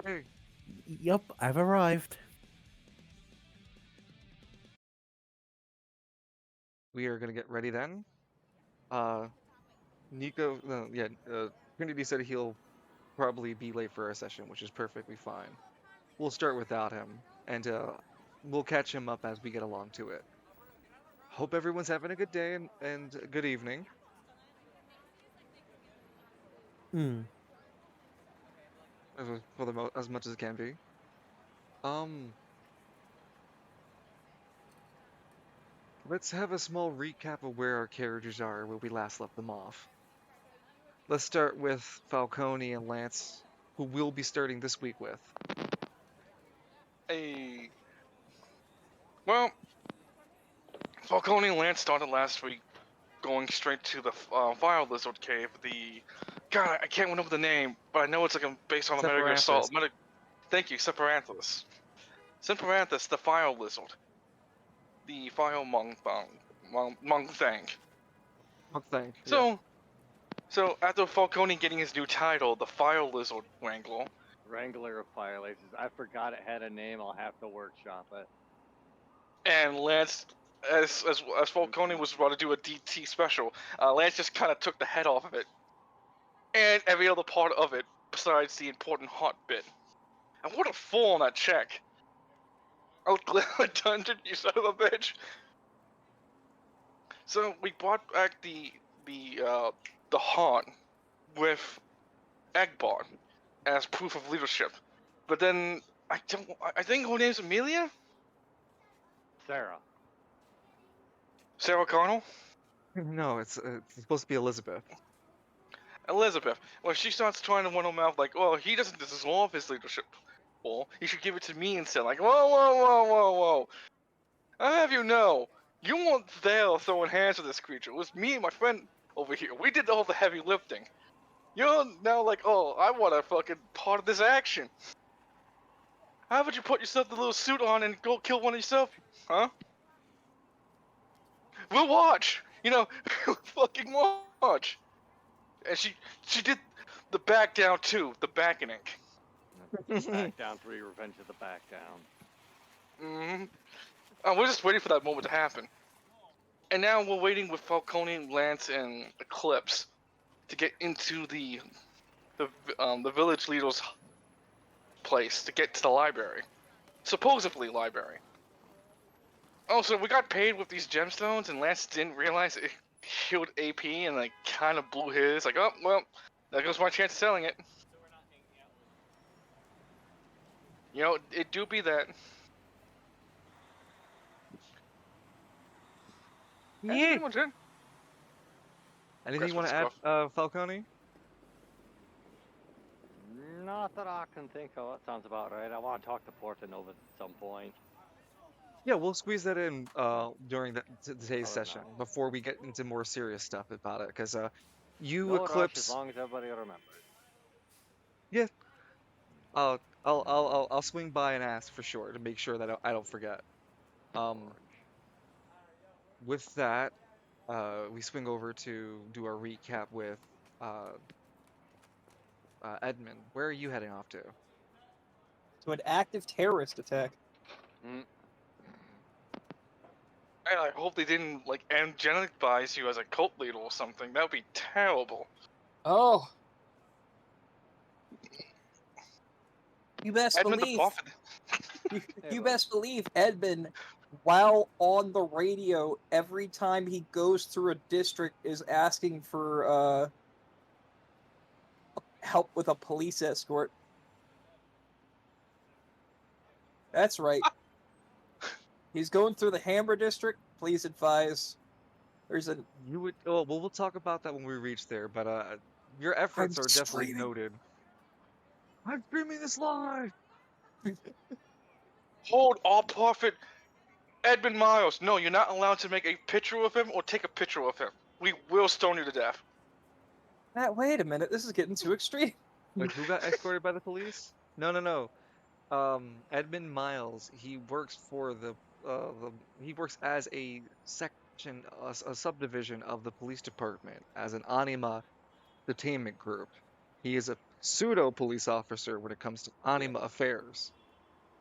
Hey, Yup, I've arrived. we are gonna get ready then. Uh, Nico, no, yeah, Trinity said he'll probably be late for our session, which is perfectly fine. We'll start without him, and we'll catch him up as we get along to it. Hope everyone's having a good day and a good evening, Hmm. for as much as it can be. Um, let's have a small recap of where our characters are where we last left them off. Let's start with Falcone and Lance, who we'll be starting this week with. Hey, well, Falcone and Lance started last week going straight to the Fire Lizard Cave. God, I can't remember the name, but I know it's like based on a Metal Gear Assault. Sephiranthus. Thank you, Sephiranthus. Sephiranthus, the Fire Lizard. The Fire Monk thing. Oh, thank, yeah. So after Falcone getting his new title, the Fire Lizard Wrangler, Wrangler of Fire Lasers. I forgot it had a name. I'll have to workshop it. and Lance, as Falcone was about to do a DT special, Lance just kind of took the head off of it, and every other part of it besides the important heart bit. And what a fool on that check! Oh, dungeon, you son of a bitch! So we brought back the heart with Egbon as proof of leadership, but then I think her name's Amelia. Sarah. Sarah Connell? No, it's supposed to be Elizabeth. Elizabeth. Well, she starts trying to run her mouth like, well, he doesn't deserve his leadership. Well, he should give it to me instead. Like, whoa. I have you know, you weren't there throwing hands with this creature. It was me and my friend over here. We did all the heavy lifting. You're now like, oh, I want a fucking part of this action. How about you put yourself the little suit on and go kill one yourself? Huh? We'll watch. We'll fucking watch. And she did the back down too, the backening. Back Down 3, Revenge of the Back Down. Mm-hmm. We're just waiting for that moment to happen. And now we're waiting with Falcone, Lance, and Eclipse to get into the village leader's place to get to the library, supposedly library. Also, we got paid with these gemstones, and Lance didn't realize it healed AP and like kind of blew his. Like, oh well, there goes my chance of selling it. It do be that. That's Yeah. pretty much it. Anything you want That's to what's add, Falcone? Not that I can think of. That sounds about right. I want to talk to Portanova at some point. Yeah, we'll squeeze that in during today's Oh, session no. before we get into more serious stuff about it. Because you No rush, as Eclipse, long as everybody remembers. yeah, I'll swing by and ask for sure to make sure that I don't forget. Um, with that, we swing over to do our recap with uh, Edmund. Where are you heading off to? To an active terrorist attack. And I hope they didn't like angelize you as a cult leader or something. That would be terrible. Oh. You best Edmund the believe. Prophet. You best believe Edmund, while on the radio, every time he goes through a district, is asking for help with a police escort. That's right. He's going through the Hammer district. Please advise. There's a. You would. Oh, well, we'll talk about that when we reach there. But your efforts I'm are definitely screaming. noted. I'm streaming this live. Hold all prophet Edmund Miles. No, you're not allowed to make a picture of him or take a picture of him. We will stone you to death. Wait a minute. This is getting too extreme. Wait, who got escorted by the police? No. Edmund Miles. He works for he works as a section, a subdivision of the police department as an anima detainment group. He is a pseudo police officer when it comes to anima affairs.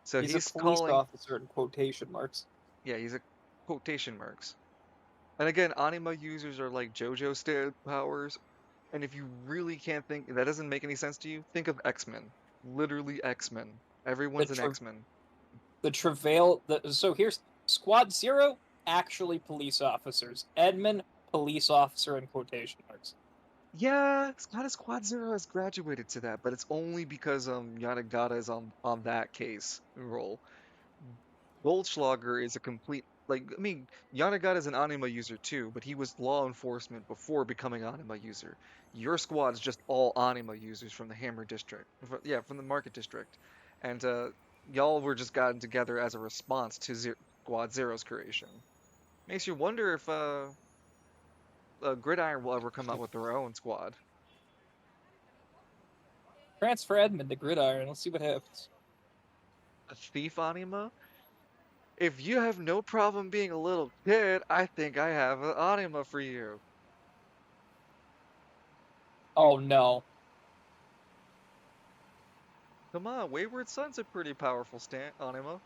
So He's he's a police calling, officer in quotation marks. yeah, he's a quotation marks. And again, anima users are like JoJo style powers. And if you really can't think, that doesn't make any sense to you, think of X-Men. Literally X-Men. Everyone's an tra- X-Men. The travail. So here's Squad Zero, actually police officers. Edmund, police officer in quotation marks. Yeah, Squad Zero has graduated to that, but it's only because Yanagata is on that case role. Goldschlager is a complete I mean, Yanagata is an anima user too, but he was law enforcement before becoming anima user. Your squad's just all anima users from the Hammer District. Yeah, from the Market District. And y'all were just gotten together as a response to Squad Zero's creation. Makes you wonder if Gridiron will ever come out with their own squad. Transfer Edmund to Gridiron. Let's see what happens. A thief anima? If you have no problem being a little kid, I think I have an anima for you. Oh no. Come on, Wayward Son's a pretty powerful anima.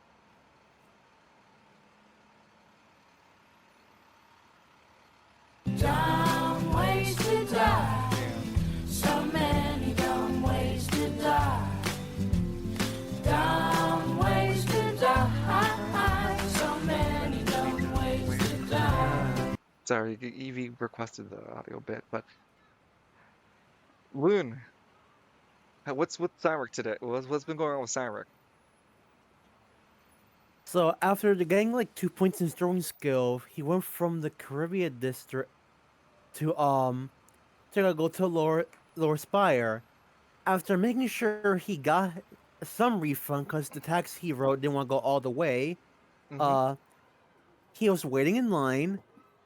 Dumb ways to die. So many dumb ways to die. Dumb ways to die. So many dumb ways to die. Sorry, Evie requested the audio bit, but Loon, what's with Cyric today? What's been going on with Cyric? So after getting like 2 points in his throwing skill, he went from the Caribbean district to go to lower Spire. After making sure he got some refund because the tax he wrote didn't want to go all the way, he was waiting in line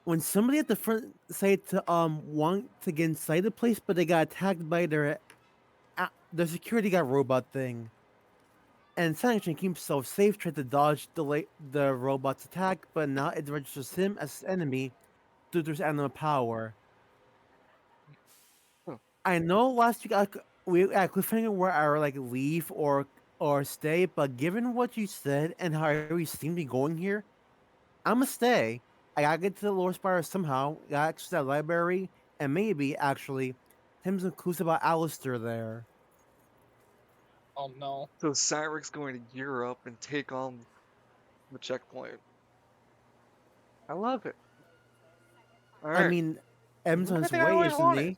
when somebody at the front said to want to get inside the place, but they got attacked by the security guard robot thing. And Sanction keep himself safe, tried to dodge the robot's attack, but now it registers him as enemy due to his animal power. Huh. I know last week we at cliffhanger where I were like leave or stay, but given what you said and how we seem to be going here, I'ma stay. I gotta get to the lower spire somehow. Gotta access that library, and maybe actually, him some clues about Alistair there. Oh no. So Cyric's going to gear up and take on the checkpoint. I love it. All I right. mean, M's on I his think I way, always isn't wanted.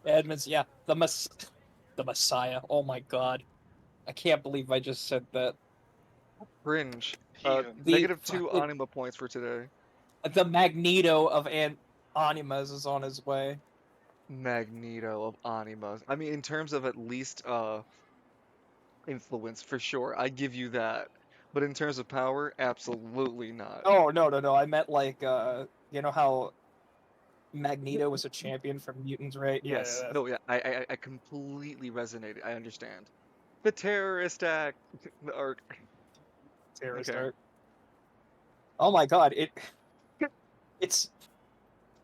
he? Edmund's the Messiah. Oh my god. I can't believe I just said that. Cringe. Heathen. -2 fucking- anima points for today. The Magneto of Animas is on his way. Magneto of animas. I mean, in terms of at least influence, for sure, I give you that. But in terms of power, absolutely not. Oh no. I meant like you know how Magneto was a champion from mutants, right? Yes. Yeah. No, yeah, I completely resonated. I understand. The terrorist act arc. Terrorist Okay. art. Oh my god, it's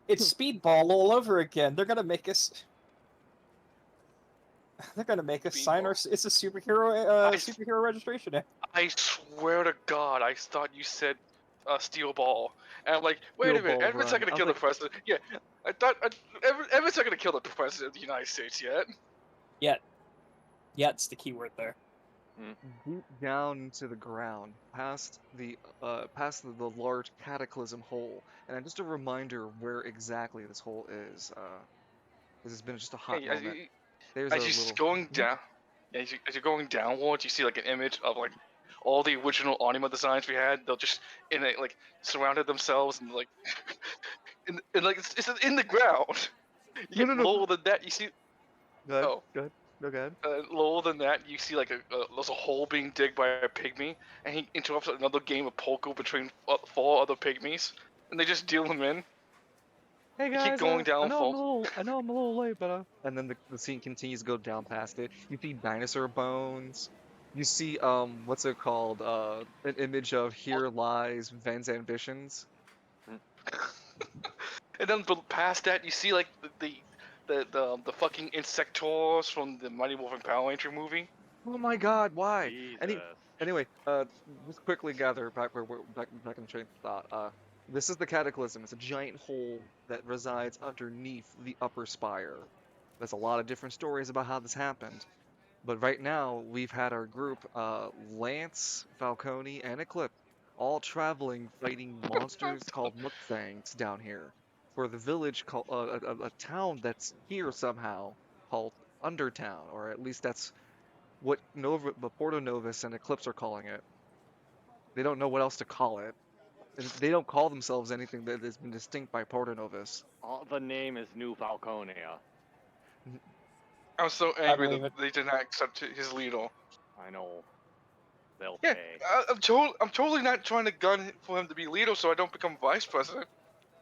Speedball all over again. They're gonna make us. They're gonna make us sign our. It's a superhero registration act. I swear to God, I thought you said steel ball, and I'm like, wait Steel a minute, ball Edmund's run. not gonna I was kill like- the president. Yeah, I thought Edmund's not gonna kill the president of the United States yet. Yeah, it's the keyword there. Deep down into the ground, past the large cataclysm hole, and just a reminder where exactly this hole is. This has been just a hot Yeah, moment. There's a as little. you're going down, as you're going downwards, you see like an image of like all the original anima designs we had. They'll just surrounded themselves and like, and like it's in the ground. You No, get no, no. lower than that, you see. Go ahead. Oh. Go ahead. No, go ahead. Lower than that, you see like there's a hole being digged by a pygmy, and he interrupts another game of poker between 4 other pygmies, and they just deal him in. Hey You guys, keep going down, I know folks. I'm a little late, but and then the scene continues to go down past it. You see dinosaur bones. You see what's it called? An image of Here Lies Ven's Ambitions. And then past that, you see like the the fucking Insectors from the Mighty Morphin Power Ranger movie. Oh my God, why? Jesus. Anyway, just quickly gather back where we're back in train of thought. This is the Cataclysm. It's a giant hole that resides underneath the upper spire. There's a lot of different stories about how this happened, but right now we've had our group, Lance, Falcone, and Eclipse, all traveling fighting monsters called Mukfangs down here for the village called a town that's here somehow called Undertown, or at least that's what Porto Novus and Eclipse are calling it. They don't know what else to call it. They don't call themselves anything that has been distinct by Porto Novus. The name is New Falconia. I'm so I angry believe that it. they did not accept his leader. I know. They'll Yeah, pay. I'm totally not trying to gun for him to be leader so I don't become vice president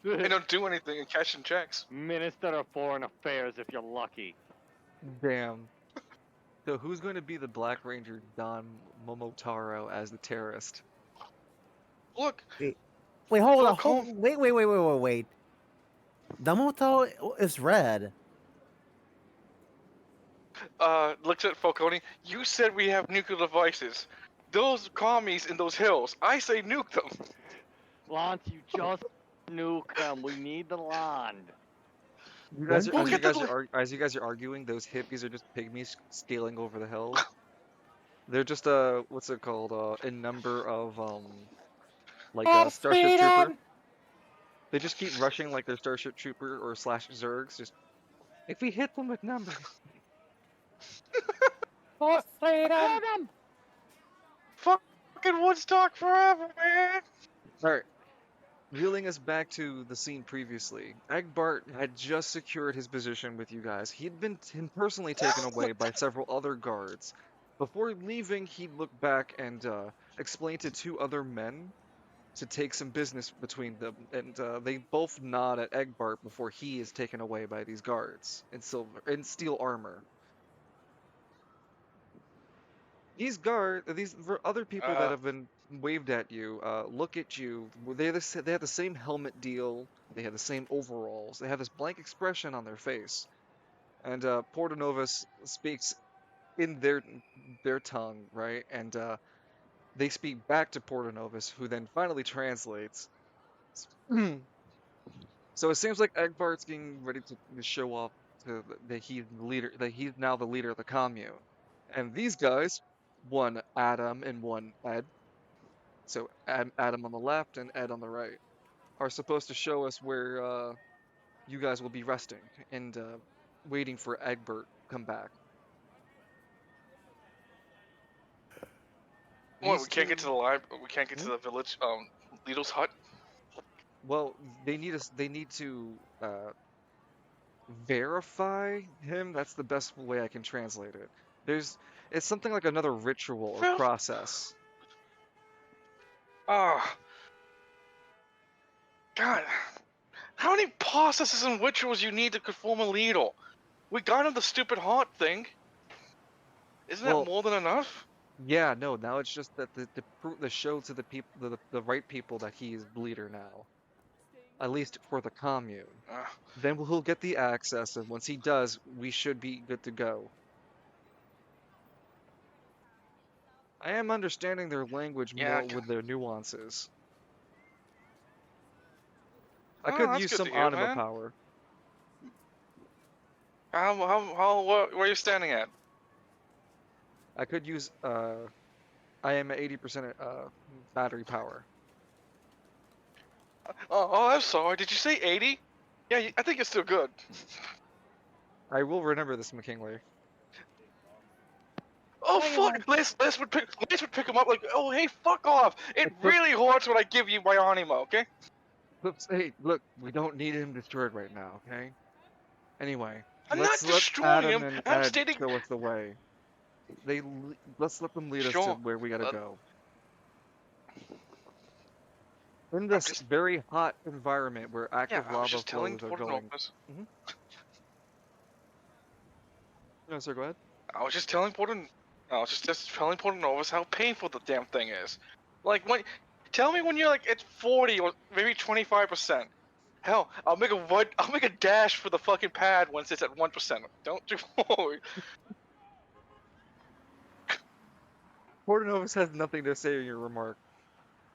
and don't do anything and cash in checks. Minister of Foreign Affairs if you're lucky. Damn. So who's going to be the Black Ranger Don Momotaro as the terrorist? Look, Wait, hold on. Falcone. Wait. Damoto is red. Looks at Falcone. You said we have nuclear devices. Those commies in those hills. I say nuke them. Lance, you just nuke them. We need the land. You guys are, When as do you Look at guys the- are as you guys are arguing, those hippies are just pygmies scaling over the hills. They're just what's it called? A number of like a Starship Trooper. They just keep rushing like they're Starship Trooper or slash Zergs. Just if we hit them with numbers. For freedom! Freedom! Fucking Woodstock forever, man. All right. Reeling us back to the scene previously, Egbart had just secured his position with you guys. He'd been personally taken away by several other guards. Before leaving, he looked back and explained to two other men to take some business between them, and they both nod at Egbart before he is taken away by these guards in steel armor. These other people that have been waved at you, look at you. They have the same helmet deal. They have the same overalls. They have this blank expression on their face. And Porto Novus speaks in their tongue, right? And they speak back to Porto Novus, who then finally translates. So it seems like Egbart's getting ready to show off that he's the leader, that he's now the leader of the commune. And these guys, one Adam and one Ed, so Adam on the left and Ed on the right, are supposed to show us where you guys will be resting and waiting for Egbert to come back. What? These We can't get to two- the library. We can't get to the village. Leader's hut. Well, they need to verify him. That's the best way I can translate it. It's something like another ritual or Well- process. Ah. God. How many processes and rituals you need to conform a leader? We got him the stupid heart thing. Isn't Well- that more than enough? Yeah, no. Now it's just that the show to the people, the right people, that he's leader now. At least for the commune. Ah. Then he'll get the access, and once he does, we should be good to go. I am understanding their language Yeah, more with their nuances. I Oh, could that's use good some to hear, anima man. power. Where are you standing at? I could use I am at 80% battery power. Oh, I'm sorry. Did you say 80? Yeah, I think you're still good. I will remember this, McKinley. Oh Tell you fuck! Les would pick him up like, oh hey, fuck off! It really hurts when I give you my anima, okay? Oops, hey, look, we don't need him destroyed right now, okay? Anyway, I'm let's not let destroying Adam him. and I'm Ed stating. show us the way. Let's let them lead us to Sure. where we gotta go. In I'm this just- very hot environment where Yeah, active I was lava just telling flows are going. Portanopus. No, sir, go ahead. I was just telling Portanopus how painful the damn thing is. Like tell me when you're like at 40 or maybe 25%. Hell, I'll make a dash for the fucking pad once it's at 1%. Don't you worry. Portanovus has nothing to say in your remark.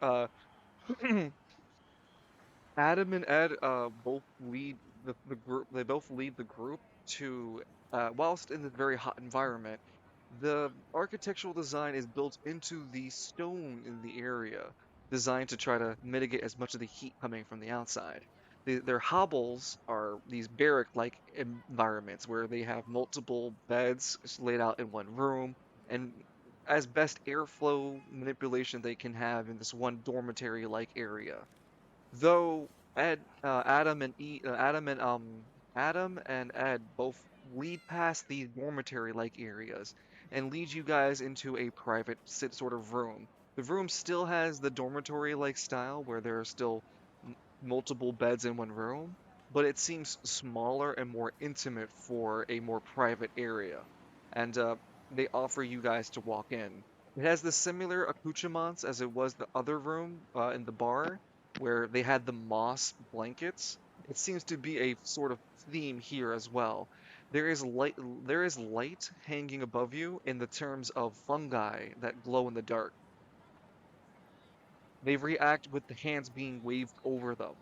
Uh, Adam and Ed both lead the group. They both lead the group to whilst in this very hot environment, the architectural design is built into the stone in the area, designed to try to mitigate as much of the heat coming from the outside. Their hovels are these barrack-like environments where they have multiple beds laid out in one room, and as best airflow manipulation they can have in this one dormitory-like area. Though Adam and Ed both lead past these dormitory-like areas and lead you guys into a private sort of room. The room still has the dormitory-like style where there are still multiple beds in one room, but it seems smaller and more intimate for a more private area. And they offer you guys to walk in. It has the similar accoutrements as it was the other room in the bar where they had the moss blankets. It seems to be a sort of theme here as well. There is light hanging above you in the terms of fungi that glow in the dark. They react with the hands being waved over them.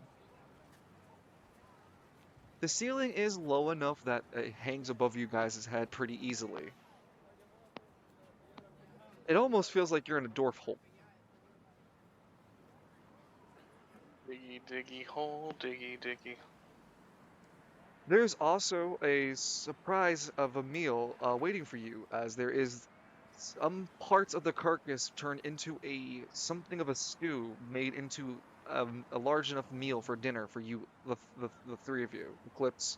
The ceiling is low enough that it hangs above you guys' head pretty easily. It almost feels like you're in a dwarf hole. Diggy, diggy, hole, diggy, diggy. There's also a surprise of a meal waiting for you, as there is some parts of the carcass turned into something of a stew made into a large enough meal for dinner for you, the three of you, Eclipse,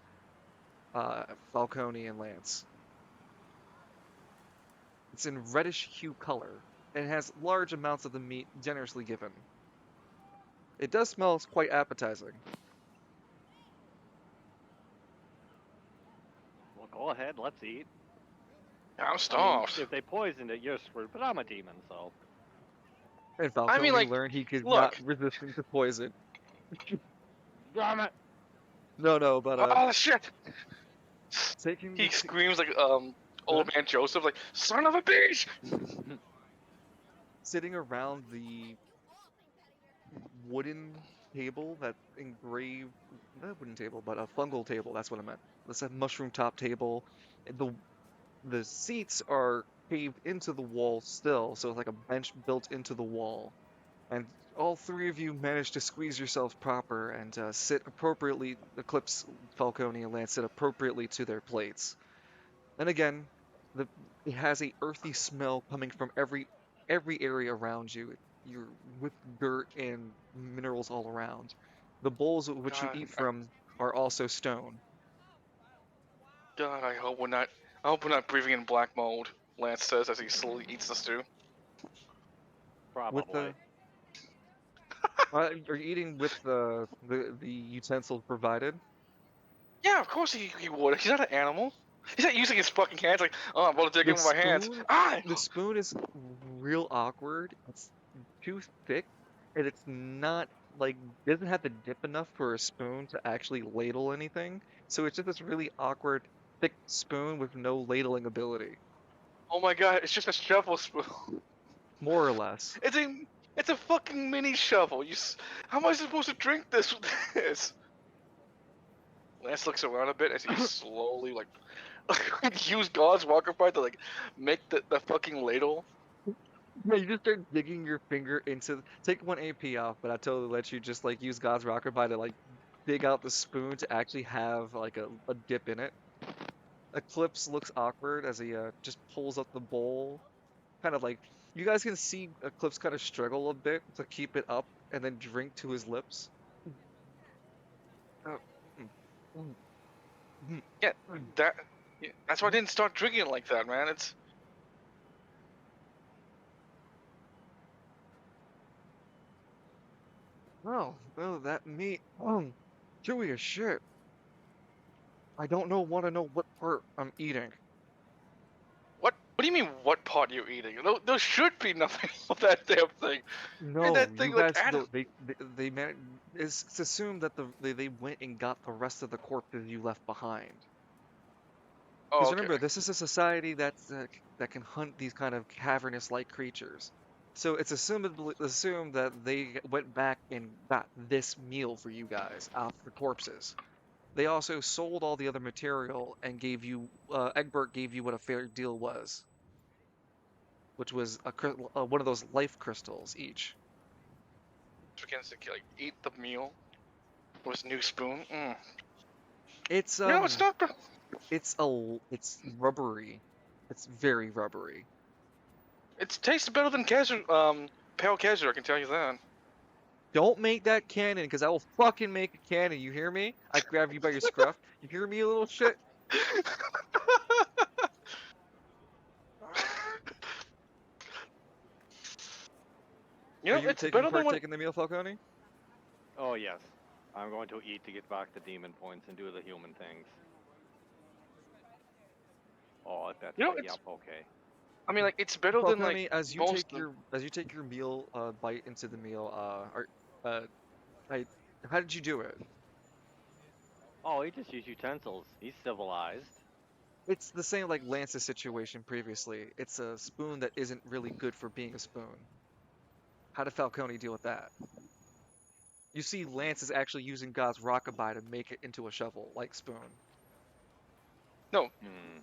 Falcone, and Lance. It's in reddish hue color, and it has large amounts of the meat generously given. It does smell quite appetizing. Well, go ahead, let's eat. I'm I mean, starved. if they poisoned it, you're screwed. But I'm a demon, so. And Falcone like, learned he could not look. resist to poison. Damn it! No, but Oh shit! taking He the screams like old man Joseph, like son of a bitch. sitting around the wooden table that engraved not wooden table, but a fungal table. That's what I meant. That's a mushroom top table. And the seats are caved into the wall still, so it's like a bench built into the wall. And all three of you manage to squeeze yourselves proper and sit appropriately. Eclipse, Falcone, and Lance sit appropriately to their plates. And again, it has a earthy smell coming from every area around you. You're with dirt and minerals all around. The bowls which you God, eat from are also stone. God, I hope we're not. I hope we're not breathing in black mold. Lance says as he slowly eats the stew. With Probably. the are you eating with the utensils provided? Yeah, of course he would. He's not an animal. He's not using his fucking hands like, oh, I'm about to dig The in with my hands. spoon, Ah! the spoon is real awkward. It's too thick, and it's not like doesn't have the dip enough for a spoon to actually ladle anything. So it's just this really awkward, thick spoon with no ladling ability, Oh my god, it's just a shovel spoon. more or less. It's a fucking mini shovel. How am I supposed to drink this with this? Lance looks around a bit as he slowly like use God's walker part to like make the fucking ladle. Yeah, you just start digging your finger into. Take one AP off, but I totally let you just like use God's rocket pie to like dig out the spoon to actually have like a dip in it. Eclipse looks awkward as he just pulls up the bowl, kind of like you guys can see Eclipse kind of struggle a bit to keep it up and then drink to his lips. Oh, mm, mm, mm, Yeah, mm. that's why I didn't start drinking it like that, man. It's Oh, that meat, chewy as shit. I don't want to know what part I'm eating. what? What do do you mean, what pot you're eating? There should be nothing on that damn thing. No, that you thing, like, guys, Adam. they it's assumed that they went and got the rest of the corpses you left behind. Oh, Because okay. remember, this is a society that can hunt these kind of cavernous-like creatures. So it's assumed that they went back and got this meal for you guys off the corpses. They also sold all the other material and gave you, Egbert gave you what a fair deal was, which was one of those life crystals each. Begins to like eat the meal with his new spoon. It's It's not. it's rubbery. It's very rubbery. It tastes better than pale Kesher, I can tell you that. Don't make that canon, because I will fucking make a canon. You hear me? I grab you by your scruff. You hear me, you little shit? Are you It's better than what. partaking the meal, Falcone? Oh yes, I'm going to eat to get back the demon points and do the human things. Oh, that's It's. yep, okay. I mean, like, it's better than Falcone, like as you most. take your meal bite into the meal, I how did you do it? Oh, he just used utensils. He's civilized. It's the same like Lance's situation previously. It's a spoon that isn't really good for being a spoon. How did Falcone deal with that? You see, Lance is actually using God's rockabye to make it into a shovel-like spoon. No, Hmm.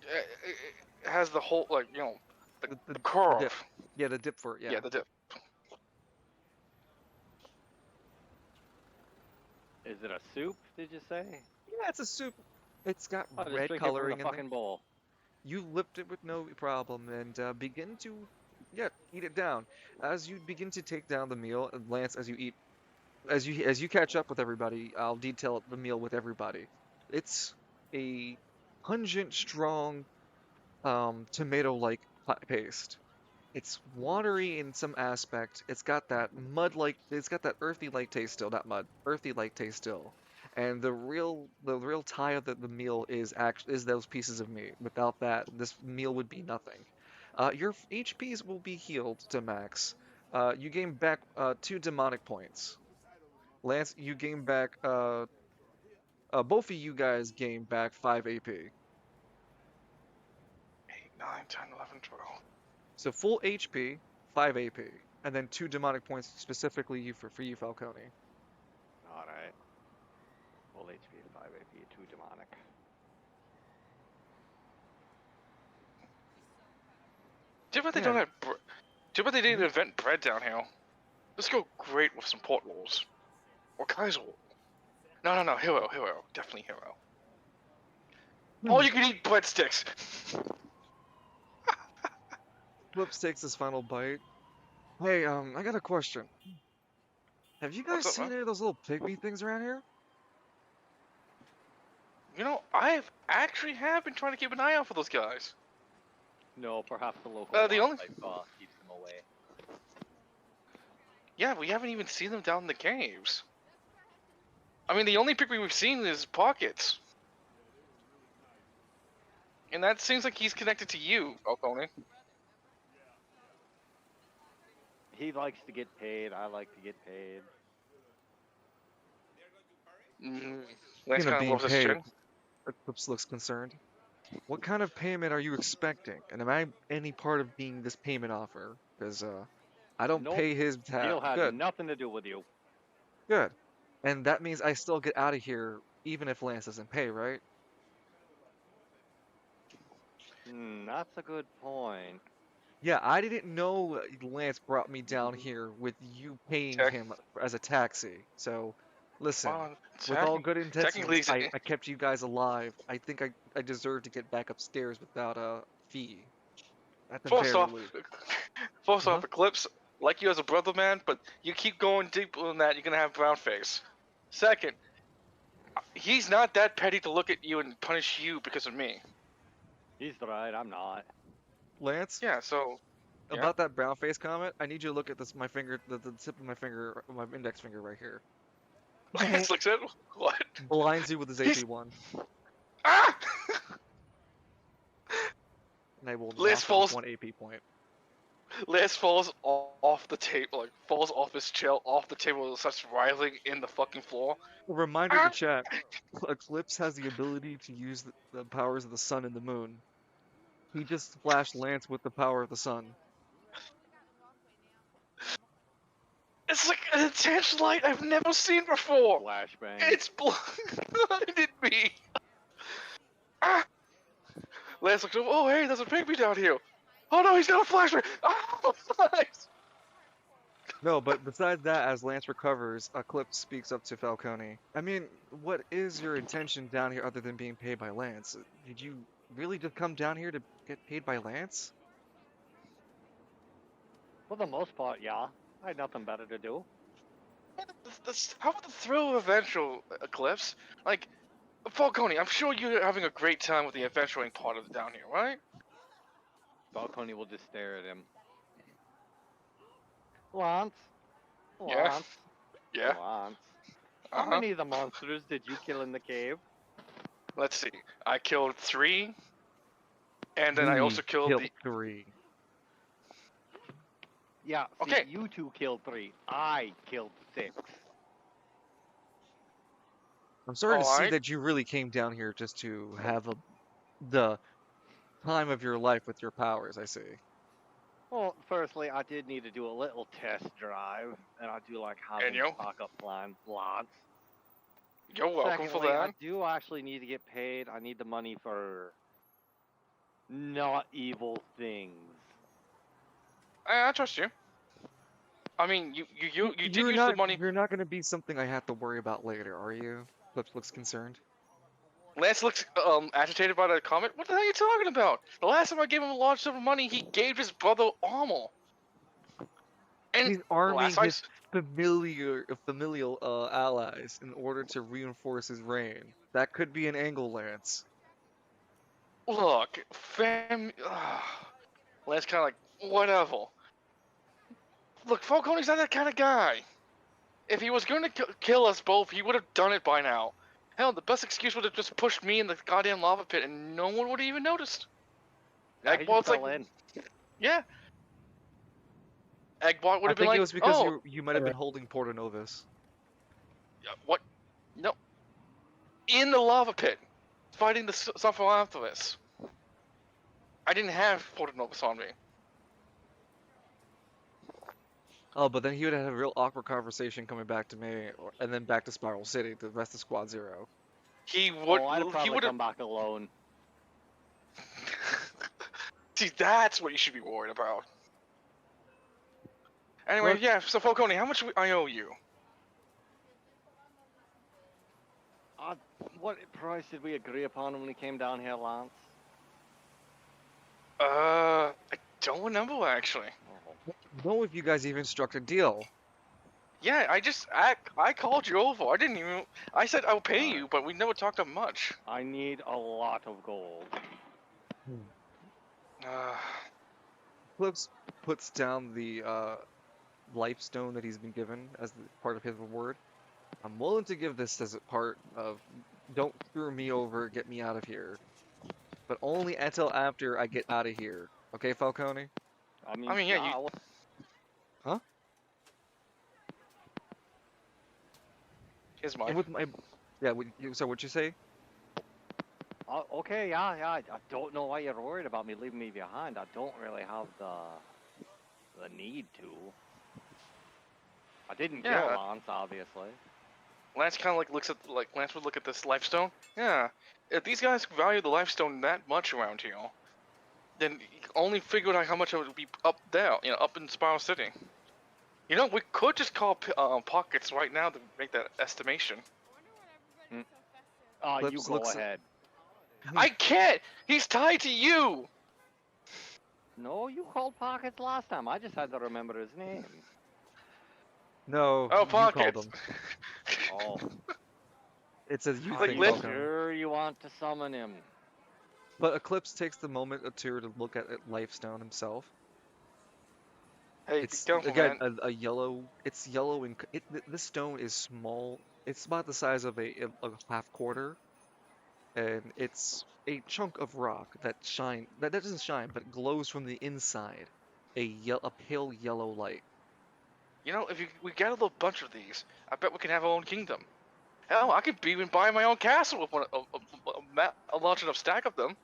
it has the whole, like, the The curve. dip. Yeah, the dip for it, yeah. Yeah, the dip. Is it a soup? Did you say? Yeah, it's a soup. It's got I'll just red drink coloring it in from the there. fucking bowl. You lift it with no problem and begin to, yeah, eat it down. As you begin to take down the meal, and Lance, as you catch up with everybody, I'll detail the meal with everybody. It's a pungent, strong, tomato-like paste. It's watery in some aspect. It's got that earthy-like taste still, not mud, earthy-like taste still. And the real tie of the meal is those pieces of meat. Without that, this meal would be nothing. Your HPs will be healed to max. You gain back 2 demonic points. Lance, you gain back both of you guys gain back 5 AP. 8, 9, 10, 11, 12. So full HP, 5 AP, and then 2 demonic points specifically for you, Falcone. Alright. Full HP, 5 AP, 2 demonic. Too bad they Yeah. don't have. Too bad they didn't invent bread down here. Let's go great with some pot rolls. Or Kaiser. No, hero, definitely hero. All you can eat breadsticks. Flips takes his final bite. Hey, I got a question. Have you guys What's up, seen man? any of those little pygmy things around here? I've actually been trying to keep an eye out for those guys. No, perhaps the local The only- wildlife keeps them away. Yeah, we haven't even seen them down in the caves. I mean, the only pygmy we've seen is Pockets. And that seems like he's connected to you, Falcone. He likes to get paid. I like to get paid. Lance kind of being loves his paid. chin. Eclipse looks concerned. What kind of payment are you expecting? And am I any part of being this payment offer? Because I don't Nope. pay his He'll have Good, nothing to do with you. good. And that means I still get out of here even if Lance doesn't pay, right? That's a good point. Yeah, I didn't know Lance brought me down here with you paying Tech- him as a taxi. So, listen, Well, with all techni- good technically, intentions, I kept you guys alive. I think I deserve to get back upstairs without a fee. At the First very off, least. off, Eclipse, like you as a brother, man, but you keep going deeper than that, you're gonna have brown face. Second, he's not that petty to look at you and punish you because of me. He's right. I'm not. Lance, Yeah, so yeah. about that brown face comment, I need you to look at this my finger, the tip of my finger, my index finger right here. Lance looks at what? Blinds you with his He's- AP1. Ah! and I will Liz knock falls- off 1 AP point. Lance falls off the table, like falls off his chair, off the table, and starts writhing in the fucking floor. A reminder to chat, Eclipse has the ability to use the powers of the sun and the moon. He just splashed Lance with the power of the sun. It's like an intense light I've never seen before. Flashbang. It's blinded me. Ah! Lance looks over. Oh, hey, there's a pygmy down here. Oh no, he's got a flashbang. Oh, nice. No, but besides that, as Lance recovers, Eclipse speaks up to Falcone. I mean, what is your intention down here other than being paid by Lance? Did you really just come down here to get paid by Lance? For the most part, yeah. I had nothing better to do. How about the thrill of eventual Eclipse? Like, Falcone, I'm sure you're having a great time with the adventuring part of it down here, right? Falcone will just stare at him. Lance? Yeah. Lance? Yeah. Lance? How Uh-huh. many of the monsters did you kill in the cave? Let's see. I killed 3, and then I also killed the. 3. Yeah, see, Okay. you 2 killed 3. I killed 6. I'm starting to see Alright. that you really came down here just to have the time of your life with your powers, I see. Well, firstly, I did need to do a little test drive, and I do like having you? a backup plan. Lance. You're welcome Secondly, for I that. do actually need to get paid. I need the money for not evil things. I trust you. I mean, you did You're use not, the money. You're not going to be something I have to worry about later, are you? Eclipse looks concerned. Lance looks agitated by the comment. What the hell are you talking about? The last time I gave him a large sum of money, he gave his brother armor. And He's arming last I his familial allies in order to reinforce his reign. That could be an angle, Lance. look, Lance kind of like whatever. Look, Falcone's not that kind of guy. If he was going to kill us both, he would have done it by now. Hell, the best excuse would have just pushed me in the goddamn lava pit, and no one would have even noticed. Yeah, he Eggbot, just fell in. yeah. Eggbot would I have been think like, it was because oh, you might have been holding Porto Novus. what? No. In the lava pit, fighting the Sophilanthropus. I didn't have Portonovus on me. Oh, but then he would have had a real awkward conversation coming back to me, and then back to Spiral City, the rest of Squad Zero. He would. Oh, I'd have he probably would have. come back alone. See, that's what you should be worried about. Anyway, Look- yeah. So Falcone, how much I owe you? What price did we agree upon when we came down here, Lance? I don't remember actually. Oh. Know if you guys even struck a deal. Yeah, I called you over. I didn't even. I said I'll pay you, but we never talked that much. I need a lot of gold. Eclipse puts down the life stone that he's been given as part of his reward. I'm willing to give this as a part of don't screw me over, get me out of here. But only until after I get out of here. Okay, Falcone? I mean, yeah, you- well, Here's mine. With my, yeah, so what'd you say? okay, yeah. I don't know why you're worried about me leaving me behind. I don't really have the need to. I didn't kill Yeah. Lance, obviously. Lance kind of like looks at Lance would look at this lifestone. Yeah, if these guys value the lifestone that much around here, then only figure out how much it would be up there, up in Spiral City. We could just call Pockets right now to make that estimation. You Flips go looks at- ahead. I can't. He's tied to you. No, you called Pockets last time. I just had to remember his name. No, Oh, you called Pockets. him. Oh, It says you Like, think, let's- Falcone. sure you want to summon him. But Eclipse takes the moment or two to look at Lifestone himself. Hey, It's be careful, again man. a yellow. It's yellow and this stone is small. It's about the size of a half quarter, and it's a chunk of rock that doesn't shine, but glows from the inside, a pale yellow light. You know, if we get a little bunch of these, I bet we can have our own kingdom. Hell, I could even buy my own castle with a large enough stack of them.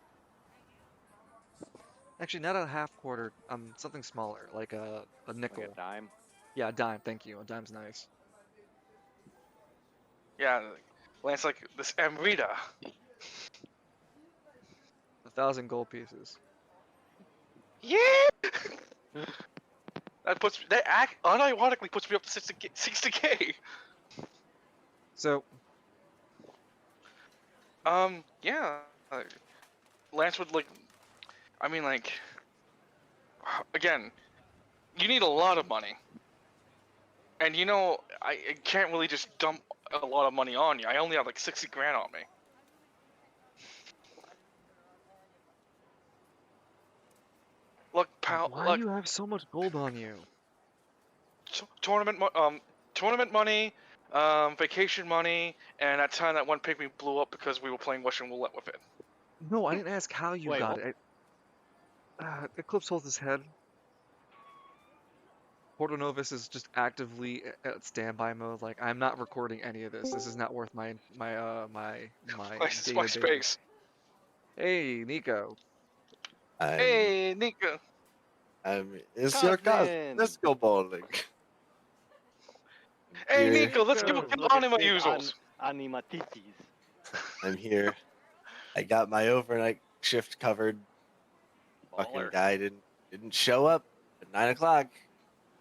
Actually, not a half quarter, something smaller, like a Like a nickel. dime. Yeah, a dime. Thank you. A dime's nice. Yeah, Lance like this Amrita. 1,000 gold pieces. Yeah. That unironically puts me up to 60K. So, Yeah. Lance would like. I mean, like, again, you need a lot of money, and you know, I can't really just dump a lot of money on you. I only have like 60 grand on me. Look, pal. why do Look, you have so much gold on you? tournament money, vacation money, and that time that one pygmy blew up because we were playing Russian roulette with it. No, I didn't ask how you Wait, got what? it. Eclipse holds his head. Porto Novus is just actively at standby mode. Like, I'm not recording any of this. This is not worth my This is my database. space. Hey, Nico. Hey, Nika. It's your cousin. Cousin! Let's go bowling. Hey, Here, Nico. Let's go Nico. kill Look at anima this usuals. animatitis. I'm here. I got my overnight shift covered. Fucking Baller. guy didn't show up at 9 o'clock.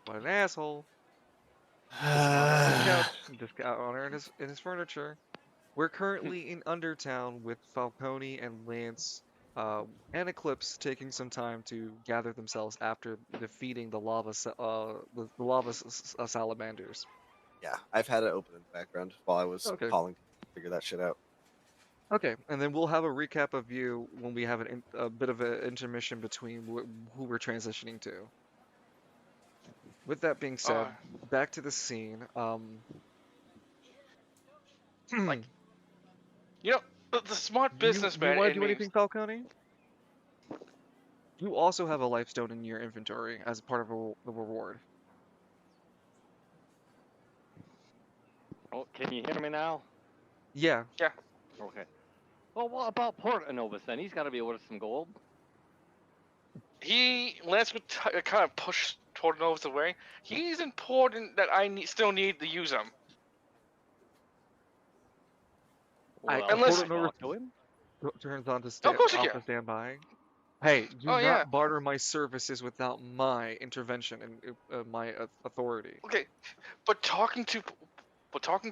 What an asshole. Discount on his couch. Discount honor in his furniture. We're currently in Undertown with Falcone and Lance and Eclipse taking some time to gather themselves after defeating the lava salamanders. Yeah, I've had it open in the background while I was Okay. calling to figure that shit out. Okay, and then we'll have a recap of you when we have a bit of an intermission between who we're transitioning to. With that being said, back to the scene. Like, you know, the smart do you businessman want to in do me. anything, Falcone? You also have a lifestone in your inventory as part of the reward. Oh, can you hear me now? Yeah, Okay. Well, what about Portanovus then? He's got to be worth some gold. Lance would kind of push Tornos away. He's important that I still need to use him. Well, Unless- can I talk to him? turns on to Of course you off can. the standby. Hey, do Oh, not yeah. barter my services without my intervention and my authority. Okay, but talking to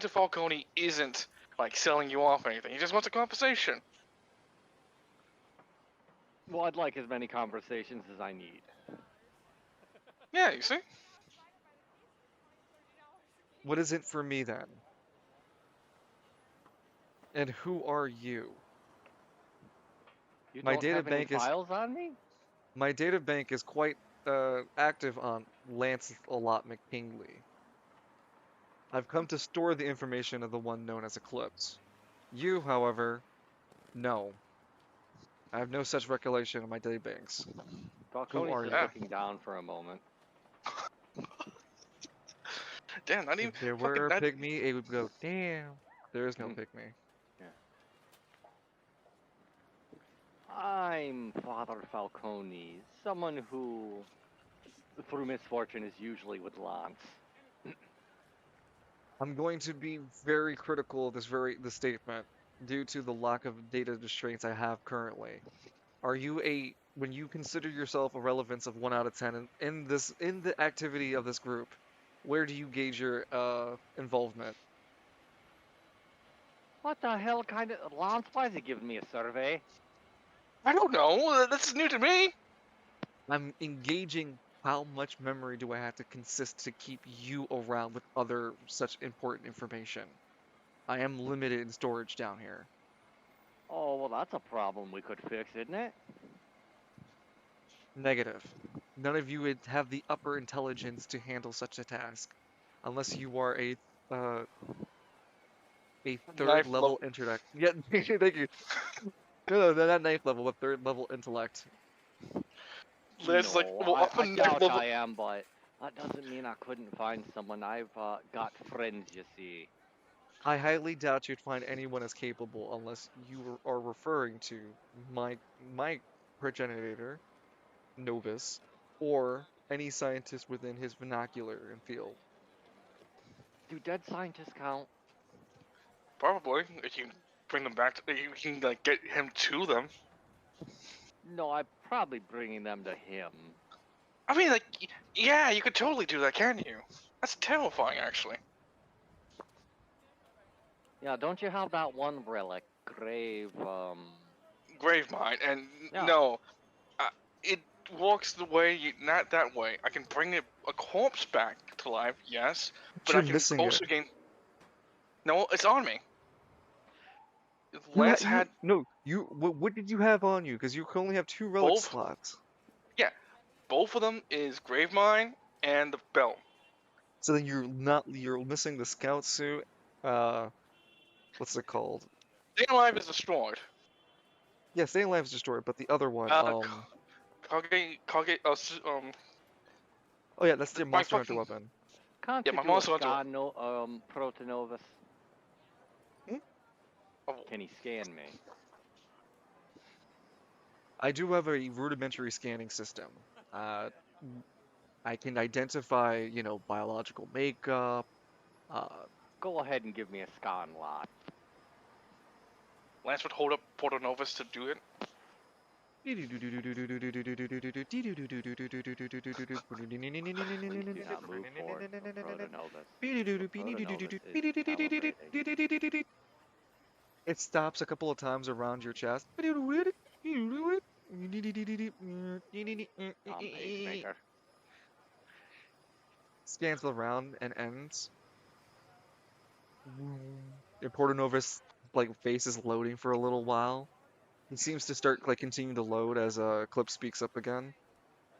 Falcone isn't like selling you off or anything. He just wants a conversation. Well, I'd like as many conversations as I need. Yeah, you see. What is it for me then? And who are you? You My don't data have any bank is- files on me? My data bank is quite active on Lance allotment Kingly. I've come to store the information of the one known as Eclipse. You, however, no. I have no such recollection of my data banks. Falcone's are just you? looking down for a moment. Damn, not even. If there fucking were a not- pygmy, it would go, damn. There is no pygmy. I'm Father Falcone, someone who, through misfortune, is usually with Lance. I'm going to be very critical of this statement due to the lack of data restraints I have currently. Are you when you consider yourself a relevance of 1 out of 10 in the activity of this group, where do you gauge your involvement? What the hell kind of... Lance, why is he giving me a survey? I don't know. This is new to me. I'm engaging how much memory do I have to consist to keep you around with other such important information. I am limited in storage down here. Oh, well, that's a problem we could fix, isn't it? Negative. None of you would have the upper intelligence to handle such a task, unless you are a a third Ninth level level. intellect. Yeah, thank you. No, not ninth level, but third level intellect. Lance is like, No, well, I'm a I ninth doubt level. I am, but that doesn't mean I couldn't find someone. I've got friends, you see. I highly doubt you'd find anyone as capable unless you are referring to my progenitor, Novus, or any scientist within his vernacular and field. Do dead scientists count? Probably, if you bring them back, you can like get him to them. No, I'm probably bringing them to him. I mean, like, yeah, you could totally do that, can't you? That's terrifying, actually. Yeah, don't you have that one relic, grave, Grave mine, and Yeah. no, it walks the way, not that way. I can bring a corpse back to life, yes, but You're I can missing also it. gain. No, it's on me. You Lance you had no you what did you have on you? Because you can only have 2 relic both. slots. Yeah, both of them is grave mine and the belt. So then you're missing the scout suit. What's it called? Staying alive is destroyed. Yeah, Staying Alive is destroyed, but the other one, Kage, oh yeah, that's the my Monster Hunter fucking weapon. can't yeah, you my do a monster hunter. scan, Protonovus? Hmm? Oh, Can he scan me? I do have a rudimentary scanning system. Uh, I can identify, biological makeup. Uh, Go ahead and give me a scan, lad. Lance would hold up Porto Novus to do it. Yeah, move forward. Protonovus. Protonovus is calibrating. It stops a couple of times around your chest. Pacemaker. Scans around and ends. And Portonovis face is loading for a little while. He seems to start continuing to load as Clip speaks up again.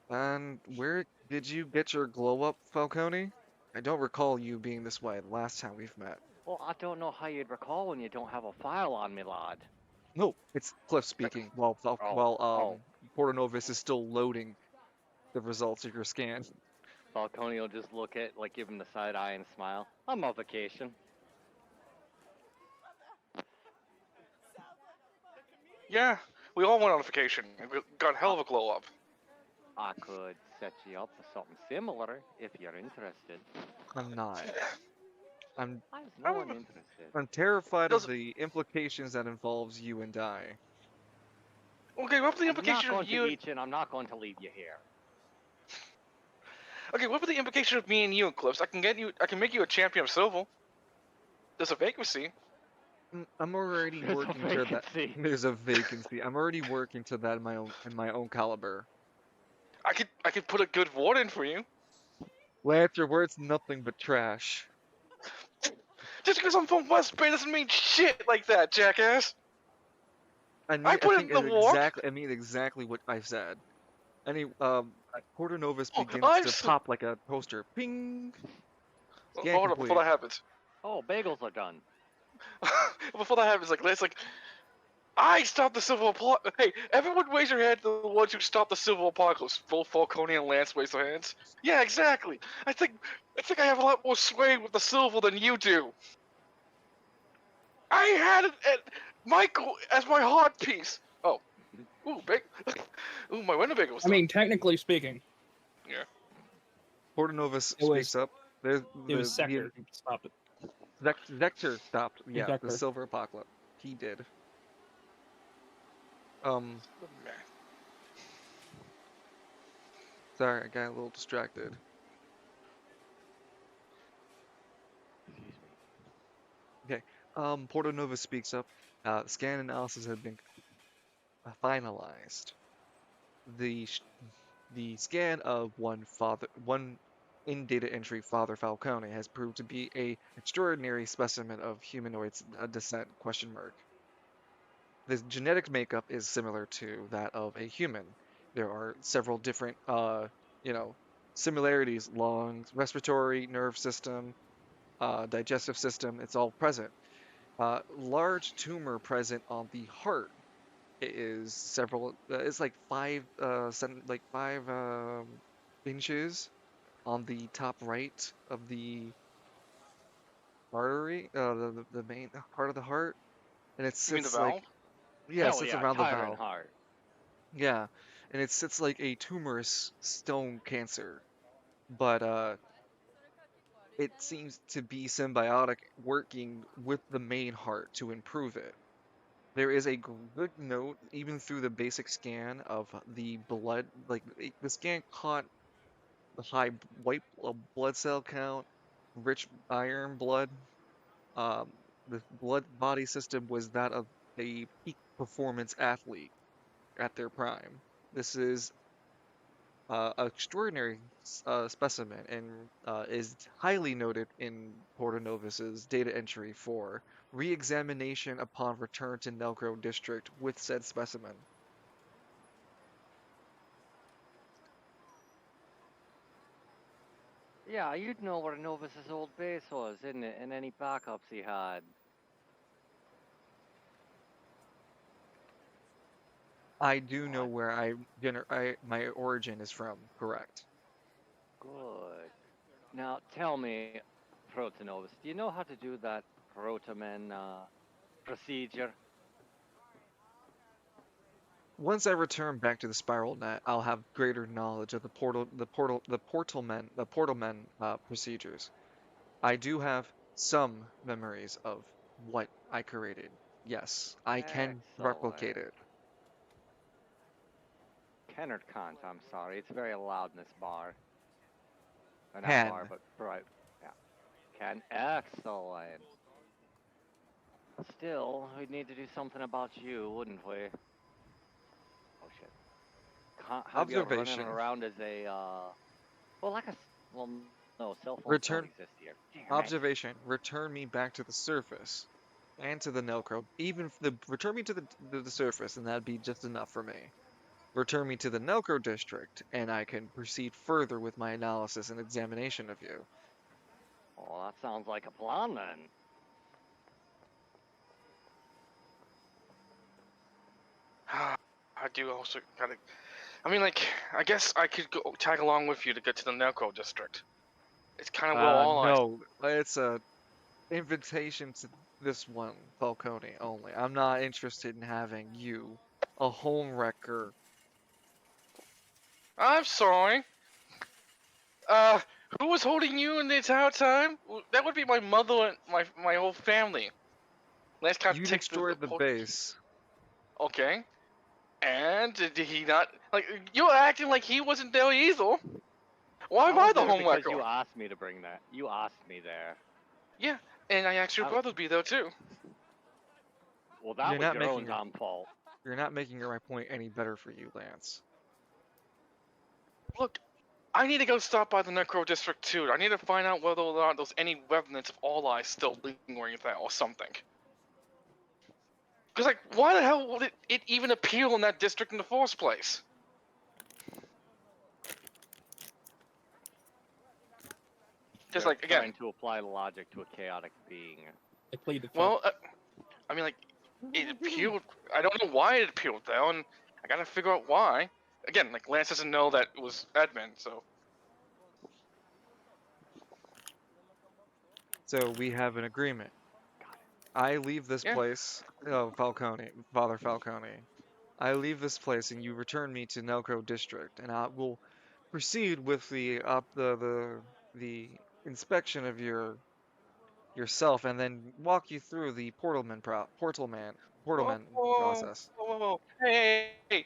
And where did you get your glow up, Falcone? I don't recall you being this way the last time we've met. Well, I don't know how you'd recall when you don't have a file on me, lad. No, it's Cliff speaking while Oh. Portonovis is still loading the results of your scan. Falcone will just look at, give him the side eye and smile. I'm on vacation. Yeah, we all went on vacation and we got hell of a glow up. I could set you up with something similar if you're interested. I'm not. I'm I was no one interested. I'm terrified of Does the implications that involves you and I. okay? What's the I'm not implication going of to you? eat you, and I'm not going to leave you here. Okay, what about the implication of me and you, Clips? I can make you a champion of Silver. There's a vacancy. I'm already There's a working to that. vacancy. There's a vacancy. I'm already working to that in my own caliber. I could put a good ward in for you. Lance, your word's nothing but trash. Just because I'm from West Bay doesn't mean shit like that, jackass. I put in the work. I mean exactly what I've said. Portonovus Oh, begins to pop like a poster. Ping! Scan hold on, before complete. that happens. Oh, bagels are done. Before that happens, it's like, I stopped the civil apocalypse. Hey, everyone raise your hand to the ones who stopped the civil apocalypse. Both Falcone and Lance raise their hands. Yeah, exactly. I think I have a lot more sway with the civil than you do. I had it at Michael as my heart piece. Oh, ooh, big. Ooh, my Winnebago was I mean, technically speaking, Portonovus It was- speaks up. it was Sector who stopped it. Vector stopped. Yeah, the Vector. Silver Apocalypse. He did. Sorry, I got a little distracted. Excuse me. Okay. Portonovus speaks up. Scan analysis had been finalized. The scan of one in data entry Father Falcone has proved to be a extraordinary specimen of humanoid descent ? The genetic makeup is similar to that of a human. There are several different similarities: lungs, respiratory, nerve system, digestive system. It's all present. Large tumor present on the heart. It is several. It's like 5 inches on the top right of the artery, the main part of the heart, and it You mean the sits like valve? yeah, it Hell sits yeah, around the tire and valve. heart. Yeah, and it sits like a tumorous stone cancer, but it seems to be symbiotic, working with the main heart to improve it. There is a good note, even through the basic scan of the blood, like the scan caught the high white blood cell count, rich iron blood. Um, the blood body system was that of a peak performance athlete at their prime. This is an extraordinary specimen and is highly noted in Porto Novus's data entry for re-examination upon return to Nelgro district with said specimen. Yeah, you'd know where Novus's old base was, isn't it? And any backups he had. I do know What? where my origin is from, correct. Good. Now tell me, Protonovus, do you know how to do that Protoman procedure? Once I return back to the spiral net, I'll have greater knowledge of the portalmen procedures. I do have some memories of what I created. Yes, I can replicate Excellent. it. Kennard can't, I'm sorry. It's very loud in this bar. Or not bar, Can. but right. Yeah. Can. Excellent. Still, we'd need to do something about you, wouldn't we? Oh shit. Can't have you running Observation. around as a, well, like a, well, no, cell phones don't Return. exist here. Damn it. Observation. Return me back to the surface and to the Nelcro. Return me to the surface, and that'd be just enough for me. Return me to the Nelcro district, and I can proceed further with my analysis and examination of you. Oh, that sounds like a plan then. I do also gotta. I mean, like, I guess I could go tag along with you to get to the Nelco district. It's kind of well all I. No, it's a invitation to this one, Falcone only. I'm not interested in having you, a home wrecker. I'm sorry. Uh, who was holding you in the entire time? That would be my mother and my whole family. Lance kind of You takes destroyed the the. base. Okay. And did he not like you're acting like he wasn't there either? Why I am I was the there because homewrecker? you asked me to bring that. You asked me there. Yeah, and I asked your I, brother to be there too. well, that You're was not your own making your damn fault. you're not making my point any better for you, Lance. Look, I need to go stop by the Necro District too. I need to find out whether or not there's any remnants of All Eyes still lingering there or something. Because, like, why the hell would it even appear in that district in the first place? Just You're like, again, trying to apply logic to a chaotic being. I plead the fifth. well, I mean, like, it appeared. I don't know why it appeared there, and I gotta figure out why. Again, like, Lance doesn't know that it was Edmund, so. So we have an agreement. I leave this Yeah. place, oh, Falcone, Father Falcone. I leave this place and you return me to Nelco District, and I will proceed with the inspection of yourself, and then walk you through the Whoa, portalman whoa, process. whoa, whoa, whoa. Hey.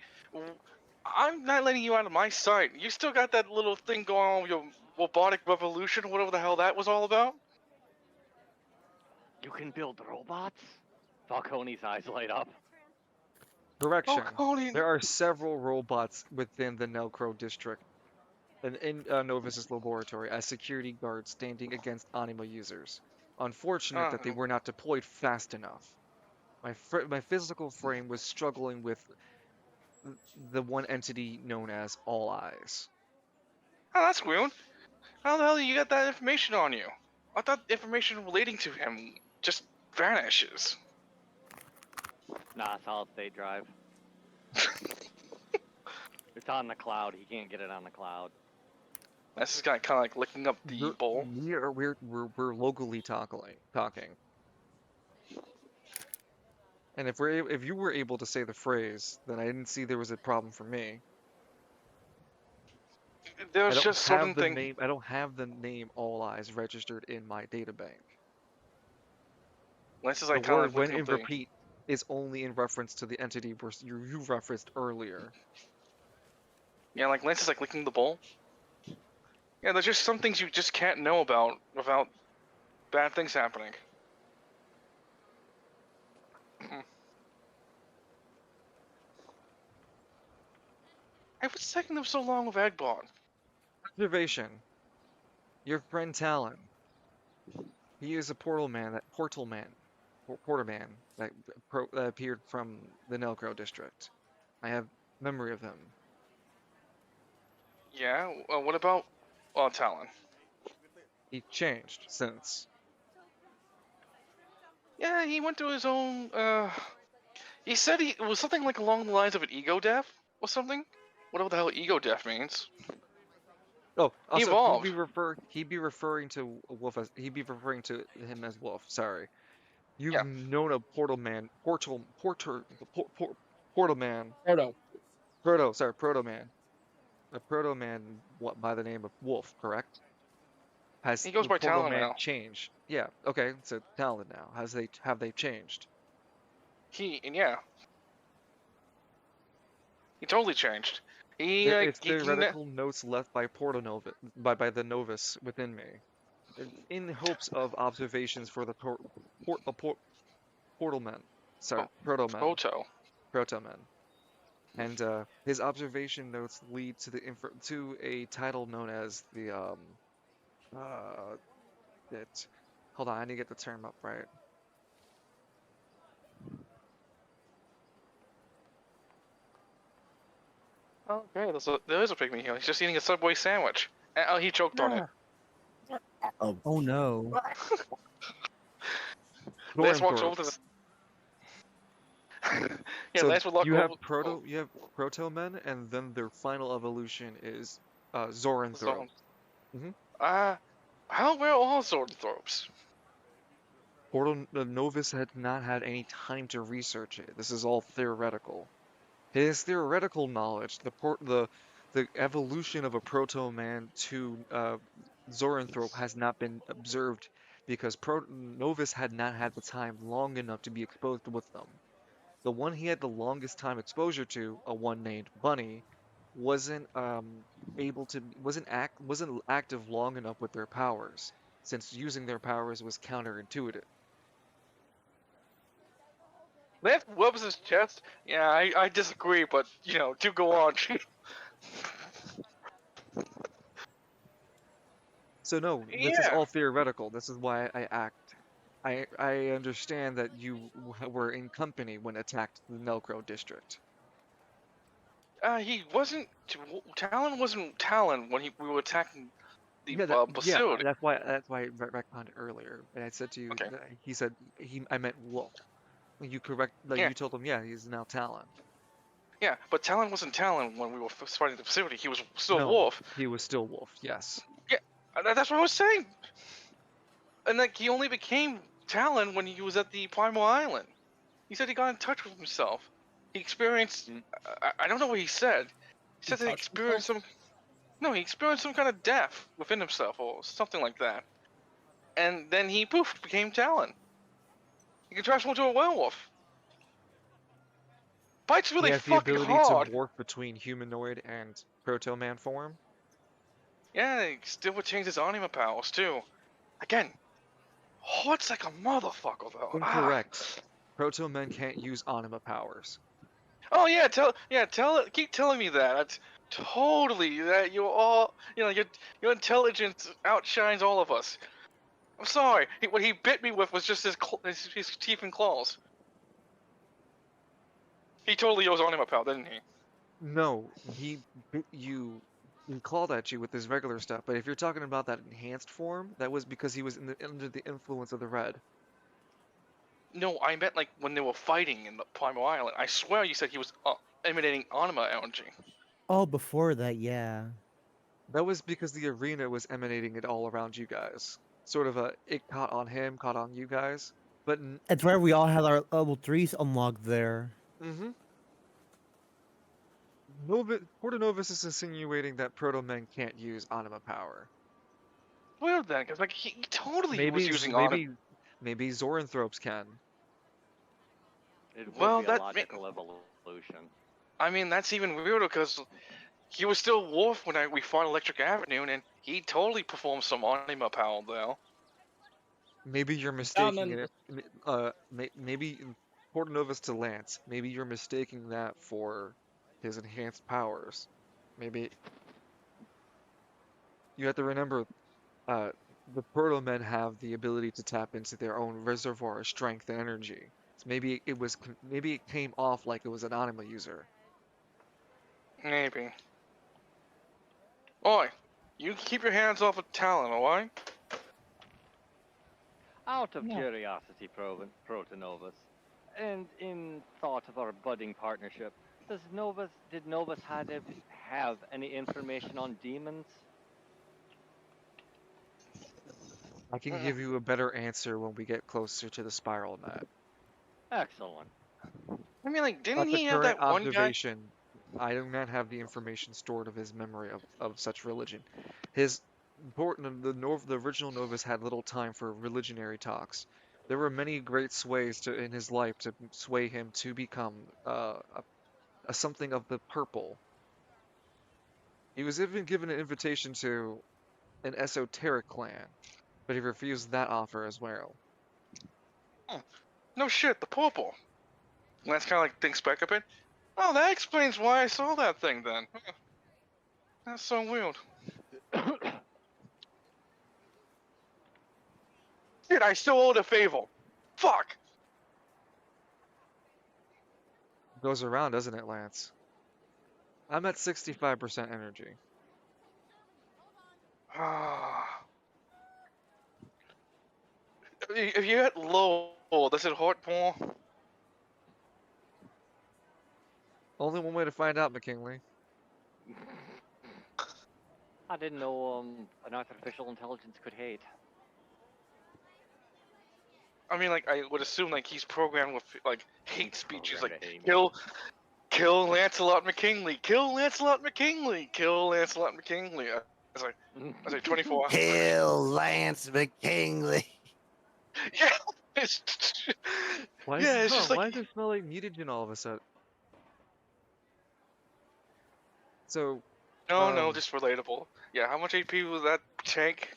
I'm not letting you out of my sight. You still got that little thing going on with your robotic revolution, whatever the hell that was all about? You can build robots? Falcone's eyes light up. Oh, Correction. Conan. There are several robots within the Nelcro District and in Novus's laboratory as security guards standing against Anima users. Unfortunate that they were not deployed fast enough. My physical frame was struggling with the one entity known as All Eyes. Oh, that's weird. How the hell you got that information on you? I thought information relating to him just vanishes. Nah, solid state drive. It's on the cloud. He can't get it on the cloud. That's just kind of like licking up the bowl. We're locally talking. And if you were able to say the phrase, then I didn't see there was a problem for me. There's just certain things. I don't have the name All Eyes registered in my data bank. Lance is The like kind word of when licking in up the. repeat is only in reference to the entity you referenced earlier. Yeah, like Lance is like licking the bowl. Yeah, there's just some things you just can't know about without bad things happening. Hey, what's taking them so long with Eggbot? Observation. Your friend Talon. He is a portal man, porter man that appeared from the Nelcro district. I have memory of him. Yeah, what about Talon? He changed since. Yeah, he went to his own, he said it was something like along the lines of an ego death or something? Whatever the hell ego death means. Oh, He also evolved. he'd be referring to Wolf as he'd be referring to him as Wolf. Sorry, you've Yeah. known a portal man, portal man, proto man, a proto man by the name of Wolf, correct? Has He goes the by portal Talon man now. changed? Yeah, okay, so Talon now. Have they changed? Yeah. He totally changed. It's theoretical notes left by by the novice within me, in hopes of observations for the portal men. Sorry, proto men. Proto. Proto men. And his observation notes lead to to a title known as the it. Hold on, I need to get the term up right. Okay, there is a pygmy here. He's just eating a Subway sandwich. Oh, he choked on it. Oh no. Lance walks over to the. Yeah, So Lance would walk you have over. you have proto men, and then their final evolution is Zoranthropes. How were all Zoranthropes? The novice had not had any time to research it. This is all theoretical. His theoretical knowledge, the evolution of a proto-man to Zoranthrope has not been observed because Novus had not had the time long enough to be exposed with them. The one he had the longest time exposure to, a one named Bunny, wasn't wasn't active long enough with their powers, since using their powers was counterintuitive. Lance rubs his chest. Yeah, I disagree, but do go on. So no, this is Yeah. all theoretical. This is why I act. I understand that you were in company when attacked the Nelcro district. He wasn't. Talon wasn't Talon when we were attacking the Yeah, Basud. that's why I retconned it earlier. And I said to you, Okay. he said I meant Wolf. You Yeah. you told him, yeah, he's now Talon. Yeah, but Talon wasn't Talon when we were fighting the facility. He was still No, Wolf. he was still Wolf. Yes. Yeah, that's what I was saying. And like he only became Talon when he was at the Primal Island. He said he got in touch with himself. He experienced. I don't know what he said. He said that he experienced some. No, he experienced some kind of death within himself or something like that. And then he poof became Talon. He can transform into a werewolf. Bites He really has the fucking ability hard. to morph between humanoid and proto-man form. Yeah, he still would change his anima powers too. Again, hard's like a motherfucker though. Incorrect. Proto-men can't use anima powers. Oh yeah, keep telling me that. That's totally that you're all your intelligence outshines all of us. I'm sorry. What he bit me with was just his teeth and claws. He totally owes anima power, didn't he? No, he bit you. He clawed at you with his regular stuff, but if you're talking about that enhanced form, that was because he was under the influence of the red. No, I meant like when they were fighting in the Primal Island. I swear you said he was emanating anima energy. Oh, before that, yeah. That was because the arena was emanating it all around you guys. Sort of a it caught on him, caught on you guys. But That's where we all had our level 3s unlocked there. mm-hmm. Portonovus is insinuating that Proto Men can't use anima power. Weird then, because like he totally was Maybe using anima. maybe Zoranthropes can. It would Well, be a logical evolution. I mean, that's even weirder because he was still Worf when we fought Electric Avenue, and he totally performed some anima power there. Maybe you're mistaking it. Maybe Portonovus to Lance. Maybe you're mistaking that for his enhanced powers. Maybe you have to remember, the Proto Men have the ability to tap into their own reservoir of strength and energy. So maybe it came off like it was an anima user. Maybe. Oi, you keep your hands off of Talon, alright? Out of Yeah. curiosity, Protonovus, and in thought of our budding partnership, did Novus have any information on demons? I can give you a better answer when we get closer to the spiral net. Excellent. I mean, like, didn't But the he have current that one guy? observation, I do not have the information stored of his memory of such religion. His the original Novus had little time for religionary talks. There were many great sways in his life to sway him to become a something of the purple. He was even given an invitation to an esoteric clan, but he refused that offer as well. No shit, the purple. Lance kind of like thinks back a bit. Oh, that explains why I saw that thing then. That's so weird. Shit, I still owed a favor. Fuck. Goes around, doesn't it, Lance? I'm at 65% energy. If you hit low, does it hurt more? Only one way to find out, McKinley. I didn't know an artificial intelligence could hate. I mean, like, I would assume like he's programmed with like hate speeches, Programmed like to hate me. kill Lancelot McKinley, kill Lancelot McKinley, kill Lancelot McKinley. I was like 24. Kill Lance McKinley. Yeah, it's Why yeah, is it's just why like does it smell like mutagen all of a sudden? So, no, just relatable. Yeah, how much AP was that tank?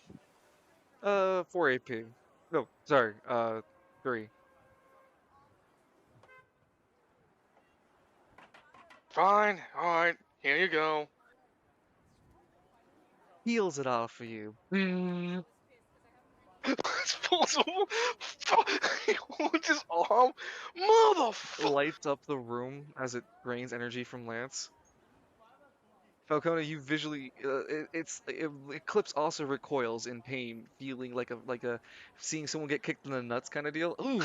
4 AP. No, sorry, 3. Fine, all right, here you go. Heals it off for you. Disposable. With his arm, motherfucker. Lights up the room as it drains energy from Lance. Falcone, you visually, Eclipse also recoils in pain, feeling like a seeing someone get kicked in the nuts kind of deal. Ooh,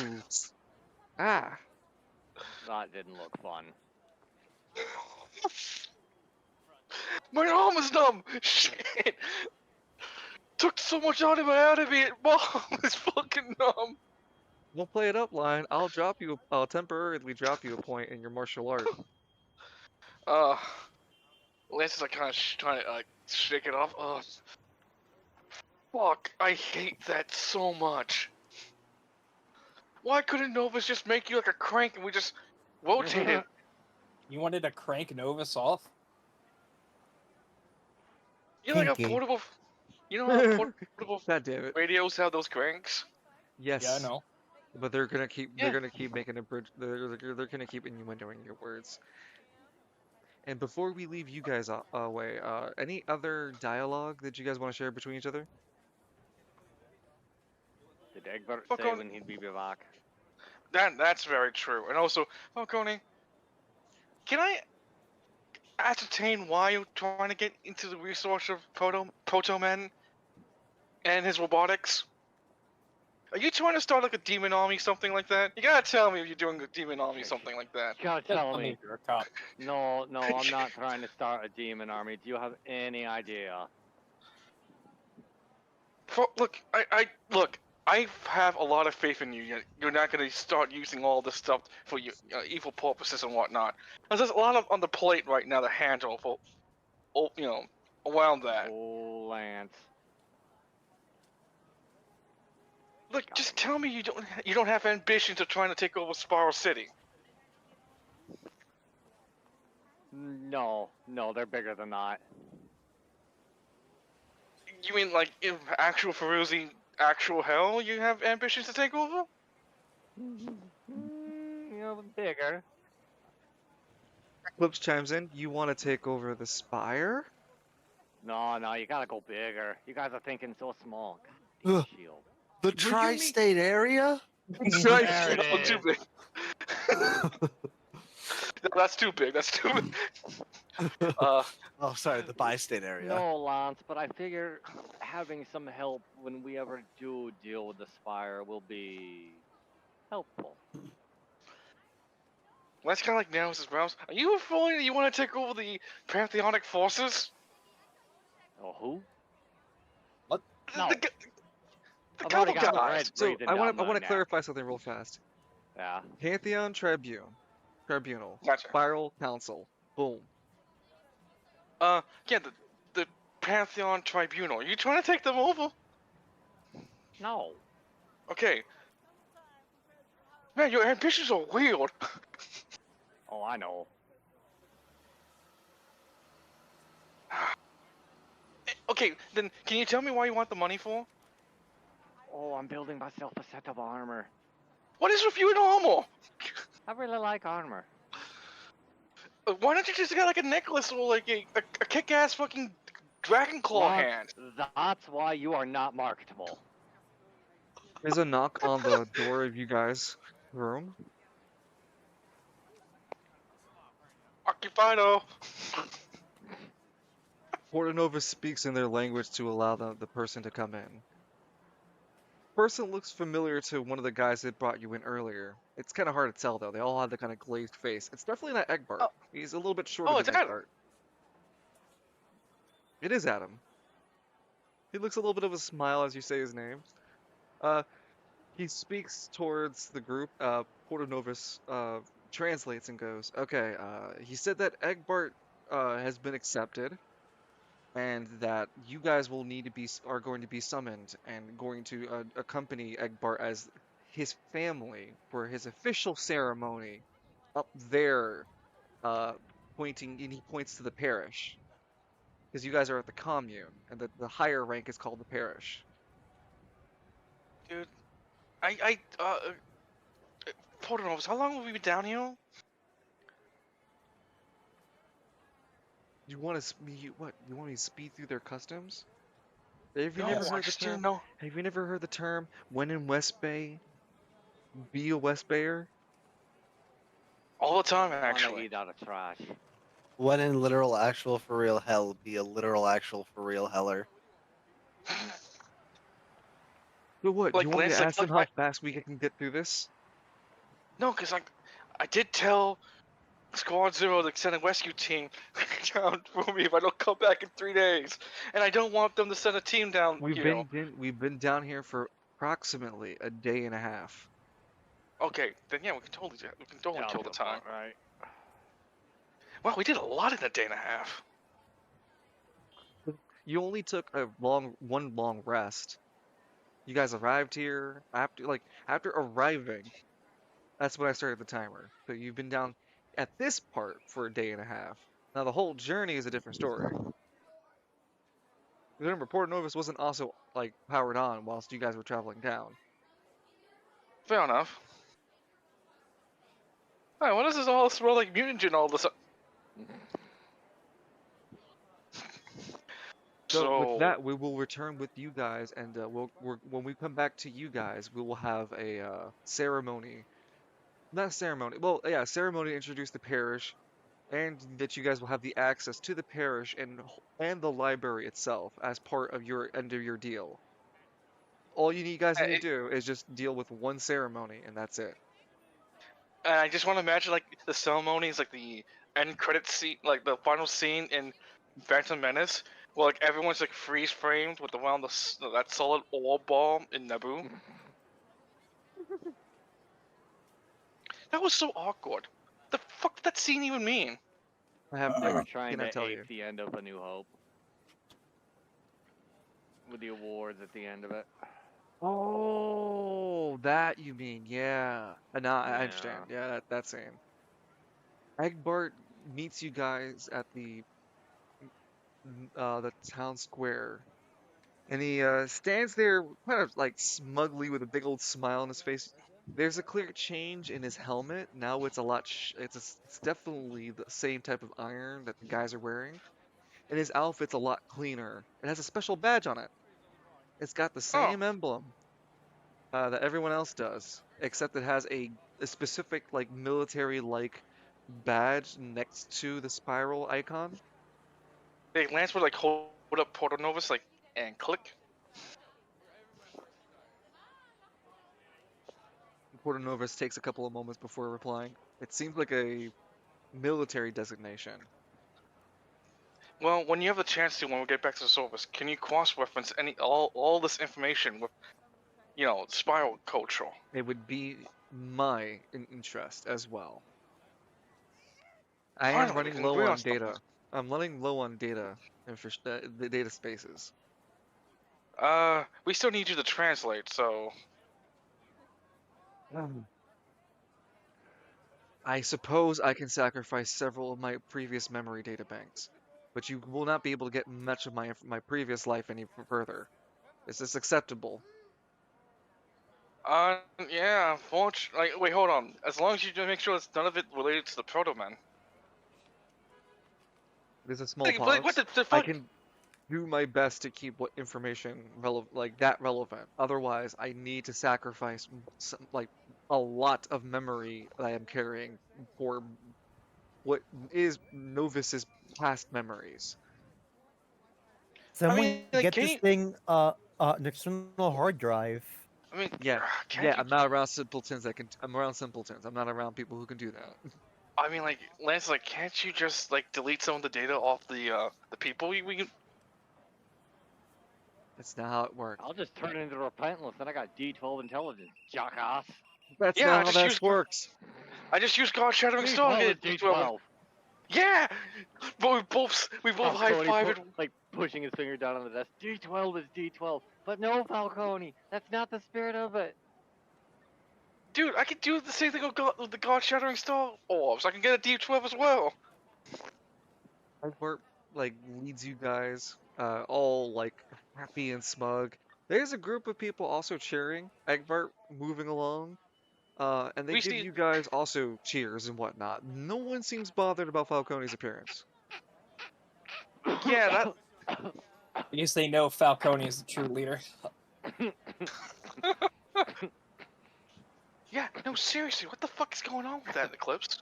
ah. That didn't look fun. My arm is numb. Shit. Took so much out of me. My arm is fucking numb. We'll play it up, line. I'll temporarily drop you a point in your martial art. Lance is like kind of trying to shake it off. Fuck, I hate that so much. Why couldn't Novus just make you like a crank and we just rotate it? You wanted to crank Novus off? You know, like a Kinky. portable. You know how portable God damn it. radios have those cranks? Yes. Yeah, I know. But they're gonna keep Yeah. making a bridge. They're gonna keep innuendoing your words. And before we leave you guys away, any other dialogue that you guys want to share between each other? Did Egbert Fuck say on- when he'd be back? That's very true. And also, Falcone, can I ascertain why you're trying to get into the resource of Proto Men and his robotics? Are you trying to start like a demon army, something like that? You gotta tell me if you're doing a demon army, something like that. You gotta Just tell tell me me. if you're a cop. No, I'm not trying to start a demon army. Do you have any idea? Look, look. I have a lot of faith in you. You're not gonna start using all this stuff for your evil purposes and whatnot. There's a lot on the plate right now to handle for, around that. Oh, Lance. Look, just tell me you don't have ambitions of trying to take over Sparrow City. No, they're bigger than that. You mean like in actual Feruzi, actual hell? You have ambitions to take over? Bigger. Clips chimes in. You want to take over the Spire? No, you gotta go bigger. You guys are thinking so small. God, Ugh. shield. The tri-state area? Sorry, There it no, too is. big. No, that's too big. That's too big. Oh, sorry, the bi-state area. No, Lance, but I figure having some help when we ever do deal with the Spire will be helpful. That's kind of like Nemesis Browns. Are you referring that you want to take over the Pantheonic forces? Oh, who? What? No. The I've already couple got the guys. red So breathing I down want my to neck. clarify something real fast. Yeah. Pantheon Tribunal, Gotcha. Spiral Council. Boom. Yeah, the Pantheon Tribunal. Are you trying to take them over? No. Okay. Man, your ambitions are weird. Oh, I know. Okay, then can you tell me why you want the money for? Oh, I'm building myself a set of armor. What is with you and armor? I really like armor. Why don't you just get like a necklace or like a kick-ass fucking dragon claw Lance, hand? that's why you are not marketable. There's a knock on the door of you guys' room. Occupido. Portanova speaks in their language to allow the person to come in. Person looks familiar to one of the guys that brought you in earlier. It's kind of hard to tell though. They all have the kind of glazed face. It's definitely not Egbert. Oh. He's a little bit shorter It's than Adam. Egbert. It is Adam. He looks a little bit of a smile as you say his name. He speaks towards the group. Portanovus translates and goes, "Okay, he said that Egbert has been accepted, and that you guys will are going to be summoned and going to accompany Egbert as his family for his official ceremony up there, pointing, and he points to the parish, because you guys are at the commune, and the higher rank is called the parish." Dude, Portanovus, how long have we been down here? You want to speed? What? You want me to speed through their customs? Have you No, never I heard the just didn't term? know. Have you never heard the term "when in West Bay, be a West Bayer"? All the time, I wanna actually. eat out of trash. When in literal actual for real hell, be a literal actual for real heller. So what? Like You want me to Lance, ask them how fast we can get through this? No, because I did tell Squad Zero, the send a rescue team down for me if I don't come back in 3 days, and I don't want them to send a team down. We've been down here for approximately a day and a half. Okay, then yeah, we can totally kill the time. Right. Wow, we did a lot in a day and a half. You only took one long rest. You guys arrived here after arriving. That's when I started the timer. So you've been down at this part for a day and a half. Now the whole journey is a different story. Remember, Port Novus wasn't also like powered on whilst you guys were traveling down. Fair enough. Alright, what does this all smell like mutagen all of a sudden? So with that, we will return with you guys, and when we come back to you guys, we will have a ceremony. Not ceremony. Well, yeah, ceremony to introduce the parish, and that you guys will have the access to the parish and the library itself as part of your end of your deal. All you guys need to it- do is just deal with one ceremony, and that's it. And I just want to imagine like the ceremony is like the end credit scene, like the final scene in Phantom Menace, where like everyone's like freeze framed with around that solid orb ball in Naboo. That was so awkward. The fuck did that scene even mean? They were trying Cannot to tell ape you. the end of A New Hope with the awards at the end of it. Oh, that you mean, yeah. Now I understand. Yeah. Yeah, that scene. Egbert meets you guys at the town square, and he stands there kind of like smugly with a big old smile on his face. There's a clear change in his helmet. Now it's a lot. It's definitely the same type of iron that the guys are wearing, and his outfit's a lot cleaner. It has a special badge on it. It's got the Oh, same emblem that everyone else does, except it has a specific like military-like badge next to the spiral icon. they Lance would like hold up Porto Novus like and click. Novus takes a couple of moments before replying. It seems like a military designation. Well, when you have the chance to, when we get back to the service, can you cross-reference all this information with, spiral culture? It would be my interest as well. I am Finally, we running can low agree on on something. data. I'm running low on data and for the data spaces. We still need you to translate, so I suppose I can sacrifice several of my previous memory data banks, but you will not be able to get much of my previous life any further. Is this acceptable? yeah, like, wait, hold on. As long as you do make sure it's none of it related to the Proto Man. There's a small Like, what pause. the I fuck? can do my best to keep what information relevant. Otherwise, I need to sacrifice like a lot of memory that I am carrying for what is Novus's past memories. I Someone mean, like, get this thing an external hard drive. I mean, Yeah, can't yeah. you? I'm not around simpletons that can. I'm around simpletons. I'm not around people who can do that. I mean, like, Lance, like, can't you just like delete some of the data off the people we can? That's not how it works. I'll just turn it into Repentless, then I got D12 intelligence, jackass. That's Yeah, not how this works. I just used God Shattering Star. D12 to is get D12. D12. Yeah, but we both high Falcone fived. like pushing his finger down on the desk. D12 is D12. But no, Falcone, that's not the spirit of it. Dude, I could do the same thing with the God Shattering Star orbs. I can get a D12 as well. Egbert like leads you guys, all like happy and smug. There's a group of people also cheering Egbert moving along. And they We give see. you guys also cheers and whatnot. No one seems bothered about Falcone's appearance. Yeah, that. I guess they know Falcone is the true leader. Yeah, no, seriously, what the fuck is going on with that Eclipse?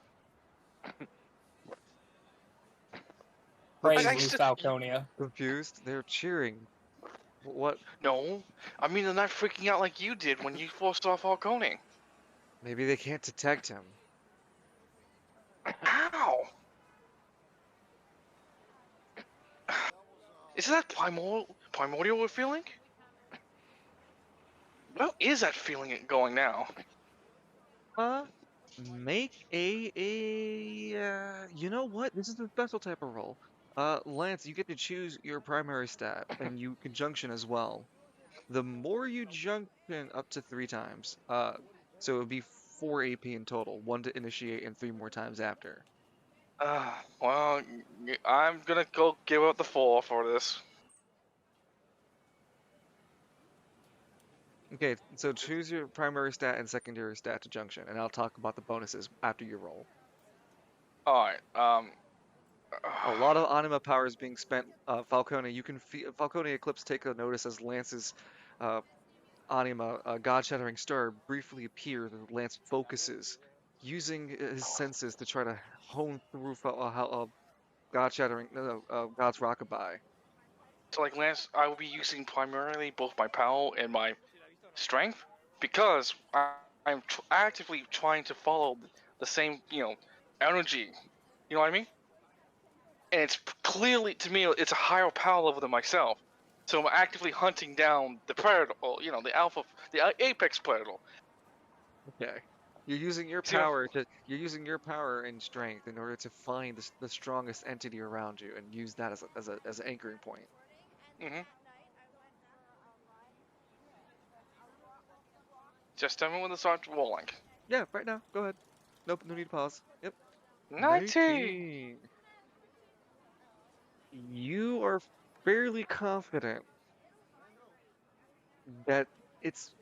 Praise I Lou still- Falconia. Confused? They're cheering. What? No, I mean they're not freaking out like you did when you forced off Falcone. Maybe they can't detect him. How? Isn't that primordial we're feeling? What is that feeling going now? Make you know what? This is a special type of roll. Lance, you get to choose your primary stat, and you conjunction as well. The more you junction up to 3 times, so it would be 4 AP in total, 1 to initiate and 3 more times after. Well, I'm gonna go give out the 4 for this. Okay, so choose your primary stat and secondary stat to junction, and I'll talk about the bonuses after you roll. Alright, A lot of anima power is being spent. Falcone, you can feel Falcone Eclipse take a notice as Lance's uh, anima, God-shattering star, briefly appears. And Lance focuses, using his senses to try to hone through God-shattering, God's rockabye. So like Lance, I will be using primarily both my PAL and my Strength? Because I'm actively trying to follow the same, energy. You know what I mean? And it's clearly, to me, it's a higher power level than myself. So I'm actively hunting down the predator, the alpha, the apex predator. Okay. You're using your See what power and strength in order to find the strongest entity around you and use that as an anchoring point. Mm-hmm. Just tell me when to start rolling. Yeah, right now. Go ahead. Nope, no need to pause. Yep. 19! 19. You are fairly confident that it's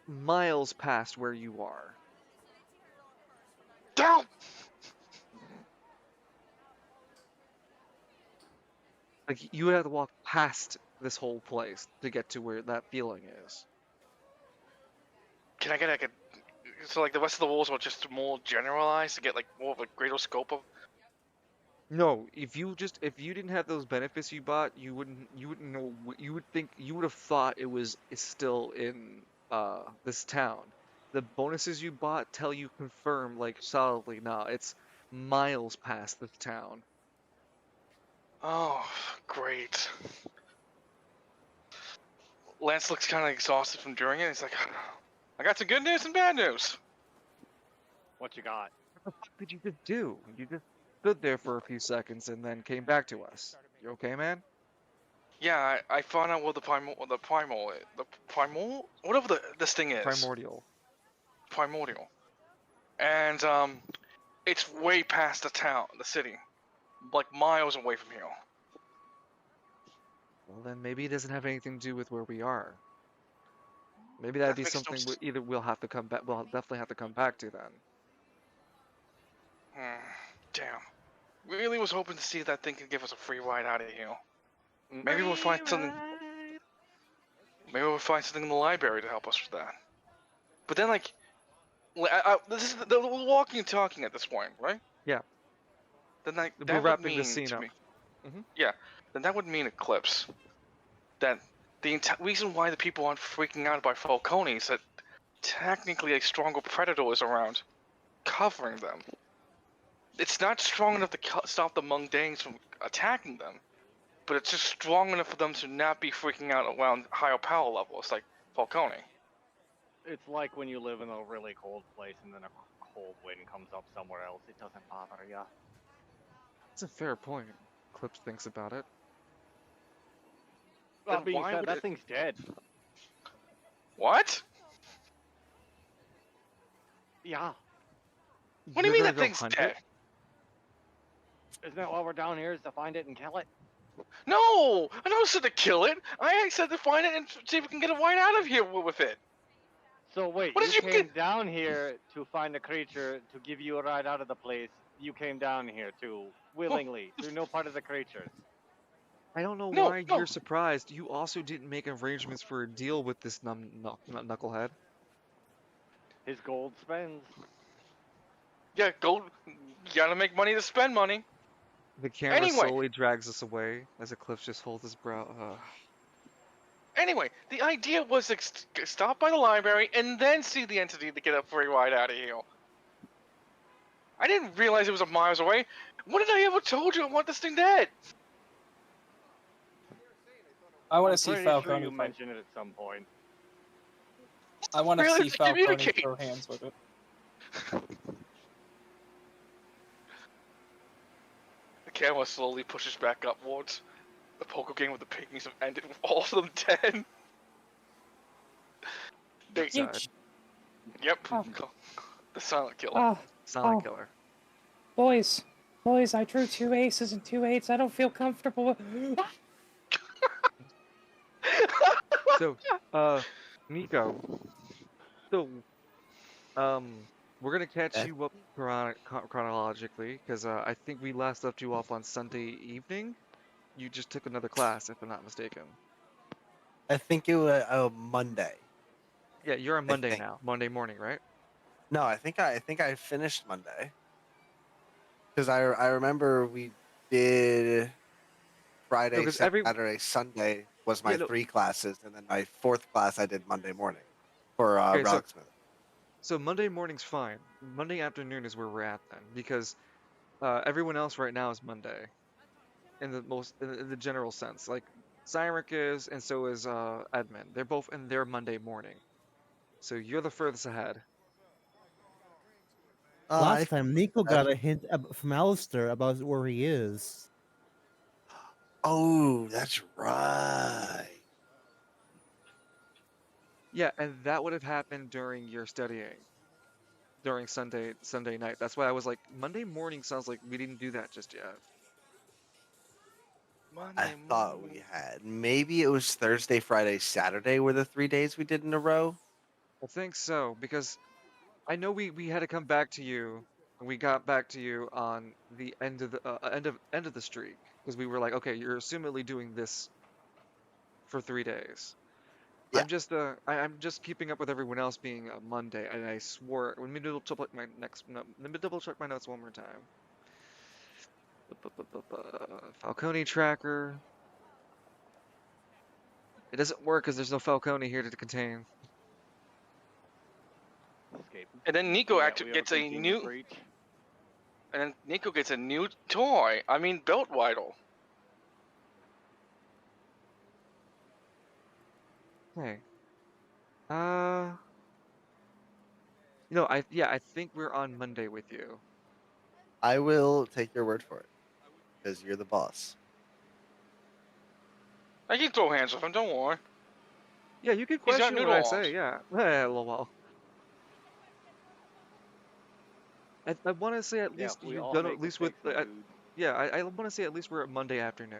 miles past where you are. Down! Like you would have to walk past this whole place to get to where that feeling is. Can I get like so like the rest of the walls are just more generalized to get like more of a greater scope of? No, if you didn't have those benefits you bought, you wouldn't know you would think you would have thought it's still in this town. The bonuses you bought tell you confirm like solidly nah, it's miles past this town. Oh, great. Lance looks kind of exhausted from doing it. He's like, I got some good news and bad news. What you got? What the fuck did you just do? You just stood there for a few seconds and then came back to us. You okay, man? Yeah, I found out what the primal, whatever this thing is, Primordial. primordial, and it's way past the town, the city, like miles away from here. Well, then maybe it doesn't have anything to do with where we are. Maybe that'd That be makes no something sense. either we'll have to come back. We'll definitely have to come back to then. Damn. Really was hoping to see if that thing could give us a free ride out of here. Maybe we'll find something. Maybe we'll find something in the library to help us with that. But then, like, this is the walking and talking at this point, right? Yeah. Then like We're that would wrapping this mean scene to up. me, Mhm. yeah. Then that would mean Eclipse. That the reason why the people aren't freaking out by Falcone is that technically a stronger predator is around, covering them. It's not strong enough to stop the Mundanes from attacking them, but it's just strong enough for them to not be freaking out around higher power levels like Falcone. It's like when you live in a really cold place and then a cold wind comes up somewhere else. It doesn't bother ya. That's a fair point. Clips thinks about it. That Then being why said, would that it- thing's dead. What? Yeah. What do you You're mean gonna that go thing's hunt dead? it? Isn't that why we're down here, is to find it and kill it? No! I never said to kill it. I said to find it and see if we can get it right out of here with it. So wait, What you did you came get? down here to find a creature to give you a ride out of the place. You came down here to willingly, through no part of the creatures. I don't know No, why no. you're surprised. You also didn't make arrangements for a deal with this knucklehead. His gold spends. Yeah, go. You gotta make money to spend money. The camera Anyway. slowly drags us away as Eclipse just holds his brow. Anyway, the idea was to stop by the library and then see the entity to get a free ride out of here. I didn't realize it was a miles away. What did I ever told you? I want this thing dead. I want I'm to see pretty Falcone sure you fight. mentioned it at some point. I want to Really, see let's Falcone communicate. throw hands with it. The camera slowly pushes back upwards. The poker game with the pygmies have ended with all of them dead. They, Side. yep. Oh. The silent killer. Oh, Silent oh. killer. boys, I drew 2 aces and 2 8s. I don't feel comfortable with. So, Nico. So, we're gonna catch Eh? you up chronologically because I think we last left you off on Sunday evening. You just took another class, if I'm not mistaken. I think it was Monday. Yeah, you're on Monday think. now. Monday morning, right? No, I think I finished Monday. Because I remember we did Friday, 'cause Saturday, Sunday was my Yeah, no. 3 classes, and then my 4th class I did Monday morning. for Okay, Relic Smith. so Monday morning's fine. Monday afternoon is where we're at then, because everyone else right now is Monday in the general sense. Like Cyric is, and so is Edmund. They're both in their Monday morning. So you're the furthest ahead. Last time, Nico I- got a hint from Alistair about where he is. Oh, that's right. Yeah, and that would have happened during your studying, during Sunday night. That's why I was like, Monday morning sounds like we didn't do that just yet. I Monday thought morning. we had. Maybe it was Thursday, Friday, Saturday were the 3 days we did in a row. I think so, because I know we had to come back to you, and we got back to you on the end of the end of the streak, because we were like, okay, you're assumedly doing this for 3 days. Yeah. I'm just keeping up with everyone else being a Monday, and I swore. Let me double check my let me double check my notes one more time. Falcone tracker. It doesn't work because there's no Falcone here to contain. Escaping. And then Nico Yeah, actually we have gets a containment new. breach. And then Nico gets a new toy. I mean, belt Weidel. Okay. I think we're on Monday with you. I will take your word for it because you're the boss. I can throw hands with him. Don't worry. Yeah, you can He's got question what noodle I arms. say. Yeah. Well. I want to say at Yeah, least we you've all done at make least with. mistakes, my dude. Yeah, I want to say at least we're at Monday afternoon.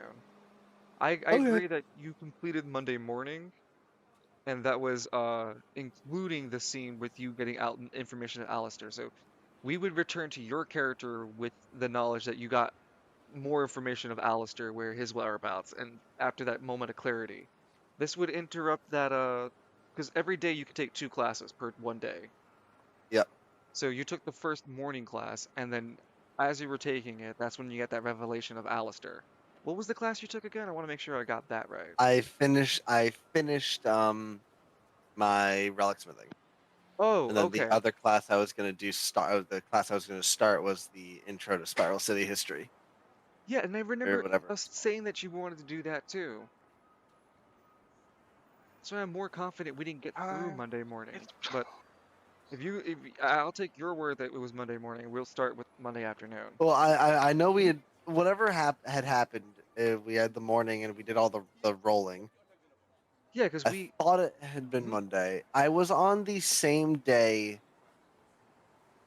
I Okay. agree that you completed Monday morning, and that was including the scene with you getting out information to Alistair. So we would return to your character with the knowledge that you got more information of Alistair, where his whereabouts, and after that moment of clarity. This would interrupt that because every day you could take 2 classes per one day. Yep. So you took the first morning class, and then as you were taking it, that's when you get that revelation of Alistair. What was the class you took again? I want to make sure I got that right. I finished my relic smithing. Oh, And then the okay. other class I was going to do the class I was going to start was the intro to Spiral City history Yeah, and I or remember whatever. us saying that you wanted to do that too. So I'm more confident we didn't get through Monday morning. But I'll take your word that it was Monday morning. We'll start with Monday afternoon. Well, I know we had whatever had happened. We had the morning and we did all the rolling. Yeah, because I thought it had been Monday. I was on the same day.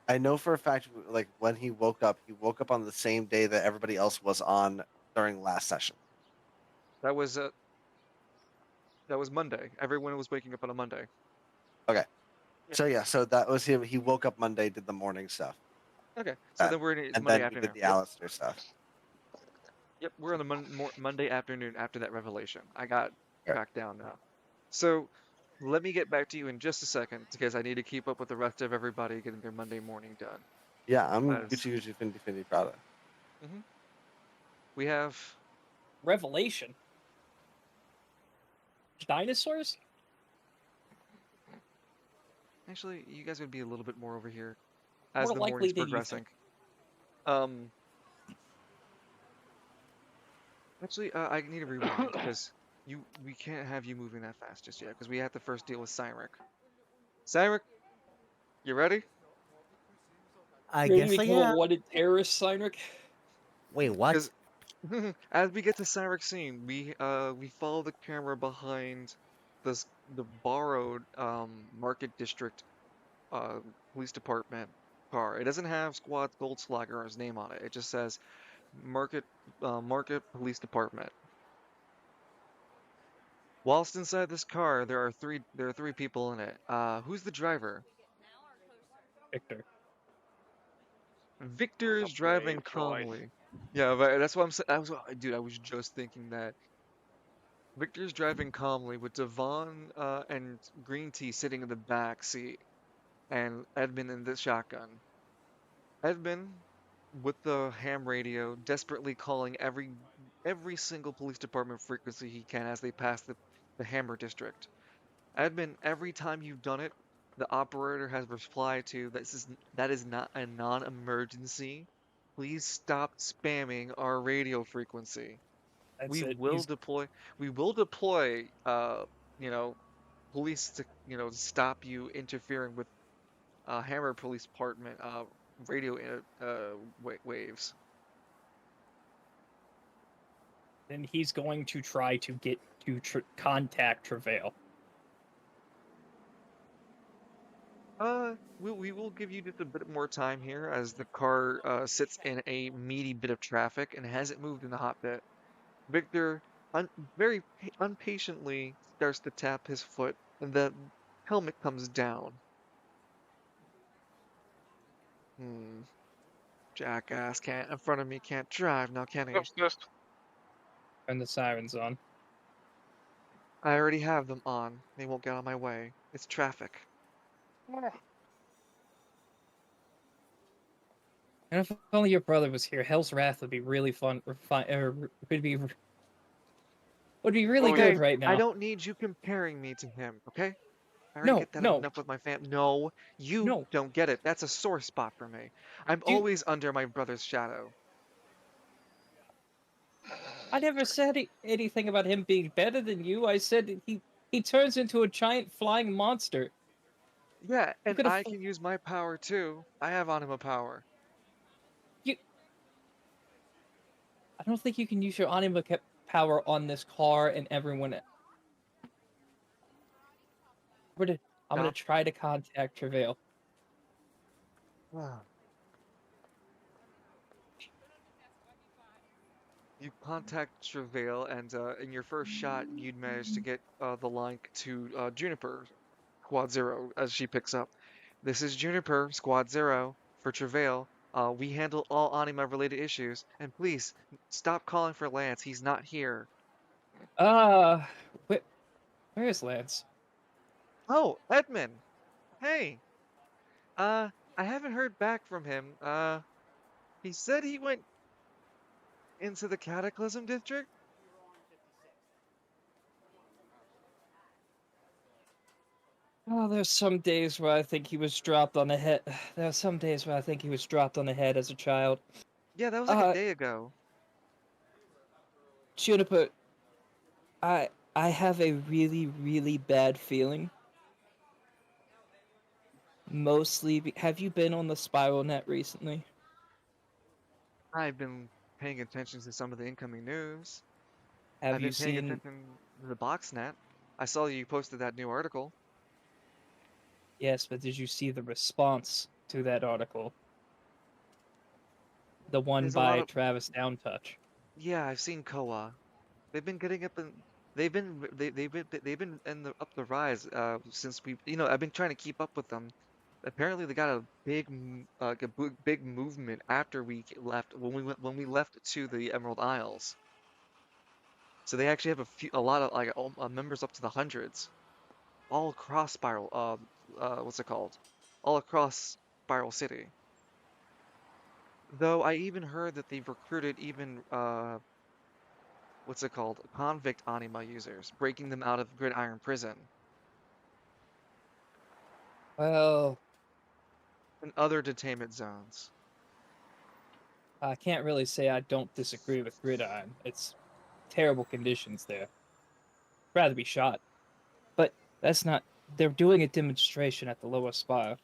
I know for a fact, like when he woke up on the same day that everybody else was on during last session. that was Monday. Everyone was waking up on a Monday. Okay. So yeah, so that was him. He woke up Monday, did the morning stuff. Okay, so That, then we're in and Monday then we did afternoon. the Yep, Alistair stuff. yep, we're on the Monday afternoon after that revelation. I got Okay. back down now. So let me get back to you in just a second because I need to keep up with the rest of everybody getting their Monday morning done. Yeah, I'm As Gucci Fendi Prada. we have Revelation. Dinosaurs? actually, you guys would be a little bit more over here as More the likely morning's than you progressing. think. Actually, I need to rewind because we can't have you moving that fast just yet because we have to first deal with Cyric. Cyric, you ready? I Ready to guess I become a am. wanted terrorist, Cynric? Wait, what? As we get to Cyric's scene, we follow the camera behind the borrowed Market District uh police department car. It doesn't have Squad Goldslager's name on it. It just says Market Police Department. Whilst inside this car, there are three people in it. Who's the driver? Victor. Victor is A brave driving choice. calmly. Yeah, but that's what I'm saying. Dude, I was just thinking that Victor's driving calmly with Devon and Green Tea sitting in the back seat, and Edmund in the shotgun. Edmund with the ham radio, desperately calling every single police department frequency he can as they pass the Hammer District. Admin, every time you've done it, the operator has replied to that is not a non-emergency. Please stop spamming our radio frequency. That's We it. will deploy we will deploy you know, police to, stop you interfering with Hammer Police Department radio waves. Then he's going to try to get to contact Travail. We will give you just a bit more time here as the car sits in a meaty bit of traffic and hasn't moved in a hot bit. Victor very impatiently starts to tap his foot, and the helmet comes down. Hmm. Jackass can't in front of me can't drive now, can he? Just Turn the sirens on. I already have them on. They won't get on my way. It's traffic. And if only your brother was here, Hell's Wrath would be really fun. Would be really Okay, good right I now. don't need you comparing me to him, okay? I already No, get that no, enough with my fam. No, you no. don't get it. That's a sore spot for me. I'm You, always under my brother's shadow. I never said anything about him being better than you. I said he turns into a giant flying monster. Yeah, You and could have I can use my power too. I have anima power. you. I don't think you can use your anima power on this car and everyone. I'm gonna Stop. try to contact Travail. You contact Travail, and in your first shot, you'd manage to get the link to Juniper, Squad Zero, as she picks up. This is Juniper, Squad Zero, for Travail. We handle all anima-related issues, and please, stop calling for Lance. He's not here. Uh, where is Lance? Oh, Edmund! Hey! I haven't heard back from him. He said he went into the Cataclysm District? Oh, there's some days where I think he was dropped on the head. There are some days where I think he was dropped on the head as a child. Yeah, that was like a day ago. Juniper, I have a really bad feeling. Mostly, have you been on the Spiral Net recently? I've been paying attention to some of the incoming news. Have I've you been paying seen? attention to the Boxnet. I saw you posted that new article. Yes, but did you see the response to that article? The one There's a lot by of Travis Downtouch. yeah, I've seen Koa. They've been getting up and they've been in the up the rise since we I've been trying to keep up with them. Apparently they got a big movement after we left when we left to the Emerald Isles. So they actually have a lot of like members up to the hundreds all across Spiral what's it called? All across Spiral City. Though I even heard that they've recruited even what's it called? Convict anima users, breaking them out of Gridiron Prison Well, and other detainment zones. I can't really say I don't disagree with Gridiron. It's terrible conditions there. I'd rather be shot. But that's not. They're doing a demonstration at the lower spire.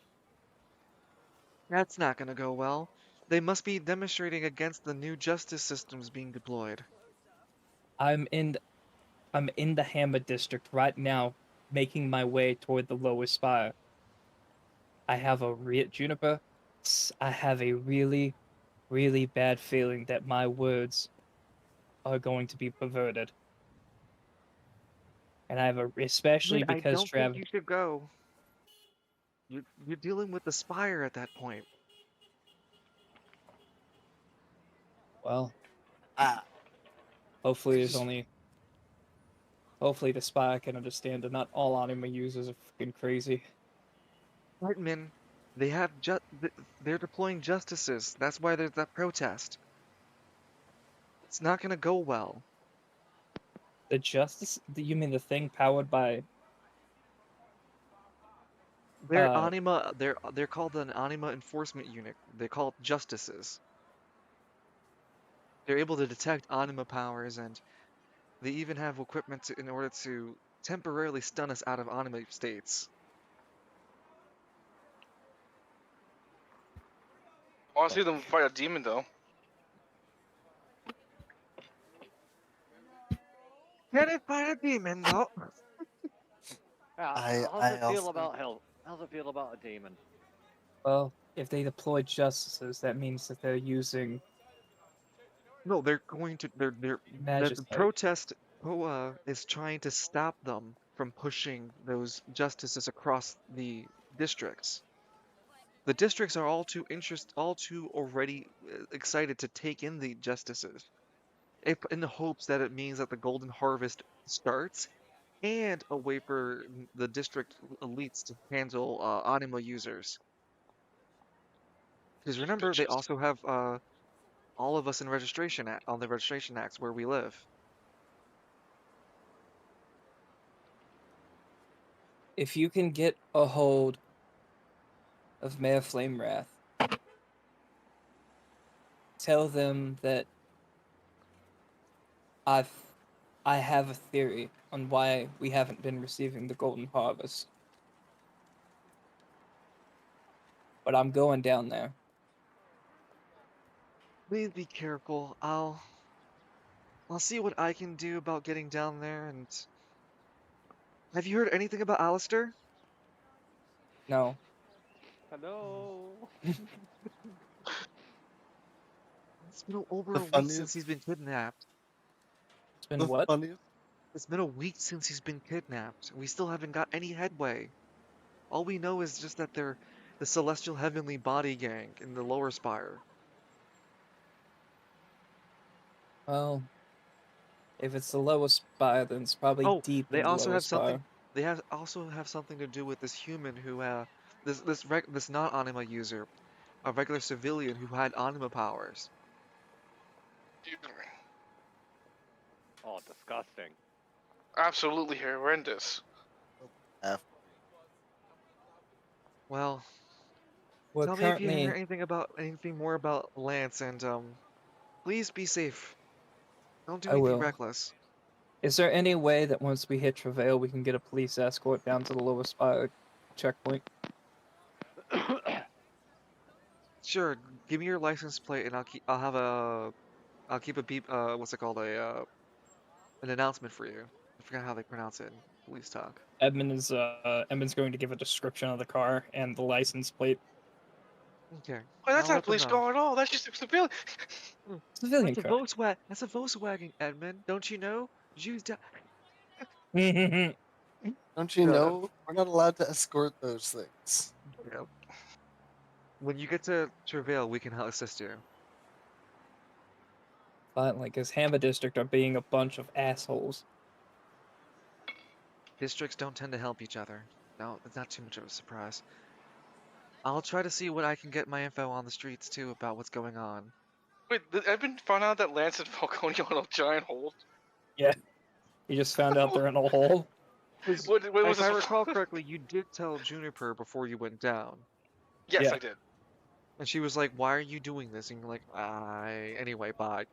That's not gonna go well. They must be demonstrating against the new justice systems being deployed. I'm in. I'm in the Hammer district right now, making my way toward the lower spire. I have Juniper. I have a really bad feeling that my words are going to be perverted. And I have especially I because don't think Trav. you should go. You're dealing with the Spire at that point. Well, Ah, hopefully I there's just only. Hopefully the spire can understand that not all anime users are freaking crazy. Hartman, they have they're deploying justices. That's why there's that protest. It's not gonna go well. You mean the thing powered by They're Uh, anima. They're called an anima enforcement unit. They call it justices. They're able to detect anima powers, and they even have equipment in order to temporarily stun us out of anima states. I want to see them fight a demon though. Can it fight a demon though? Yeah, how's I it feel also about hell? How's it feel about a demon? well, if they deploy justices, that means that they're using No, they're going to. The magistrate. protest POA is trying to stop them from pushing those justices across the districts. The districts are all too already excited to take in the justices, in the hopes that it means that the golden harvest starts, and a way for the district elites to handle anima users. Because remember, they Bitches. also have all of us in registration on the registration acts where we live. If you can get a hold of Mayor Flamewrath, tell them that I've I have a theory on why we haven't been receiving the golden harvest. But I'm going down there. Please be careful. I'll see what I can do about getting down there. And have you heard anything about Alistair? No. Hello. It's been over the a week since funniest he's been kidnapped. It's been the what? funniest It's been a week since he's been kidnapped. We still haven't got any headway. All we know is just that they're the Celestial Heavenly Body Gang in the lower spire. Well, if it's the lowest spire, then it's probably Oh, deep they in the also have lowest something. spire. They have also have something to do with this human who, this not anima user, a regular civilian who had anima powers. Oh, disgusting. Absolutely horrendous. F. Well, We're tell me if you hear currently. anything more about Lance, and please be safe. Don't do I anything will. reckless. Is there any way that once we hit Travail, we can get a police escort down to the lowest spire checkpoint? Sure, give me your license plate, and I'll keep a beep. What's it called? An announcement for you. I forgot how they pronounce it in police talk. Edmund's going to give a description of the car and the license plate. Okay, Oh, that's I'll not a let them police know. car at all. That's just a civilian. Civilian car. That's a Volkswagen, Edmund. Don't you know? Jews die. Don't you No, know we're not allowed to escort those things? yeah. When you get to Travail, we can assist you. Finally, because Hamba District are being a bunch of assholes. Districts don't tend to help each other. No, it's not too much of a surprise. I'll try to see what I can get my info on the streets too about what's going on. Wait, I've been found out that Lance and Falcone on a giant hole. Yeah. You just found out they're in a hole. What was If I this? recall correctly, you did tell Juniper before you went down. Yes, Yeah. I did. And she was like, "Why are you doing this?" And you're like, Anyway, bye."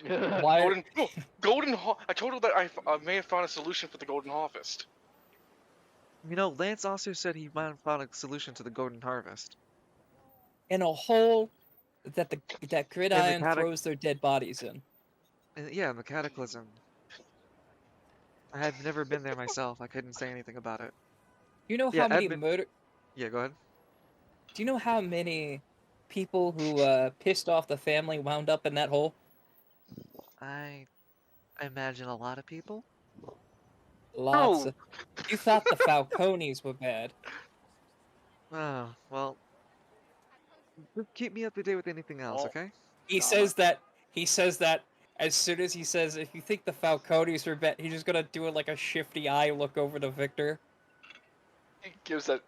Why? I told her that I may have found a solution for the Golden Harvest. You know, Lance also said he might have found a solution to the Golden Harvest. In a hole that that In the Gridiron throws their dead bodies in. Yeah, in the Cataclysm. I have never been there myself. I couldn't say anything about it. You know Yeah, how many Edmund. murder? Yeah, go ahead. Do you know how many people who pissed off the family wound up in that hole? I imagine a lot of people. Lots. No. You thought the Falcones were bad. Oh, well, just keep me up to date with anything else, Oh, okay? He Dama. says that. He says that as soon as he says, if you think the Falcones were bad, he's just gonna do it like a shifty eye look over to Victor. He gives that.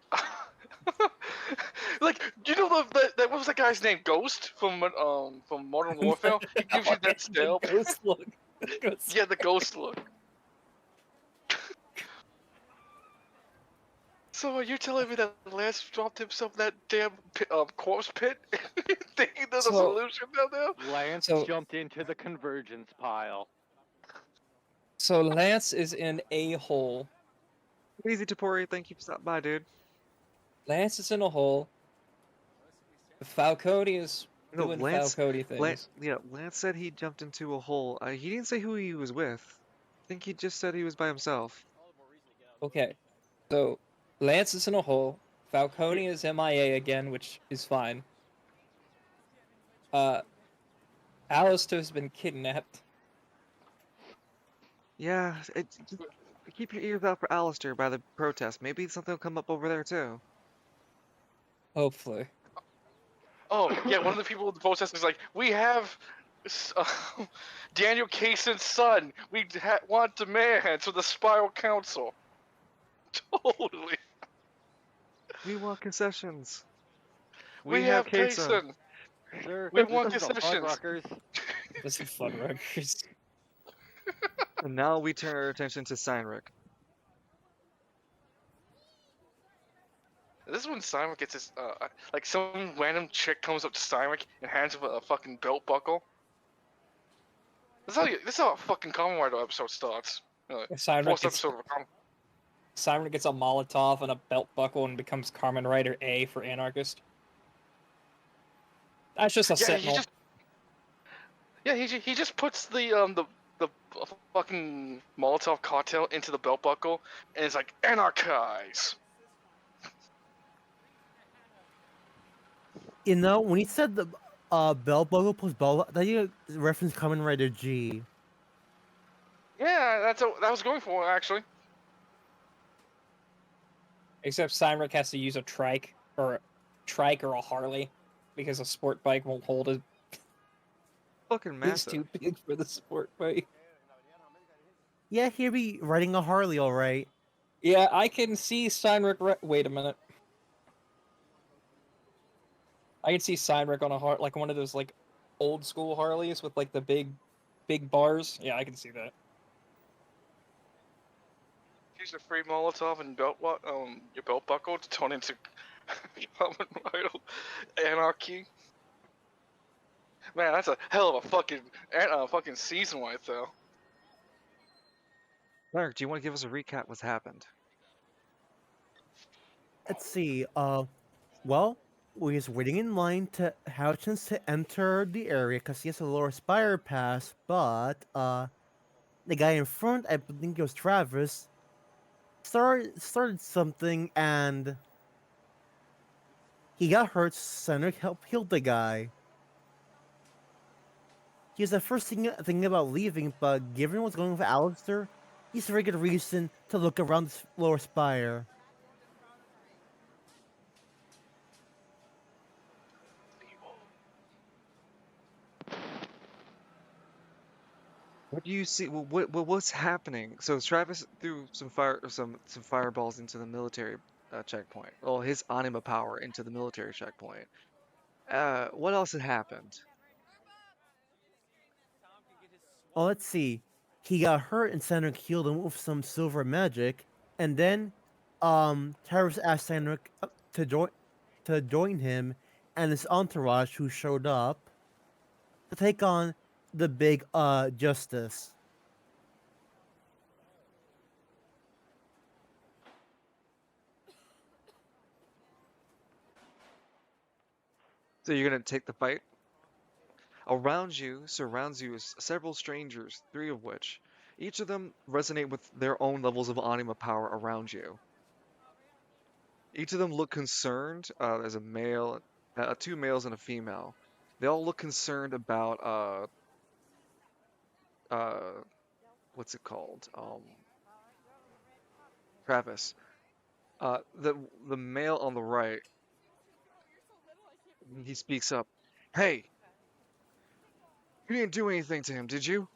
Like, you know that what was that guy's name? Ghost from Modern Warfare. He gives you that stare. The ghost look. Yeah, the ghost look. So are you telling me that Lance dropped himself in that damn corpse pit? Thinking there's a So- solution down there? Lance So- jumped into the convergence pile. So Lance is in a hole. Easy Tapori, thank you for stopping by, dude. Lance is in a hole. Falcone is No, doing Lance. Falcone things. Lance said he jumped into a hole. He didn't say who he was with. I think he just said he was by himself. Okay. So Lance is in a hole. Falcone is MIA again, which is fine. Alistair's been kidnapped. Yeah, just keep your ears out for Alistair by the protest. Maybe something will come up over there too. Hopefully. Oh, yeah, one of the people in the protest is like, we have Daniel Kason's son. We want demands from the Spiral Council. Totally. We want concessions. We have Kason. Kason. Sure, We this want is the concessions. Fuddruckers. This is fun records. And now we turn our attention to Seinrich. This is when Simon gets his, like some random chick comes up to Simon and hands him a fucking belt buckle. This is how a fucking Kamen Rider episode starts. Simon First episode of a Kamen. Simon gets a Molotov and a belt buckle and becomes Kamen Rider A for Anarchist. That's just a Yeah, sentinel. he just puts the fucking Molotov cocktail into the belt buckle and it's like anarchize. You know, when he said the bell buckle plus bell, that you reference Kamen Rider G. Yeah, that was going for actually. Except Simon has to use a trike or a Harley because a sport bike won't hold it. Fucking He's massive. too big for the sport bike. Yeah, he'd be riding a Harley, all right. Yeah, I can see Steinrich. Wait a minute. I can see Steinrich on a like one of those like old school Harleys with like the big bars. Yeah, I can see that. Use a free Molotov and your belt buckle to turn into Kamen Rider anarchy. Man, that's a hell of a fucking season right there. Mark, do you want to give us a recap what's happened? Let's see. Well, we was waiting in line to have a chance to enter the area because he has a lower spire pass, but the guy in front, I think it was Travis, started something and he got hurt. Cedric helped heal the guy. He was at first thinking about leaving, but given what's going on with Alistair, he's a very good reason to look around the lower spire. What do you see? What's happening? So Travis threw some fireballs into the military checkpoint. Well, his anima power into the military checkpoint. What else had happened? Oh, let's see. He got hurt and Sandrick healed him with some silver magic, and then Tyrus asked Sandrick to join him and his entourage who showed up to take on the big justice. So you're gonna take the fight? Around you, surrounds you is several strangers, three of which, each of them resonate with their own levels of anima power around you. Each of them look concerned. There's a male, two males and a female. They all look concerned about what's it called? Travis. The male on the right, he speaks up. Hey, you didn't do anything to him, did you?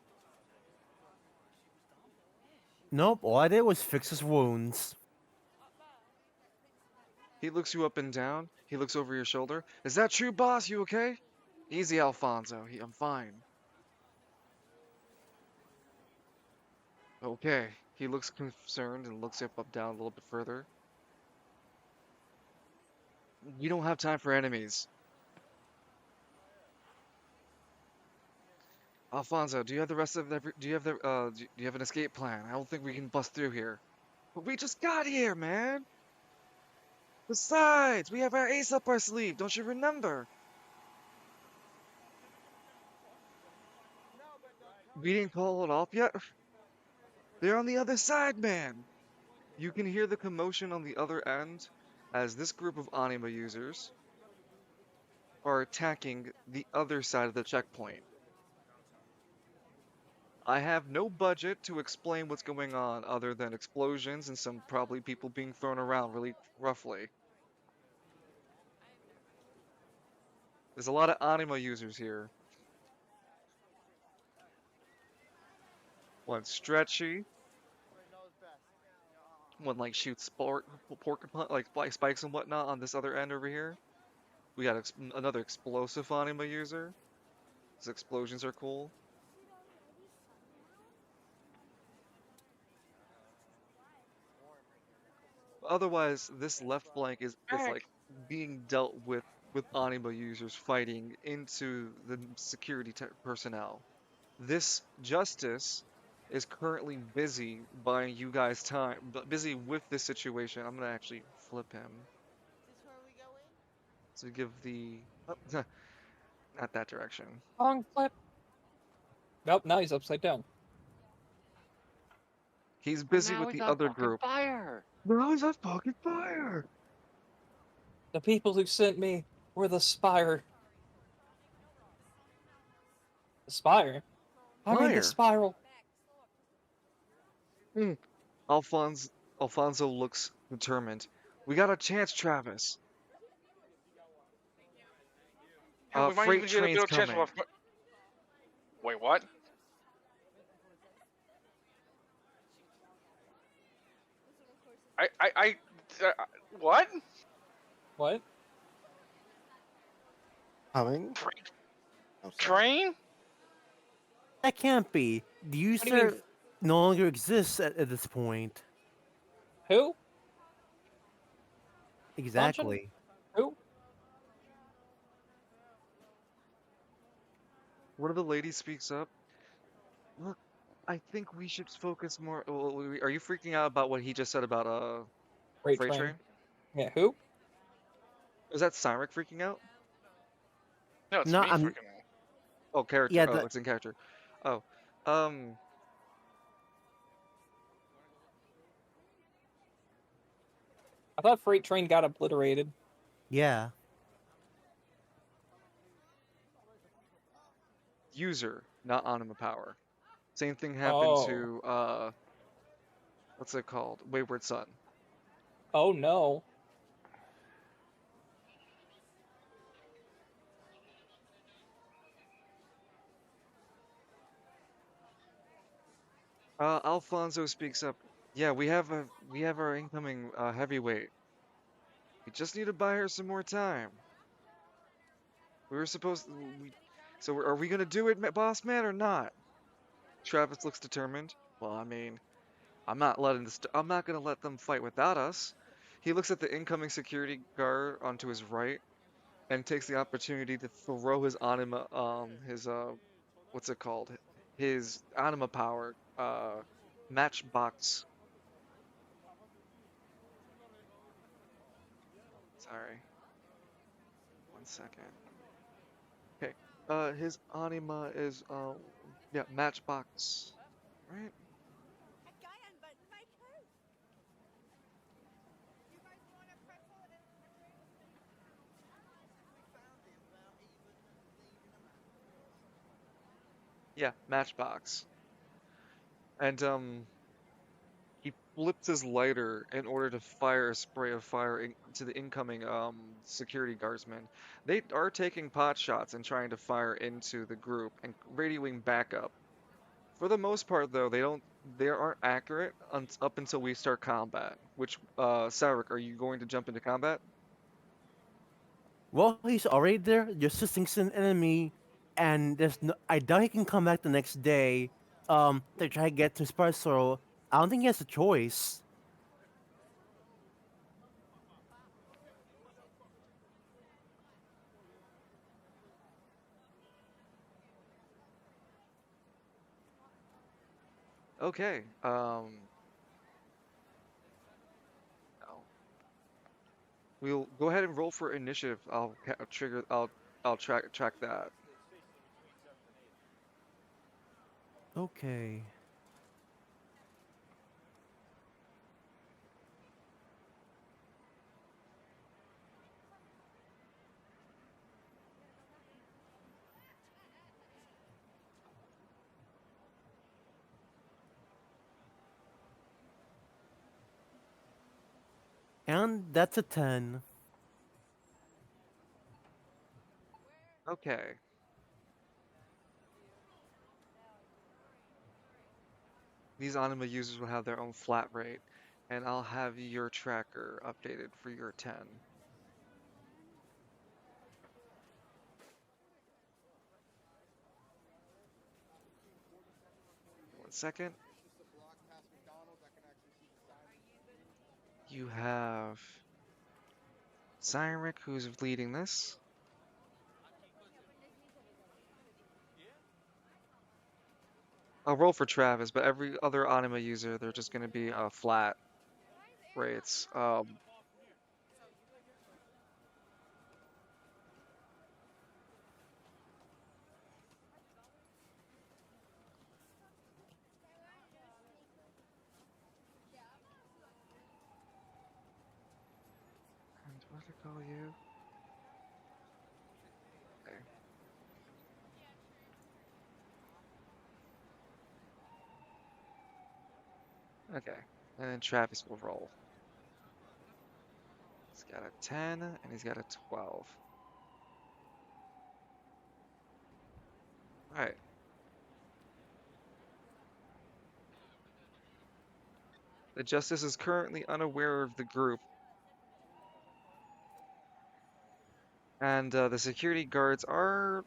Nope, all I did was fix his wounds. He looks you up and down. He looks over your shoulder. Is that true, boss? You okay? Easy, Alfonso. I'm fine. Okay. He looks concerned and looks up, down a little bit further. We don't have time for enemies. Alfonso, do you have the rest of the, do you have the do you have an escape plan? I don't think we can bust through here. But we just got here, man. Besides, we have our ace up our sleeve, don't you remember? We didn't call it off yet? They're on the other side, man. You can hear the commotion on the other end as this group of anima users are attacking the other side of the checkpoint. I have no budget to explain what's going on other than explosions and some probably people being thrown around really roughly. There's a lot of anima users here. One stretchy, one like shoots porcupine like spikes and whatnot on this other end over here. We got another explosive anima user. These explosions are cool. Otherwise, this left flank is like being dealt with anima users fighting into the security personnel. This justice is currently busy buying you guys time, busy with this situation. I'm gonna actually flip him to give the oh, not that direction. Wrong flip. Nope, now he's upside down. He's busy Now with he's the on other fucking group. fire. Now he's on fucking fire. The people who sent me were the Spire. The Spire? I mean the Fire. Spiral. Hmm. Alfonso looks determined. We got a chance, Travis. Hell, we might Freight even get a train's bit of chance coming. of. Wait, what? What? What? Coming? Tra- I'm sorry. Train? That can't be. The do you mean user no longer exists at this point. Who? Exactly. Who? One of the ladies speaks up. Look, I think we should focus more. Are you freaking out about what he just said about Freight freight train. train? Yeah, who? Is that Cyric freaking out? No, it's No, me I'm. freaking out. Oh, character. Yeah, Oh, the, it's in character. Oh, um, I thought Freight Train got obliterated. yeah. user, not anima power. Same thing happened Oh. to what's it called? Wayward Son. Oh no. Alfonso speaks up. Yeah, we have our incoming heavyweight. We just need to buy her some more time. We were supposed so are we gonna do it, boss man, or not? Travis looks determined. Well, I mean, I'm not gonna let them fight without us. He looks at the incoming security guard onto his right and takes the opportunity to throw his anima, his what's it called? His anima power, matchbox. Sorry, 1 second. Okay, his anima is, yeah, matchbox, right? Yeah, matchbox. And, he flips his lighter in order to fire a spray of fire to the incoming security guardsmen. They are taking pot shots and trying to fire into the group and radioing backup. For the most part, though, they aren't accurate up until we start combat. Which, Saurik, are you going to jump into combat? Well, he's already there. Just sinks an enemy, and there's no. I doubt he can come back the next day. To try to get to Spark, so I don't think he has a choice. Okay. No. We'll go ahead and roll for initiative. I'll trigger. I'll track that. Okay. And that's a 10. Okay. These anima users will have their own flat rate, and I'll have your tracker updated for your 10. One second. You have Cyrek, who's leading this. I'll roll for Travis, but every other anima user, they're just going to be flat rates. And what to call you? Okay. Okay. And then Travis will roll. He's got a 10 and he's got a 12. All right. The Justice is currently unaware of the group, and the security guards are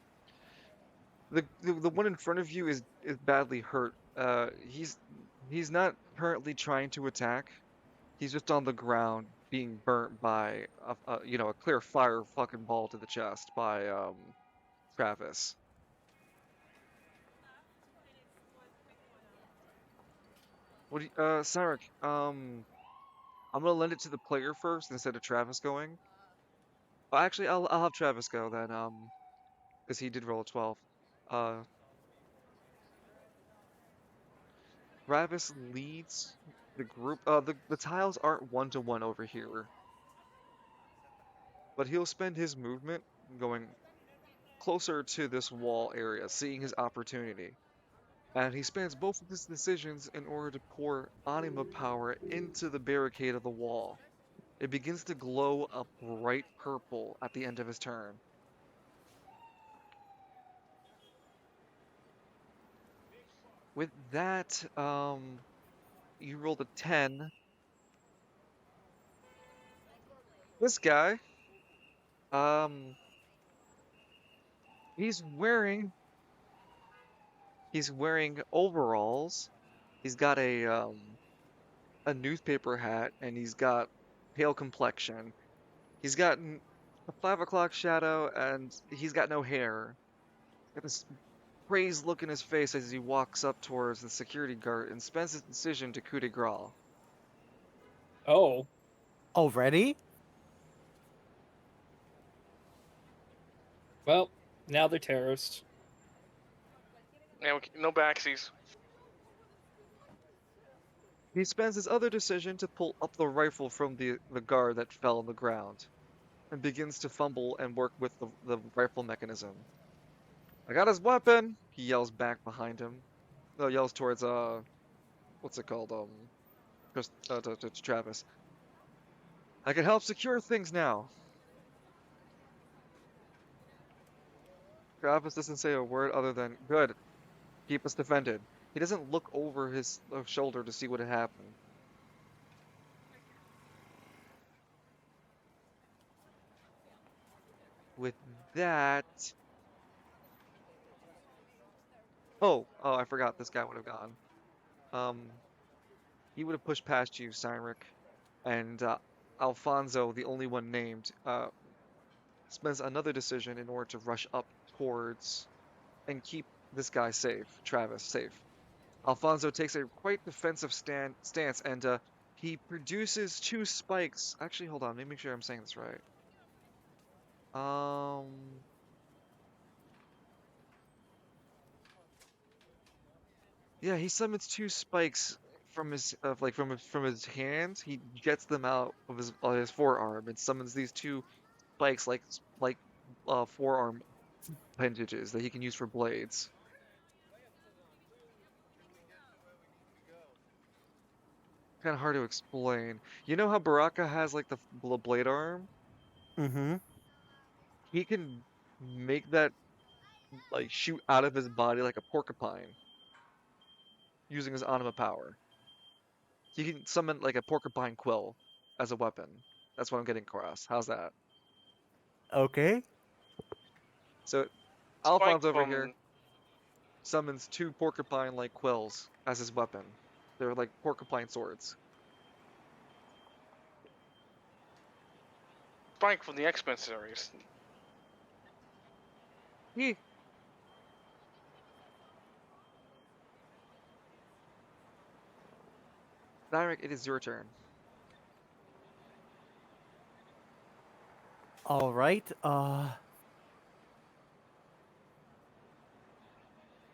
the one in front of you is badly hurt. He's not currently trying to attack. He's just on the ground being burnt by a clear fire fucking ball to the chest by Travis. What do you, Sarek, I'm gonna lend it to the player first instead of Travis going. Well, actually, I'll have Travis go then, because he did roll a 12. Uh, Travis leads the group. The tiles aren't one-to-one over here, but he'll spend his movement going closer to this wall area, seeing his opportunity. And he spends both of his decisions in order to pour anima power into the barricade of the wall. It begins to glow a bright purple at the end of his turn. With that, you rolled a 10. This guy, um, he's wearing overalls. He's got a newspaper hat, and he's got pale complexion. He's got a 5 o'clock shadow, and he's got no hair. Got this crazed look in his face as he walks up towards the security guard and spends his decision to coup de grace. Oh, Already? well, now they're terrorists. Yeah, no backsies. He spends his other decision to pull up the rifle from the guard that fell on the ground and begins to fumble and work with the rifle mechanism. I got his weapon, he yells back behind him. No, yells towards what's it called? Just to Travis. I can help secure things now. Travis doesn't say a word other than good. Keep us defended. He doesn't look over his shoulder to see what had happened. With that, oh, I forgot this guy would have gone. He would have pushed past you, Cynric, and Alfonso, the only one named, spends another decision in order to rush up towards and keep this guy safe, Travis safe. Alfonso takes a quite defensive stance, and he produces 2 spikes. Actually, hold on, let me make sure I'm saying this right. Yeah, he summons 2 spikes from his from his hands. He gets them out of his forearm and summons these 2 spikes like forearm appendages that he can use for blades. Kind of hard to explain. You know how Baraka has like the blade arm? Mm-hmm. He can make that like shoot out of his body like a porcupine using his anima power. He can summon like a porcupine quill as a weapon. That's what I'm getting across. How's that? Okay. So Spike Alphonse over here from summons 2 porcupine-like quills as his weapon. They're like porcupine swords. the X-Men series. He Direk, it is your turn. All right.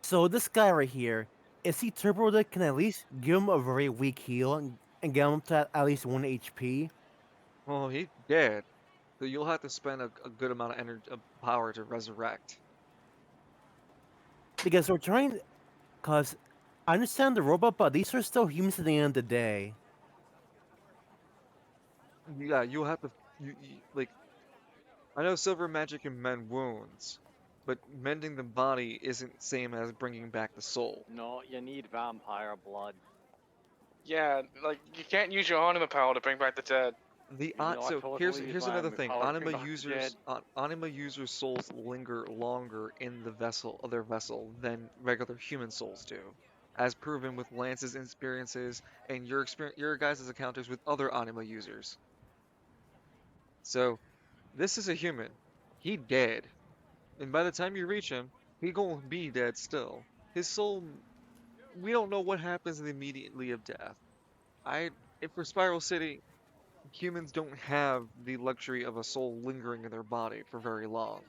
So this guy right here, is he turbo that can at least give him a very weak heal and get him to at least 1 HP? Well, he's dead. So you'll have to spend a good amount of energy, of power to resurrect. Because we're trying, cause I understand the robot, but these are still humans at the end of the day. Yeah, you'll have to. Like, I know silver magic can mend wounds, but mending the body isn't same as bringing back the soul. No, you need vampire blood. Yeah, like you can't use your anima power to bring back the dead. Even though I So totally use here's my another thing. power to bring back the dead. Anima users' souls linger longer in the vessel of their vessel than regular human souls do, as proven with Lance's experiences and your guys' encounters with other anima users. So this is a human. He dead, and by the time you reach him, he gonna be dead still. His soul, we don't know what happens immediately of death. I if for Spiral City, humans don't have the luxury of a soul lingering in their body for very long.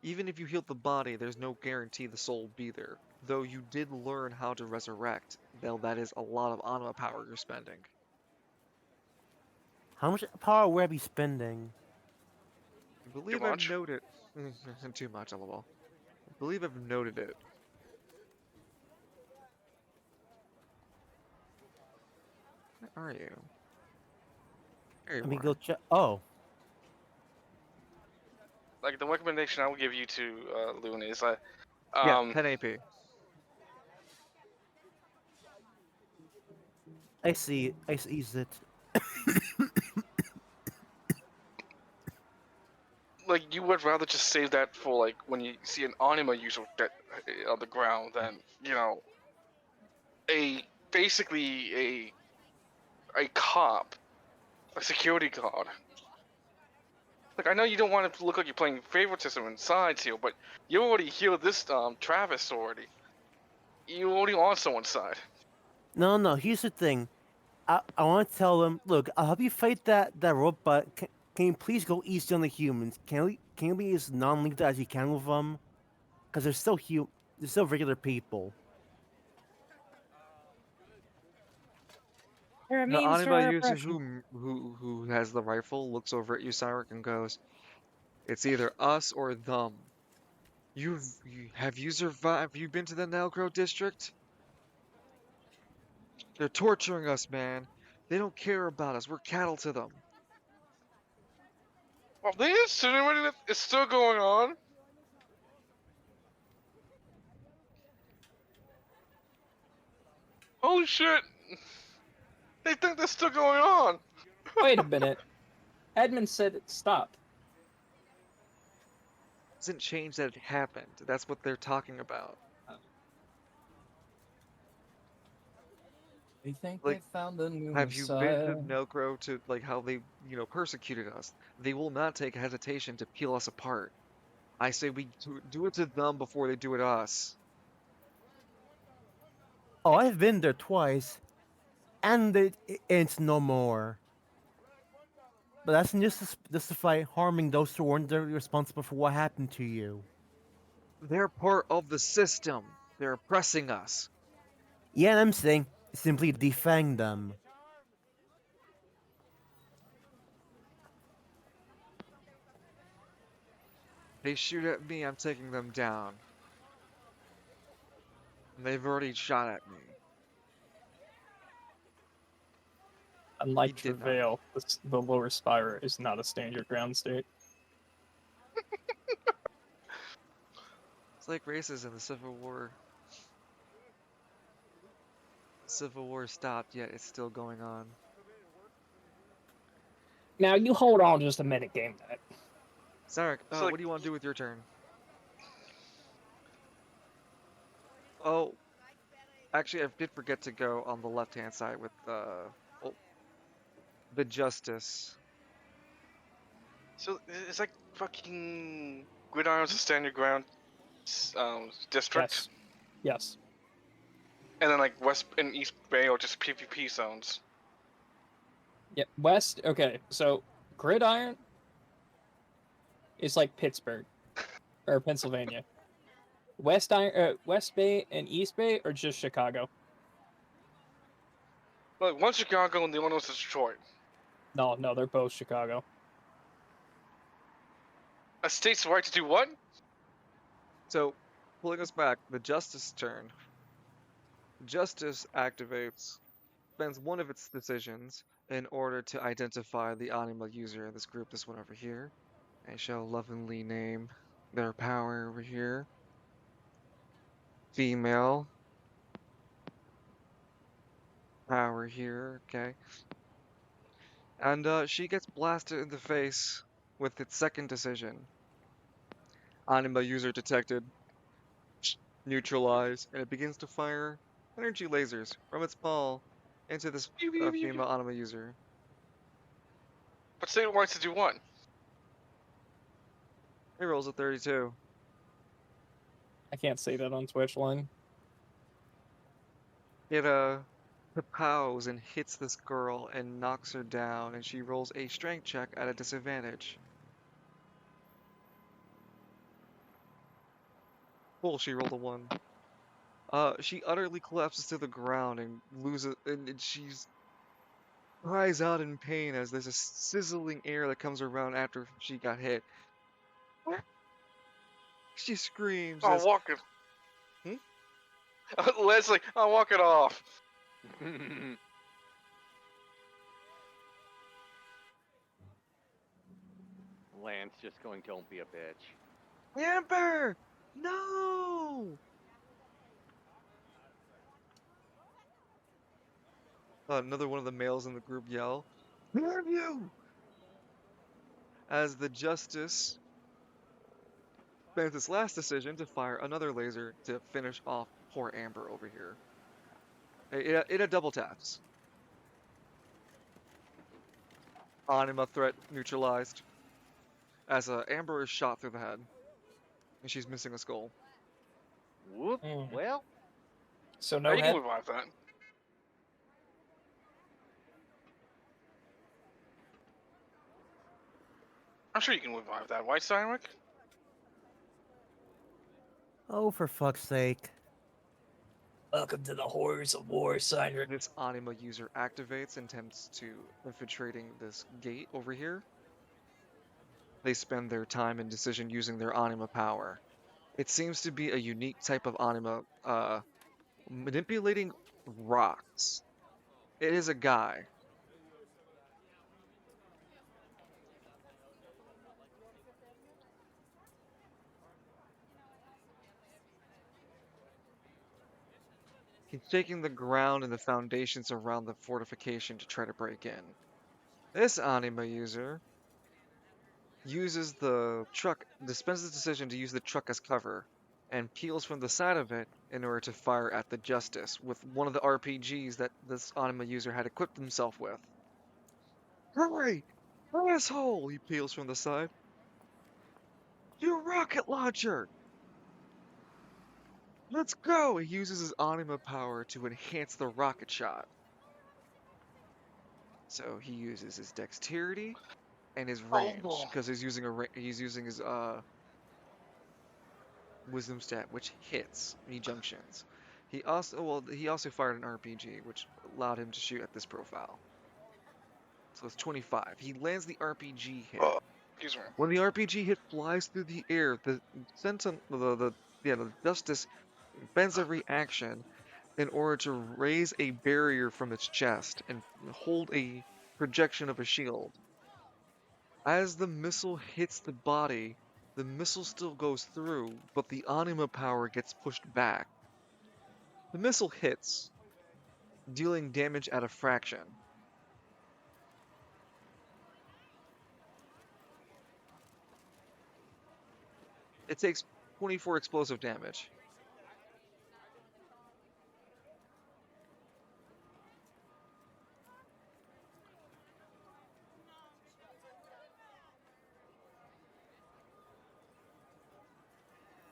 Even if you heal the body, there's no guarantee the soul will be there. Though you did learn how to resurrect, though that is a lot of anima power you're spending. How much power would I be spending? I Too believe I've much. noted too much, lol. I believe I've noted it. Where are you? There Let you me are. go check. Oh, Like the recommendation I would give you to Loon is Yeah, 10 AP. I see. I see it. like you would rather just save that for like when you see an anima user that on the ground than a basically a cop, a security guard. Like I know you don't want it to look like you're playing favoritism in sides here, but you already healed this Travis already. You already on someone's side. No. Here's the thing. I want to tell them. Look, I'll help you fight that robot. Can you please go easy on the humans? Can you be as non-lethal as you can with them? Because they're still regular people. There are The means to anima our user oppression. who has the rifle looks over at you, Cyrus, and goes, "It's either us or them. Have you survived? Have you been to the Nelgro district? They're torturing us, man. They don't care about us. We're cattle to them." Well, they insinuating that it's still going on. Holy shit! They think that's still going on. Wait a minute. Edmund said it stopped. Doesn't change that it happened. That's what they're talking about. They think they Like, found the new have you been to Messiah. Nelgro to like how they, persecuted us? They will not take hesitation to peel us apart. I say we do it to them before they do it to us. Oh, I've been there twice, and it's no more. But that's just to justify harming those who weren't responsible for what happened to you. They're part of the system. They're oppressing us. Yeah, and I'm saying simply defang them. They shoot at me, I'm taking them down. And they've already shot at me. Unlike did not. Travail, the lower spire is not a standard ground state. It's like races in the Civil War. Civil War stopped, yet it's still going on. Now you hold on just a minute, game that. Sarek, So, what do you want to do with your turn? Oh, actually, I did forget to go on the left-hand side with the Justice. So it's like fucking Gridiron's a stand your ground district, Yes. Yes. and then like West and East Bay are just PvP zones. Yeah. West. Okay. So Gridiron is like Pittsburgh or Pennsylvania. West Bay and East Bay are just Chicago. Like one's Chicago and the other one's Detroit. No, they're both Chicago. A state's right to do what? So, pulling us back, the Justice turn. Justice activates, spends one of its decisions in order to identify the Anima user in this group, this one over here. I shall lovingly name their power over here. Female. Power here, okay. And she gets blasted in the face with its second decision. Anima user detected. Neutralized, and it begins to fire energy lasers from its paw into this female anima user. But state rights to do what? It rolls a 32. I can't say that on Twitch line. It kapows and hits this girl and knocks her down, and she rolls a strength check at a disadvantage. Cool, she rolled a 1. She utterly collapses to the ground and loses, and she's cries out in pain as there's a sizzling air that comes around after she got hit. She screams I'll as walk it. Leslie, I'll walk it off. Lance just going, don't be a bitch. Amber! No! Another one of the males in the group yell, "Where are you?" As the Justice spends its last decision to fire another laser to finish off poor Amber over here. It double taps. Anima threat neutralized. As Amber is shot through the head. And she's missing a skull. Whoop. Well, So no you can head. revive that. I'm sure you can revive that, right, Cyrek? Oh, for fuck's sake. Welcome to the horrors of war, Cyrek. This Anima user activates and attempts to infiltrating this gate over here. They spend their time and decision using their Anima power. It seems to be a unique type of Anima, manipulating rocks. It is a guy. He's shaking the ground and the foundations around the fortification to try to break in. This Anima user uses the truck, dispenses the decision to use the truck as cover, and peels from the side of it in order to fire at the Justice with one of the RPGs that this Anima user had equipped himself with. Hurry! Asshole! He peels from the side. Your rocket launcher! Let's go! He uses his anima power to enhance the rocket shot. So he uses his dexterity and his range Oh, because he's using his wisdom stat, which hits me junctions. He also fired an RPG, which allowed him to shoot at this profile. So it's 25. He lands the RPG hit. excuse me. When the RPG hit flies through the air, the the Justice bends every action in order to raise a barrier from its chest and hold a projection of a shield. As the missile hits the body, the missile still goes through, but the anima power gets pushed back. The missile hits, dealing damage at a fraction. It takes 24 explosive damage.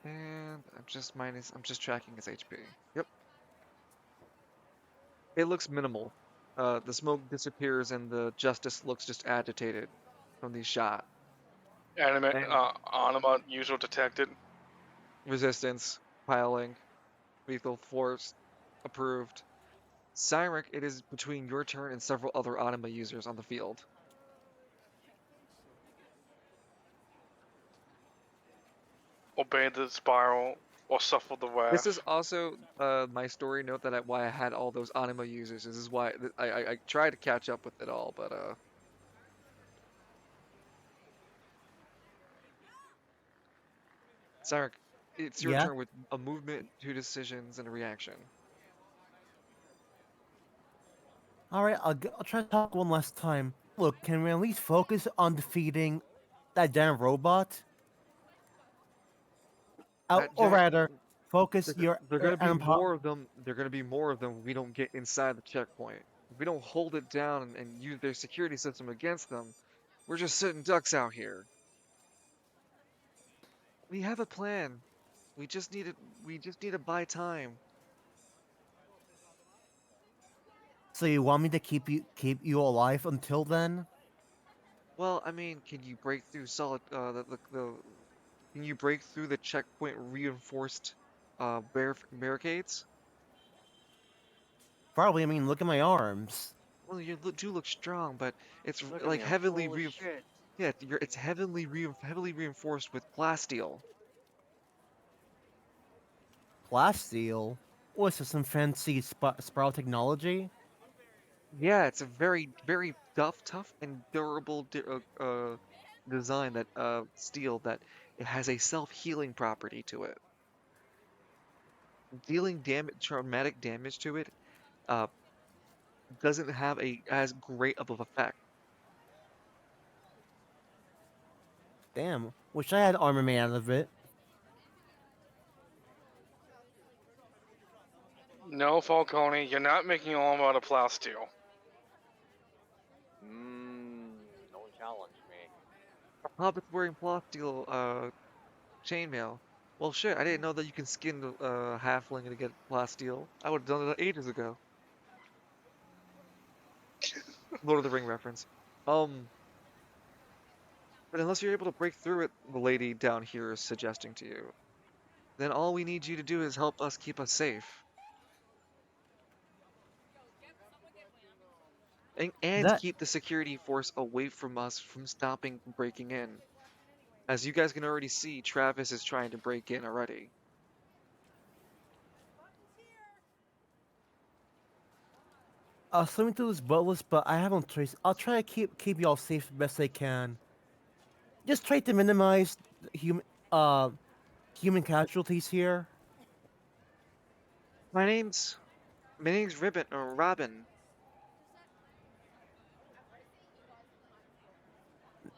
And I'm just tracking his HP. Yep. It looks minimal. The smoke disappears and the Justice looks just agitated from the shot. Anima, And anima user detected. resistance, piling, lethal force, approved. Cyric, it is between your turn and several other anima users on the field. Obey the spiral or suffer the This is wrath. also my story note why I had all those anima users. This is why I tried to catch up with it all, but Cyric, it's your Yeah. turn with a movement, two decisions, and a reaction. All right, I'll try to talk one last time. Look, can we at least focus on defeating that damn robot? That Or giant, rather, focus they're gonna be empower. more of them. They're gonna be more of them when we don't get inside the checkpoint. If we don't hold it down and use their security system against them, we're just sitting ducks out here. We have a plan. We just need to we just need to buy time. So you want me to keep you alive until then? Well, I mean, can you break through solid can you break through the checkpoint reinforced barricades? Probably. I mean, look at my arms. Well, you do look strong, but it's Look at like me, I'm heavily full of shit. yeah, it's heavily reinforced with plasteel. Plasteel. What's this? Some fancy spiral technology? Yeah, it's a very tough and durable design that steel that it has a self-healing property to it. Dealing traumatic damage to it uh doesn't have a as great of an effect. Damn. Wish I had armor made out of it. No, Falcone, you're not making all out of plasteel. Don't challenge me. Hobbit's wearing plasteel chainmail. Well, shit, I didn't know that you can skin the halfling to get plasteel. I would have done it ages ago. Lord of the Ring reference. Um, but unless you're able to break through it, the lady down here is suggesting to you, then all we need you to do is help us keep us safe. And That keep the security force away from us from stopping breaking in. As you guys can already see, Travis is trying to break in already. I'll swim through this buttless, but I have no choice. I'll try to keep y'all safe the best I can. Just try to minimize human human casualties here. My name's Ribbon or Robin.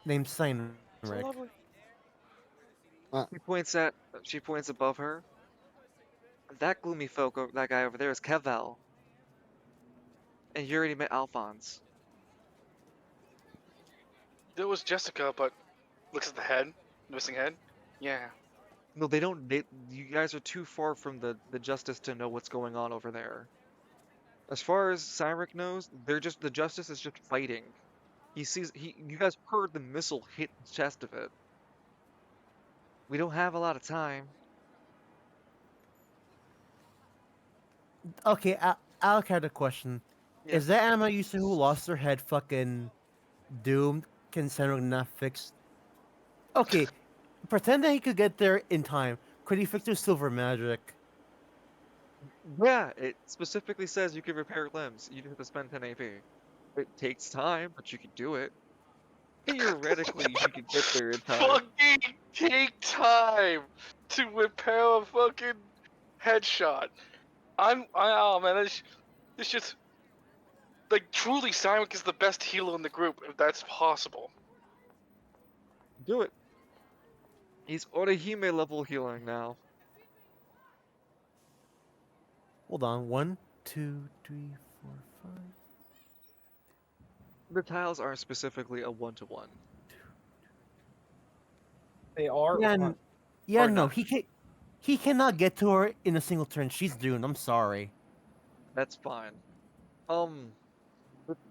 Named So Steinrick. lovely. She points above her. That gloomy folk, that guy over there is Kevel. And you already met Alphonse. There was Jessica, but looks at the head, missing head. Yeah. No, they don't. You guys are too far from the justice to know what's going on over there. As far as Cyric knows, the justice is just fighting. You guys heard the missile hit the chest of it. We don't have a lot of time. Okay, Alec had a question. Is Yes. that anime user who lost their head fucking doomed? Can Senro not fix? Okay, pretend that he could get there in time. Could he fix their silver magic? Yeah, it specifically says you can repair limbs. You just have to spend 10 AP. It takes time, but you can do it. Theoretically, you could get there in time. Fucking take time to repair a fucking headshot. Oh man, it's just like truly Cyric is the best healer in the group if that's possible. Do it. He's Orihime level healing now. Hold on. 1, 2, 3, 4, 5. The tiles aren't specifically a one-to-one. They are. Yeah, yeah, Or no, not. he cannot get to her in a single turn. She's doomed. I'm sorry. That's fine.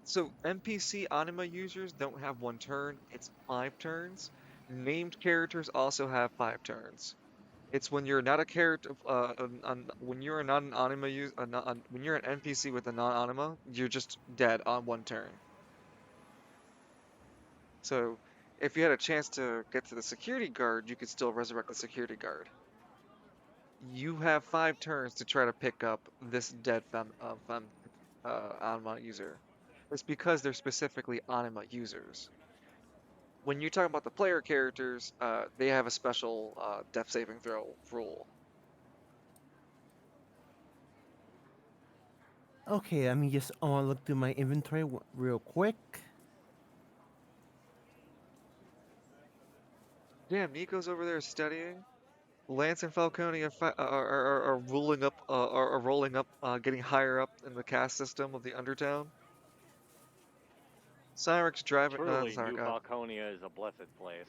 So NPC anima users don't have one turn, it's 5 turns. Named characters also have 5 turns. It's when you're not a character, when you're not an anima when you're an NPC with a non-anima, you're just dead on one turn. So if you had a chance to get to the security guard, you could still resurrect the security guard. You have 5 turns to try to pick up this dead anima user. It's because they're specifically anima users. When you talk about the player characters, they have a special death saving throw rule. Okay, let me just look through my inventory real quick. Damn, Nico's over there studying. Lance and Falcone are rolling up, getting higher up in the caste system of the Undertown. Cyric's driving. Truly, Cyric, New Falconia is a blessed place.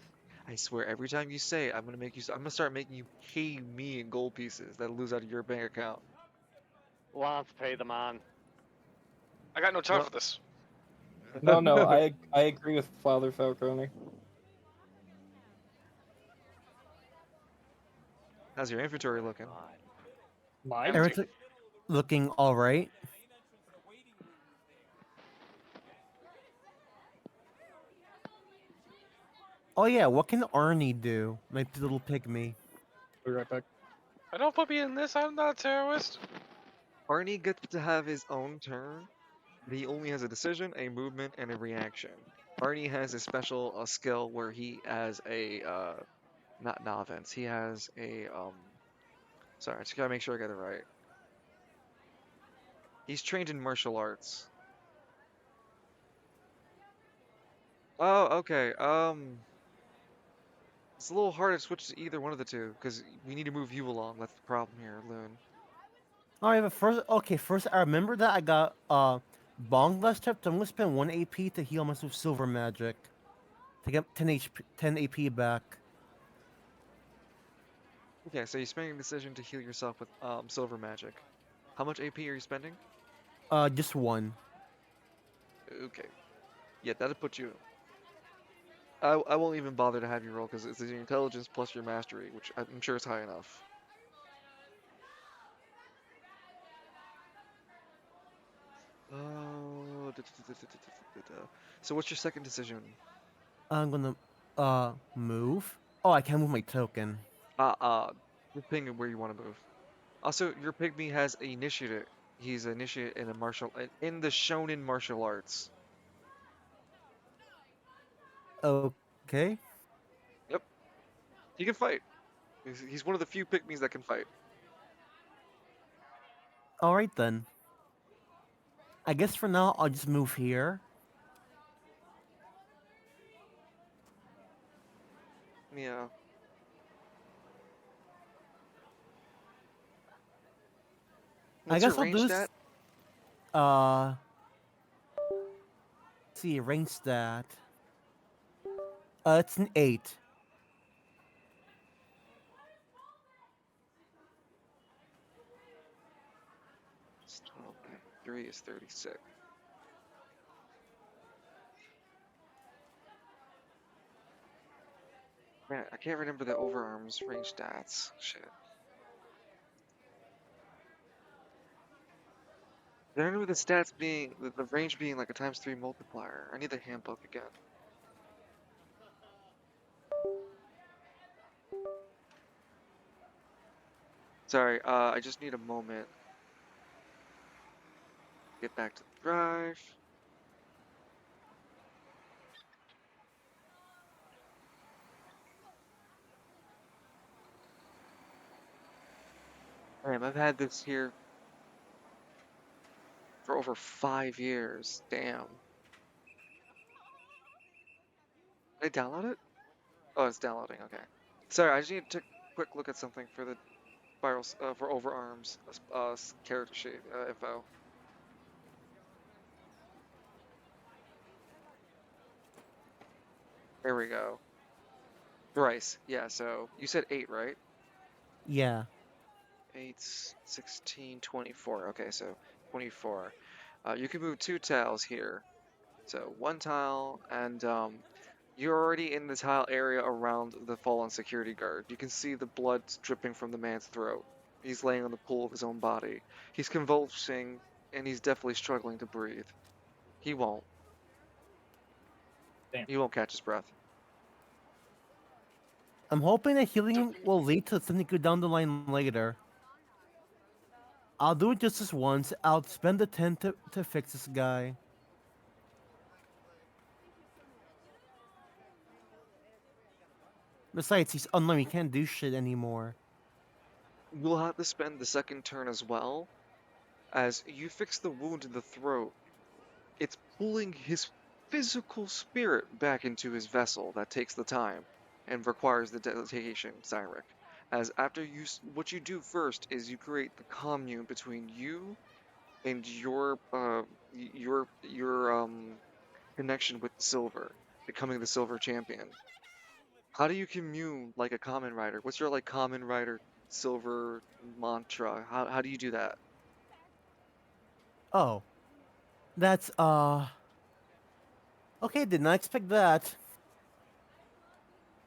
I swear, every time you say it, I'm gonna start making you pay me in gold pieces that lose out of your bank account. Lance, pay the man. I got no time No. for this. No, I agree with Father Falcone. How's your inventory looking? God. Mine? Empty. Everything looking all right. Oh yeah, what can Arnie do? My little pygmy. Be right back. I don't put me in this. I'm not a terrorist. Arnie gets to have his own turn, but he only has a decision, a movement, and a reaction. Arnie has a special skill where he has a not novice. He has a Sorry, I just gotta make sure I get it right. He's trained in martial arts. Oh, okay. It's a little hard to switch to either one of the two because we need to move you along. That's the problem here, Loon. Alright, but first I remember that I got Bong last trip, so I'm gonna spend 1 AP to heal myself with silver magic. To get 10 AP back. Okay, so you're spending a decision to heal yourself with silver magic. How much AP are you spending? Just 1. Okay. Yeah, that'll put you. I won't even bother to have you roll because it's your intelligence plus your mastery, which I'm sure is high enough. Oh, so what's your second decision? I'm gonna move. Oh, I can't move my token. Just ping where you want to move. Also, your pygmy has a initiate. He's an initiate in in the shonen martial arts. Okay. Yep, he can fight. He's one of the few pygmies that can fight. Alright then. I guess for now I'll just move here. Yeah. I What's guess your I'll range do stat? let's see, range stat. It's an 8. 3 is 36. Man, I can't remember the overarms range stats. Shit. I remember the stats being, the range being like a ×3 multiplier. I need the handbook again. Sorry, I just need a moment. Get back to the drive. Damn, I've had this here for over 5 years. Damn. Did I download it? Oh, it's downloading. Okay. Sorry, I just need to take a quick look at something for the spirals for overarms character sheet info. There we go. Thrice. Yeah. So you said 8, right? Yeah. 8, 16, 24. Okay, so 24. You can move 2 tiles here. So 1 tile, and you're already in the tile area around the fallen security guard. You can see the blood dripping from the man's throat. He's laying on the pool of his own body. He's convulsing, and he's definitely struggling to breathe. He won't. Damn. He won't catch his breath. I'm hoping that healing him will lead to something good down the line later. I'll do it just this once. I'll spend the 10 to fix this guy. Besides, he's unlimited. He can't do shit anymore. You'll have to spend the second turn as well, as you fix the wound in the throat. It's pulling his physical spirit back into his vessel that takes the time and requires the dedication, Cyrek. As after what you do first is you create the commune between you and your connection with Silver, becoming the Silver Champion. How do you commune like a Common Rider? What's your like Common Rider Silver mantra? How do you do that? Oh. That's, okay, did not expect that.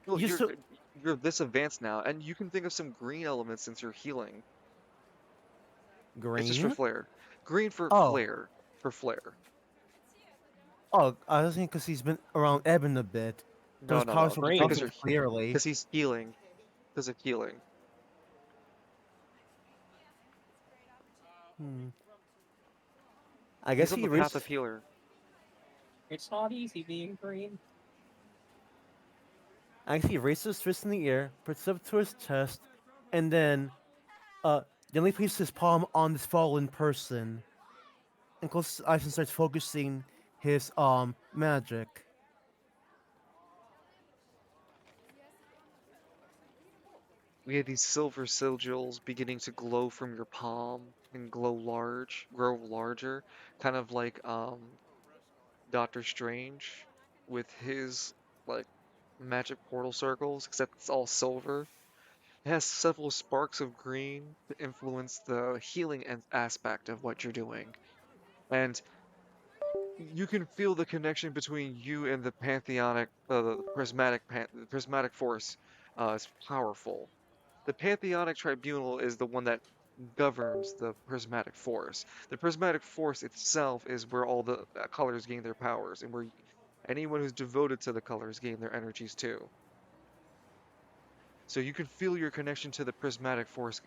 Well, You you're this advanced now, and you can think of some green elements since you're healing. It's just for green? flair. Green for Oh. flair. For flair. Oh, I was thinking because he's been around Eben a bit. No, Those no, powers no. will Green. come Because you're clearly. because he's healing. Because of healing. Hmm. I He's guess on he the path reached. of healer. It's not easy being green. I guess he raised his fist in the air, puts it up to his chest, and then, gently places his palm on this fallen person, and closes his eyes and starts focusing his magic. We have these silver sigils beginning to glow from your palm and grow larger, kind of like Doctor Strange with his like magic portal circles, except it's all silver. It has several sparks of green to influence the healing aspect of what you're doing. And you can feel the connection between you and the pantheonic, the prismatic force is powerful. The pantheonic tribunal is the one that governs the prismatic force. The prismatic force itself is where all the colors gain their powers, and where anyone who's devoted to the colors gain their energies too. So you can feel your connection to the prismatic force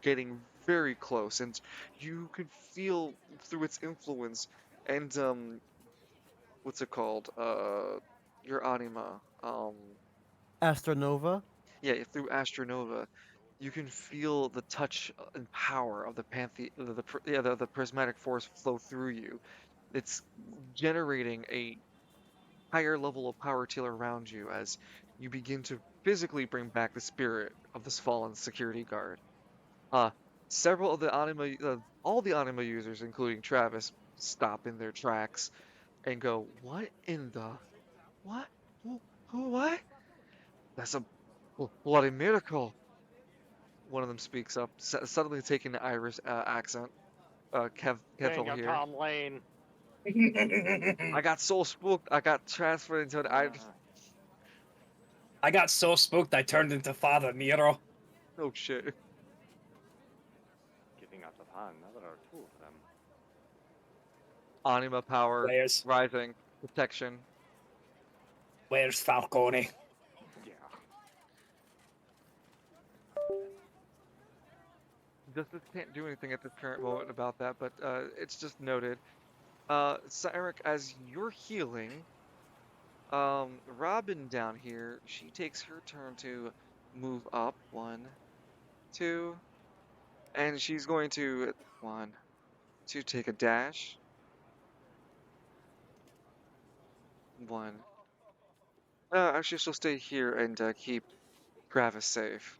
getting very close, and you can feel through its influence and what's it called? Your anima. Astronova? Yeah, through Astronova, you can feel the touch and power of the the prismatic force flow through you. It's generating a higher level of power till around you as you begin to physically bring back the spirit of this fallen security guard. Uh, several of the all the anima users, including Travis, stop in their tracks and go, "What in the what? What? That's a bloody miracle!" One of them speaks up, suddenly taking the Irish accent. Kev Dang Ketel it, here. Tom Lane. I got so spooked. I got transferred into an. I got so spooked I turned into Father Nero. Oh shit. Getting out of hand. Now there are two of them. Anima power Where's rising. Protection. Where's Falcone? Yeah. Justice can't do anything at this current moment about that, but it's just noted. Cyric, as you're healing, Robin down here, she takes her turn to move up. 1, 2, and she's going to 1, 2, take a dash. 1. Actually, she'll stay here and keep Travis safe.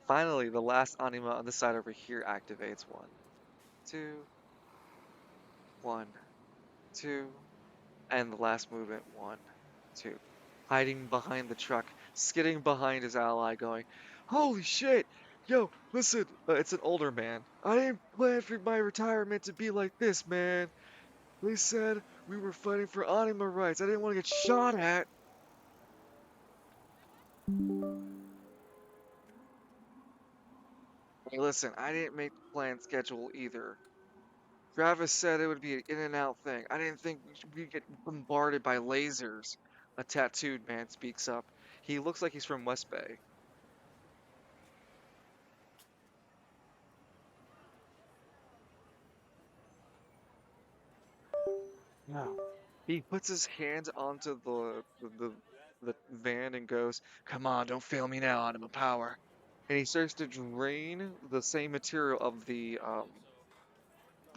Finally, the last anima on this side over here activates. 1, 2, 1, 2, and the last movement. 1, 2. Hiding behind the truck, skidding behind his ally, going, "Holy shit! Yo, listen, it's an older man. I didn't plan for my retirement to be like this, man. They said we were fighting for anima rights. I didn't want to get shot at." Hey, listen, I didn't make the planned schedule either. Travis said it would be an in and out thing. I didn't think we'd get bombarded by lasers. A tattooed man speaks up. He looks like he's from West Bay. No. He puts his hand onto the van and goes, "Come on, don't fail me now, Anima Power." And he starts to drain the same material of the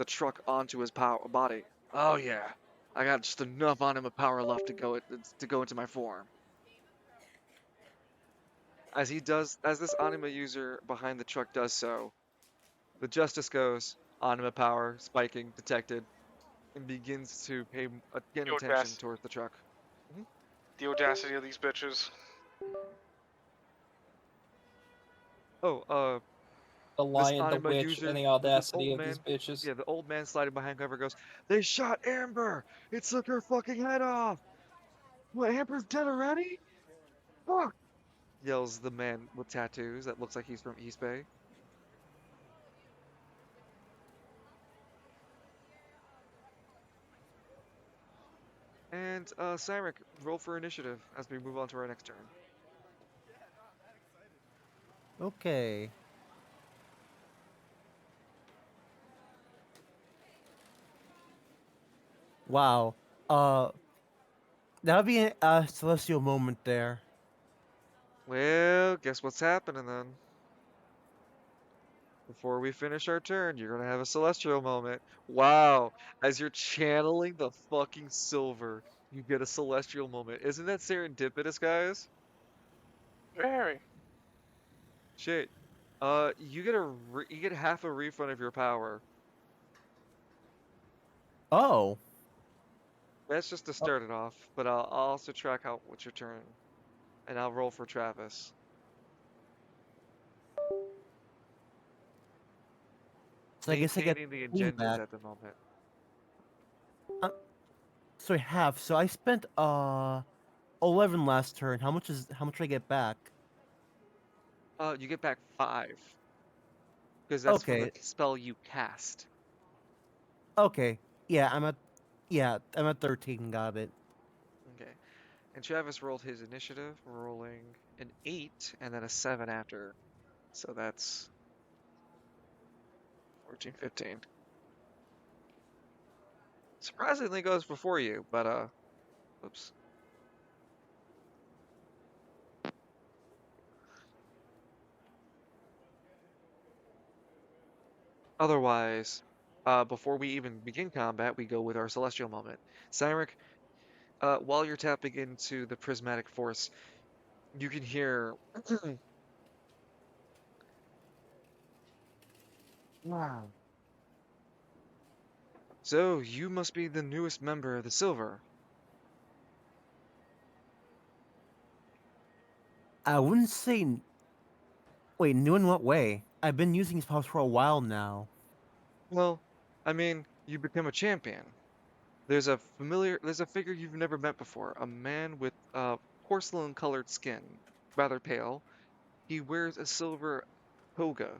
truck onto his body. Oh yeah, I got just enough Anima Power left to go into my form. As this Anima user behind the truck does so, the Justice goes, Anima Power spiking detected, and begins to pay again The attention audacity, towards the truck. the audacity of these bitches. Oh, The this lion, the Anima witch, and user, the this audacity old of these man, bitches. yeah, the old man sliding behind cover goes, "They shot Amber! It took her fucking head off! What, Amber's dead already? Fuck!" Yells the man with tattoos that looks like he's from East Bay. And, Cyric, roll for initiative as we move on to our next turn. Okay. Wow. Uh, that would be a celestial moment there. Well, guess what's happening then? Before we finish our turn, you're gonna have a celestial moment. Wow, as you're channeling the fucking silver, you get a celestial moment. Isn't that serendipitous, guys? Very. Shit. You get half a refund of your power. Oh. That's just to Oh. start it off, but I'll also track out what's your turn, and I'll roll for Travis. So I guess I get Maintaining the clean agendas back. at the moment. So I have. So I spent 11 last turn. How much do I get back? You get back 5, because that's for the Okay. spell you cast. Okay. I'm at 13. Got it. Okay. And Travis rolled his initiative, rolling an 8 and then a 7 after. So that's 14, 15. Surprisingly goes before you, but oops. Otherwise, before we even begin combat, we go with our celestial moment. Cyric, while you're tapping into the prismatic force, you can hear wow. So, you must be the newest member of the Silver. I wouldn't say Wait, new in what way? I've been using his powers for a while now. Well, I mean, you become a champion. There's a figure you've never met before, a man with porcelain-colored skin, rather pale. He wears a silver toga,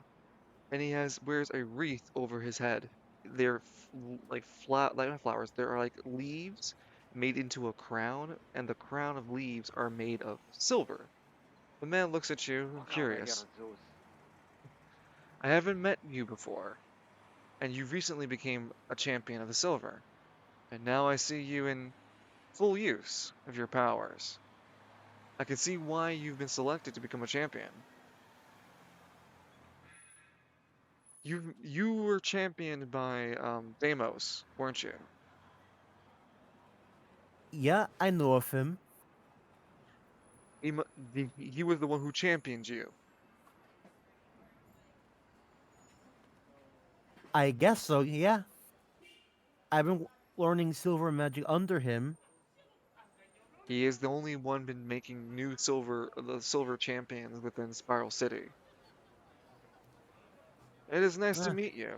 and he has wears a wreath over his head. They're like not flowers. There are like leaves made into a crown, and the crown of leaves are made of silver. The man looks at you, curious. I haven't met you before, and you recently became a champion of the silver, and now I see you in full use of your powers. I can see why you've been selected to become a champion. You were championed by Deimos, weren't you? Yeah, I know of him. He was the one who championed you. I guess so, yeah. I've been learning silver magic under him. He is the only one been making new the silver champions within Spiral City. It is nice to Ah, meet you.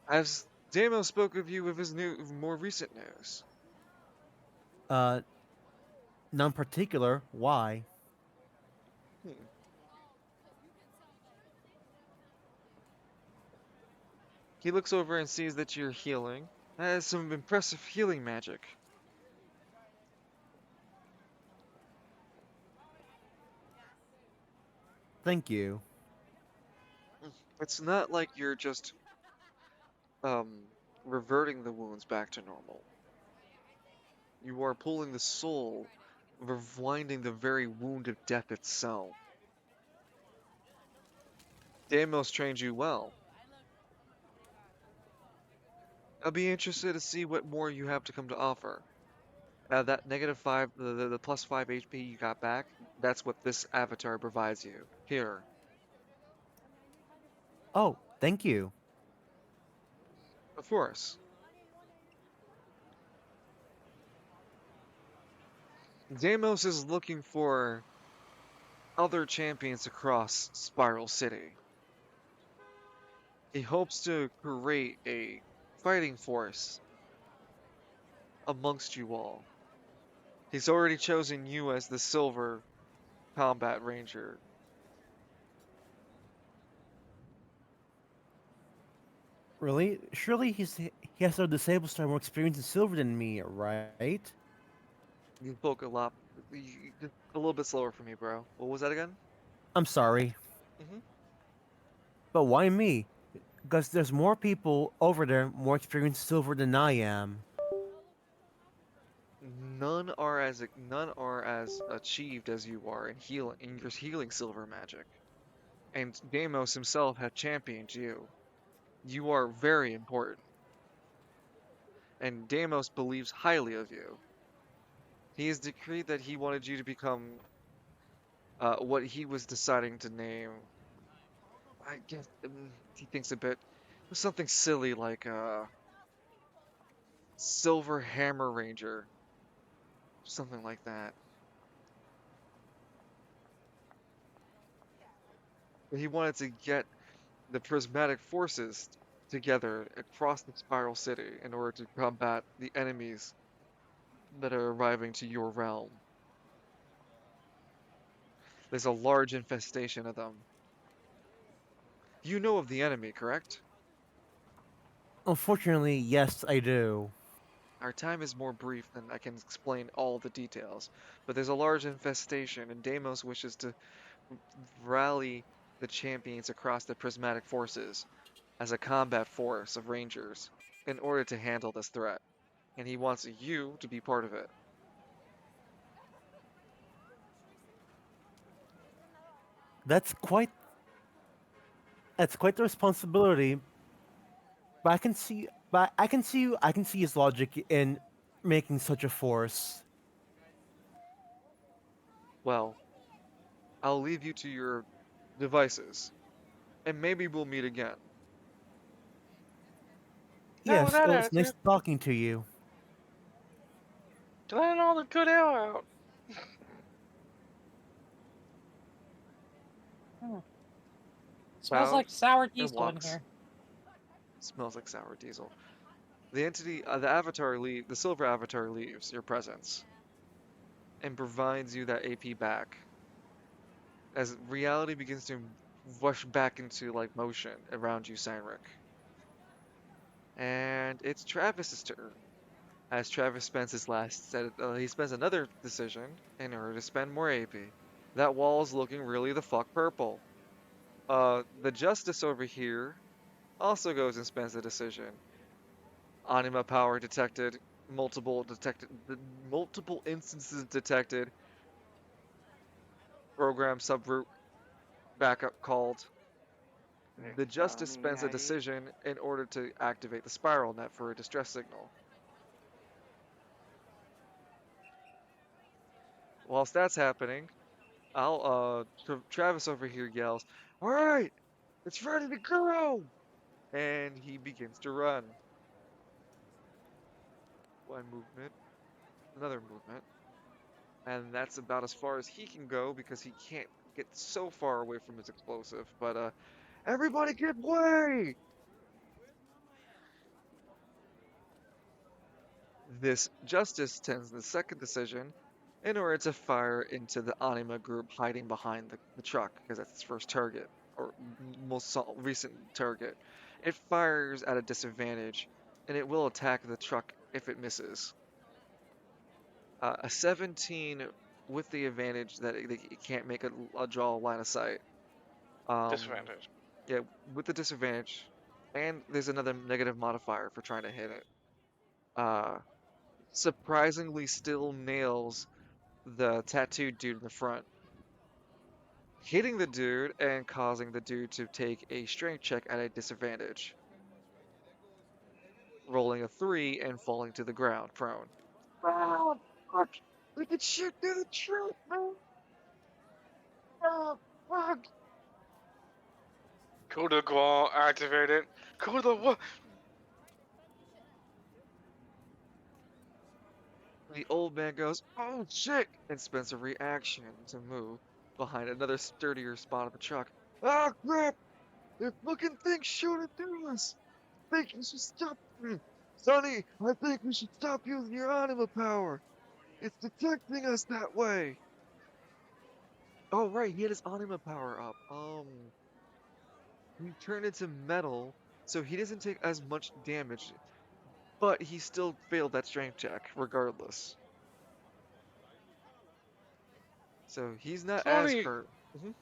As Deimos spoke of you with his more recent news. uh, none particular. Why? Hmm. He looks over and sees that you're healing. That has some impressive healing magic. Thank you. It's not like you're just um reverting the wounds back to normal. You are pulling the soul, rewinding the very wound of death itself. Deimos trained you well. I'll be interested to see what more you have to come to offer. That -5, the +5 HP you got back, that's what this avatar provides you. Here, Oh, thank you. of course. Deimos is looking for other champions across Spiral City. He hopes to create a fighting force amongst you all. He's already chosen you as the Silver Combat Ranger. Really? Surely he has no disabled star more experience in silver than me, right? You spoke a lot, just a little bit slower for me, bro. What was that again? I'm sorry, Hmm. but why me? Because there's more people over there more experienced in silver than I am. None are as achieved as you are in your healing silver magic. And Deimos himself had championed you. You are very important, and Deimos believes highly of you. He has decreed that he wanted you to become what he was deciding to name. I guess he thinks a bit something silly like Silver Hammer Ranger, something like that. But he wanted to get the prismatic forces together across the Spiral City in order to combat the enemies that are arriving to your realm. There's a large infestation of them. You know of the enemy, correct? Unfortunately, yes, I do. Our time is more brief than I can explain all the details, but there's a large infestation, and Deimos wishes to rally the champions across the prismatic forces as a combat force of rangers in order to handle this threat, and he wants you to be part of it. That's quite that's quite the responsibility. But I can see his logic in making such a force. Well, I'll leave you to your devices, and maybe we'll meet again. Not with Yes, that it was attitude. nice talking to you. Letting all the good air out. Smells bows like sour and diesel in walks. here. Smells like sour diesel. The entity, the avatar the silver avatar leaves your presence and provides you that AP back as reality begins to rush back into like motion around you, Cynric. And it's Travis's turn. As Travis spends his last set, he spends another decision in order to spend more AP. That wall's looking really the fuck purple. The Justice over here also goes and spends a decision. Anima power detected, multiple instances detected, program subroute backup called. The Justice spends a decision in order to activate the spiral net for a distress signal. Whilst that's happening, Travis over here yells, "All right, it's ready to go!" And he begins to run. One movement, another movement, and that's about as far as he can go because he can't get so far away from his explosive. But everybody get away! This Justice tends the second decision in order to fire into the Anima group hiding behind the truck, because that's its first target, or most recent target. It fires at a disadvantage, and it will attack the truck if it misses. A 17 with the advantage that it can't make a draw line of sight. Disadvantage. Yeah, with the disadvantage, and there's another negative modifier for trying to hit it. Uh, Surprisingly still nails the tattooed dude in the front, hitting the dude and causing the dude to take a strength check at a disadvantage, rolling a 3 and falling to the ground prone. Oh, fuck! We can shoot through the truck, man! Oh, fuck! Coup de grace activated. Coup de what? The old man goes, "Oh shit!" and spends a reaction to move behind another sturdier spot of the truck. Ah, crap! There's fucking things shooting through us! I think we should stop them! Sonny, I think we should stop using your anima power! It's detecting us that way! Oh, right, he had his anima power up. He turned into metal, so he doesn't take as much damage, but he still failed that strength check, regardless. So he's not as Sonny, hurt. Mhm.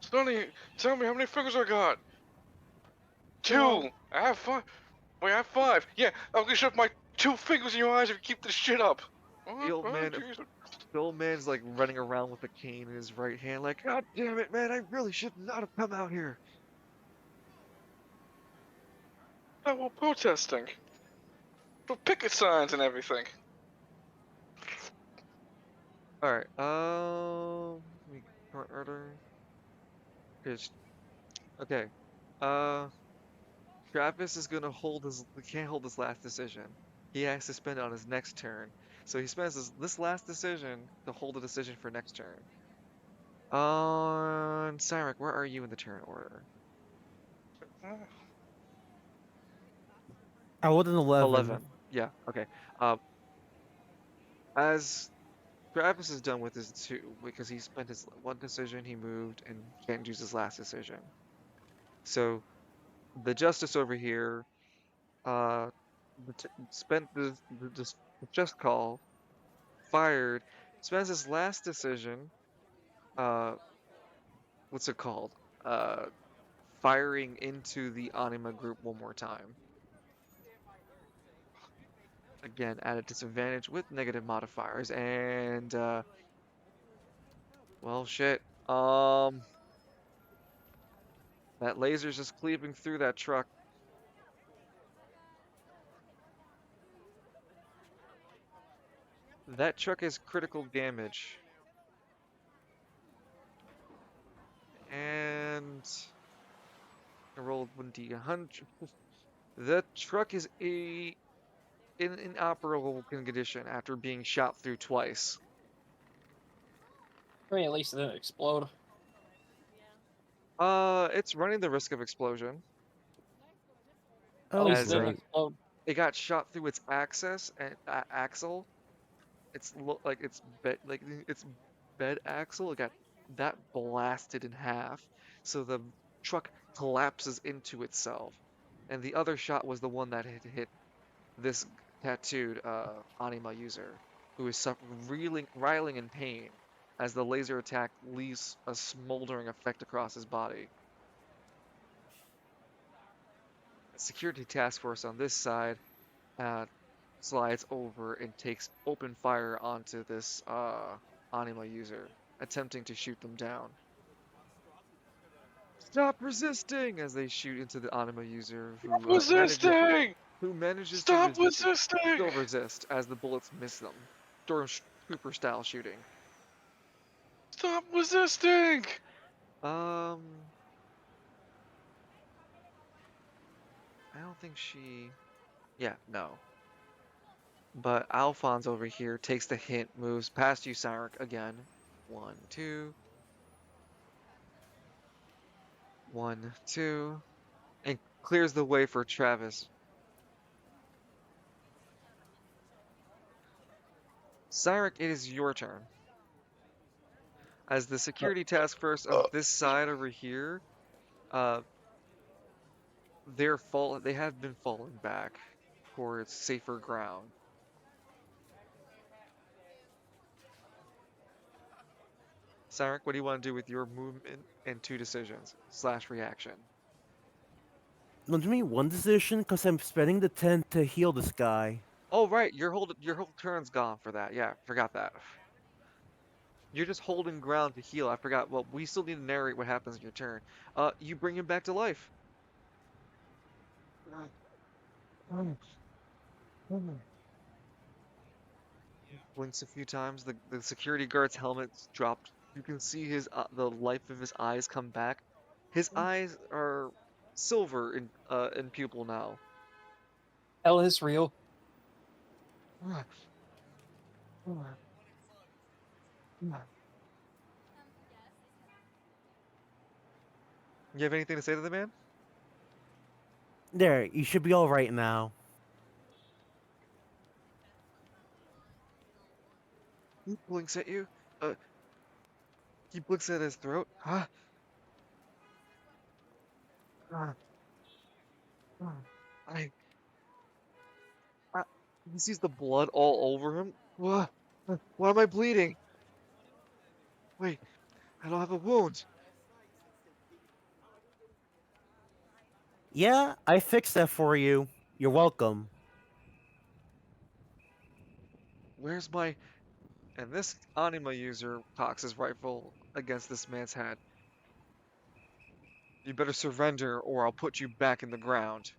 Sonny, tell me how many fingers I got. Well, 2. I have 5. Wait, I have 5. Yeah, I'm gonna shove my 2 fingers in your eyes if you keep this shit up. the Oh, old man, jeez. the old man's like running around with a cane in his right hand, like, "God damn it, man! I really should not have come out here." Oh, well, protesting. For picket signs and everything. All right. Let me current order. Okay. Uh, Travis is gonna hold his. He can't hold his last decision. He has to spend it on his next turn. So he spends this last decision to hold a decision for next turn. On Cyric, where are you in the turn order? I was an 11. 11. Yeah. Okay. Uh, as Travis is done with his two, because he spent his one decision, he moved and can't use his last decision. So the justice over here, uh, spent the just call, fired, spends his last decision, uh, what's it called? Uh, Firing into the anima group one more time. Again, at a disadvantage with negative modifiers, and well, shit. That laser's just cleaving through that truck. That truck is critical damage. And I rolled 1d100. The truck is in inoperable condition after being shot through twice. I mean, at least it didn't explode. It's running the risk of explosion At Oh least as it didn't great. explode. it got shot through its axis and axle. Like its bed axle. It got that blasted in half, so the truck collapses into itself. And the other shot was the one that hit this tattooed anima user, who is riling in pain as the laser attack leaves a smoldering effect across his body. A security task force on this side uh, slides over and takes open fire onto this anima user, attempting to shoot them down. Stop resisting! As they shoot into the anima user, Stop who resisting! manages to Stop resisting! still resist as the bullets miss them, stormtrooper style shooting. Stop resisting! Um, I don't think she. Yeah, no. But Alphonse over here takes the hint, moves past you, Cyril, again. 1, 2, 1, 2, and clears the way for Travis. Cyril, it is your turn. As the security task force of this side over here, uh, they have been falling back towards safer ground. Cyril, what do you want to do with your movement and 2 decisions / reaction? Let me one decision because I'm spending the 10 to heal this guy. Oh, right, your whole turn's gone for that. Yeah, forgot that. You're just holding ground to heal. I forgot. Well, we still need to narrate what happens in your turn. You bring him back to life. Blinks a few times. The security guard's helmet's dropped. You can see the life of his eyes come back. His eyes are silver in pupil now. Hell is real. You have anything to say to the man? There, you should be alright now. He blinks at you. Uh, he blinks at his throat. Huh? I, I, he sees the blood all over him. Why am I bleeding? Wait, I don't have a wound. Yeah, I fixed that for you. You're welcome. Where's my... And this anima user cocks his rifle against this man's head. You better surrender or I'll put you back in the ground.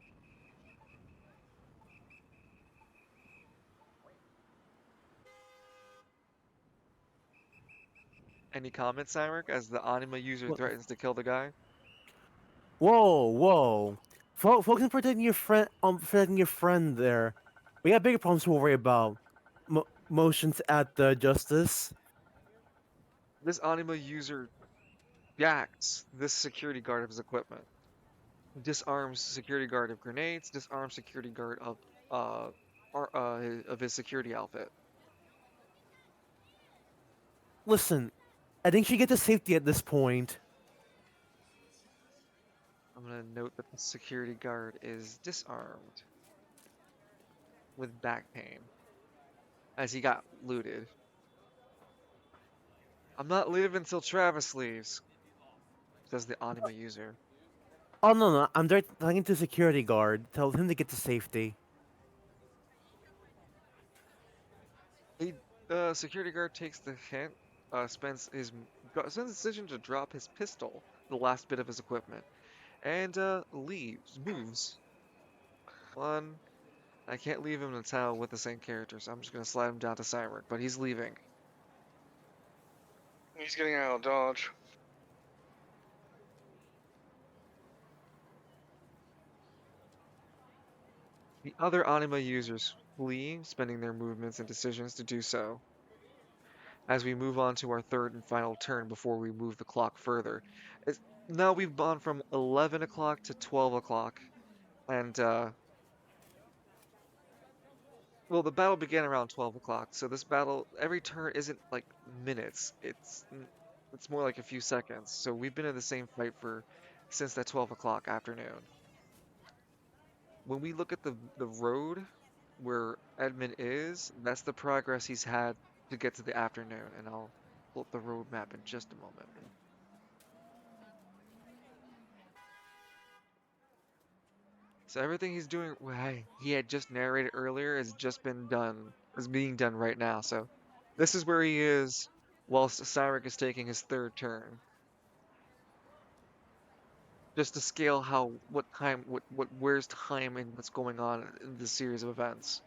Any comments, Cyril, as the anima user threatens to kill the guy? Whoa. Focus on protecting your friend there. We got bigger problems to worry about. Motions at the justice. This anima user jacks this security guard of his equipment. Disarms security guard of grenades, disarms security guard of his security outfit. Listen, I think she get to safety at this point. I'm gonna note that the security guard is disarmed with back pain as he got looted. I'm not leaving until Travis leaves, says the anima user. Oh no, I'm talking to security guard. Tell him to get to safety. The security guard takes the hint, spends the decision to drop his pistol, the last bit of his equipment, and moves. One, I can't leave him in town with the same character, so I'm just gonna slide him down to Cyril, but he's leaving. He's getting out of Dodge. The other anima users flee, spending their movements and decisions to do so. As we move on to our third and final turn before we move the clock further, now we've gone from 11 o'clock to 12 o'clock, and well, the battle began around 12 o'clock, so this battle, every turn isn't like minutes. It's more like a few seconds. So we've been in the same fight for since that 12 o'clock afternoon. When we look at the road where Edmund is, that's the progress he's had to get to the afternoon, and I'll pull up the road map in just a moment. So everything he's doing, he had just narrated earlier, has just been done, is being done right now. So this is where he is, whilst Cyric is taking his third turn. Just to scale what time, where's time and what's going on in this series of events.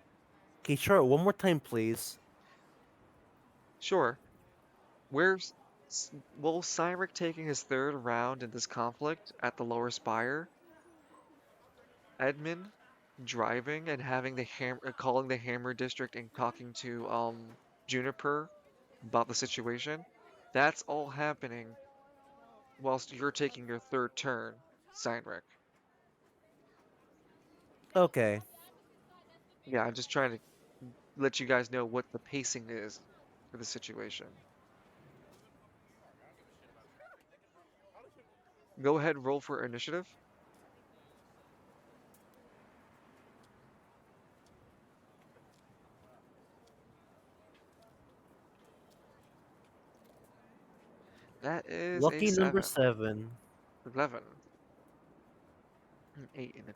Okay, Charlotte, one more time, please. Sure. Where's, well, Cyric taking his third round in this conflict at the lower spire, Edmund driving and having the calling the Hammer District and talking to Juniper about the situation. That's all happening whilst you're taking your third turn, Cynric. Okay. Yeah, I'm just trying to let you guys know what the pacing is for the situation. Go ahead, roll for initiative. That is a Lucky number 7. 7. 11. 8 and a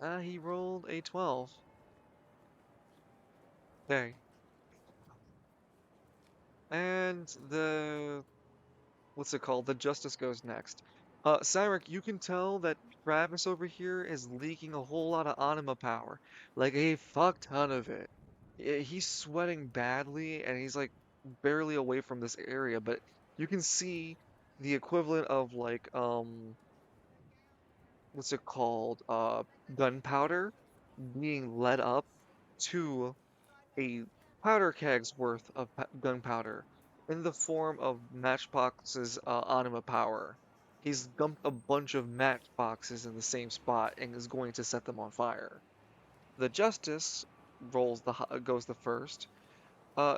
10. He rolled a 12. Okay. And what's it called? The Justice goes next. Cyric, you can tell that Travis over here is leaking a whole lot of anima power. Like a fuck ton of it. He's sweating badly and he's like barely away from this area, but you can see the equivalent of like what's it called? Gunpowder being led up to a powder keg's worth of gunpowder in the form of Matchbox's anima power. He's dumped a bunch of matchboxes in the same spot and is going to set them on fire. The Justice goes the first. Uh,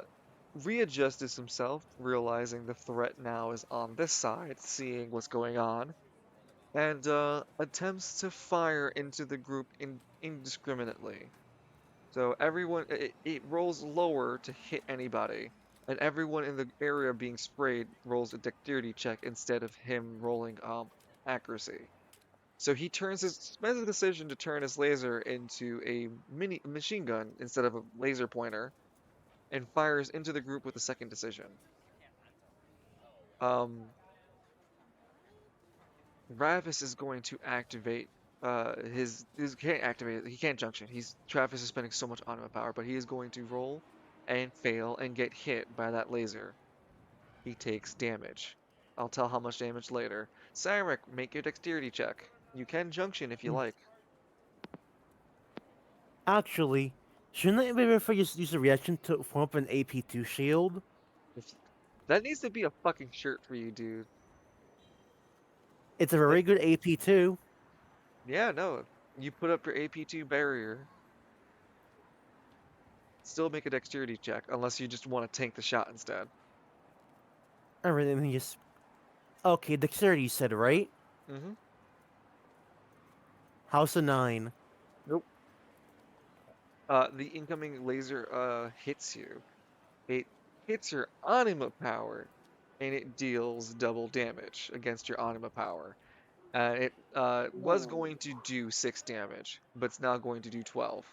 readjusts himself, realizing the threat now is on this side, seeing what's going on, and attempts to fire into the group indiscriminately. So everyone, it rolls lower to hit anybody, and everyone in the area being sprayed rolls a dexterity check instead of him rolling accuracy. So he makes a decision to turn his laser into a mini machine gun instead of a laser pointer, and fires into the group with a second decision. Um, Ravis is going to activate his can't activate it. He can't junction. Travis is spending so much anima power, but he is going to roll and fail and get hit by that laser. He takes damage. I'll tell how much damage later. Cyric, make your dexterity check. You can junction if you like. Actually, shouldn't I maybe if I just use a reaction to form up an AP2 shield? If that needs to be a fucking shirt for you, dude. It's a very good AP2. Yeah, no. You put up your AP2 barrier. Still make a dexterity check, unless you just want to tank the shot instead. Alright, let me just. Okay, dexterity you said, right? Mm-hmm. House of 9. Nope. The incoming laser hits you. It hits your anima power, and it deals double damage against your anima power. It was going to do 6 damage, but it's now going to do 12,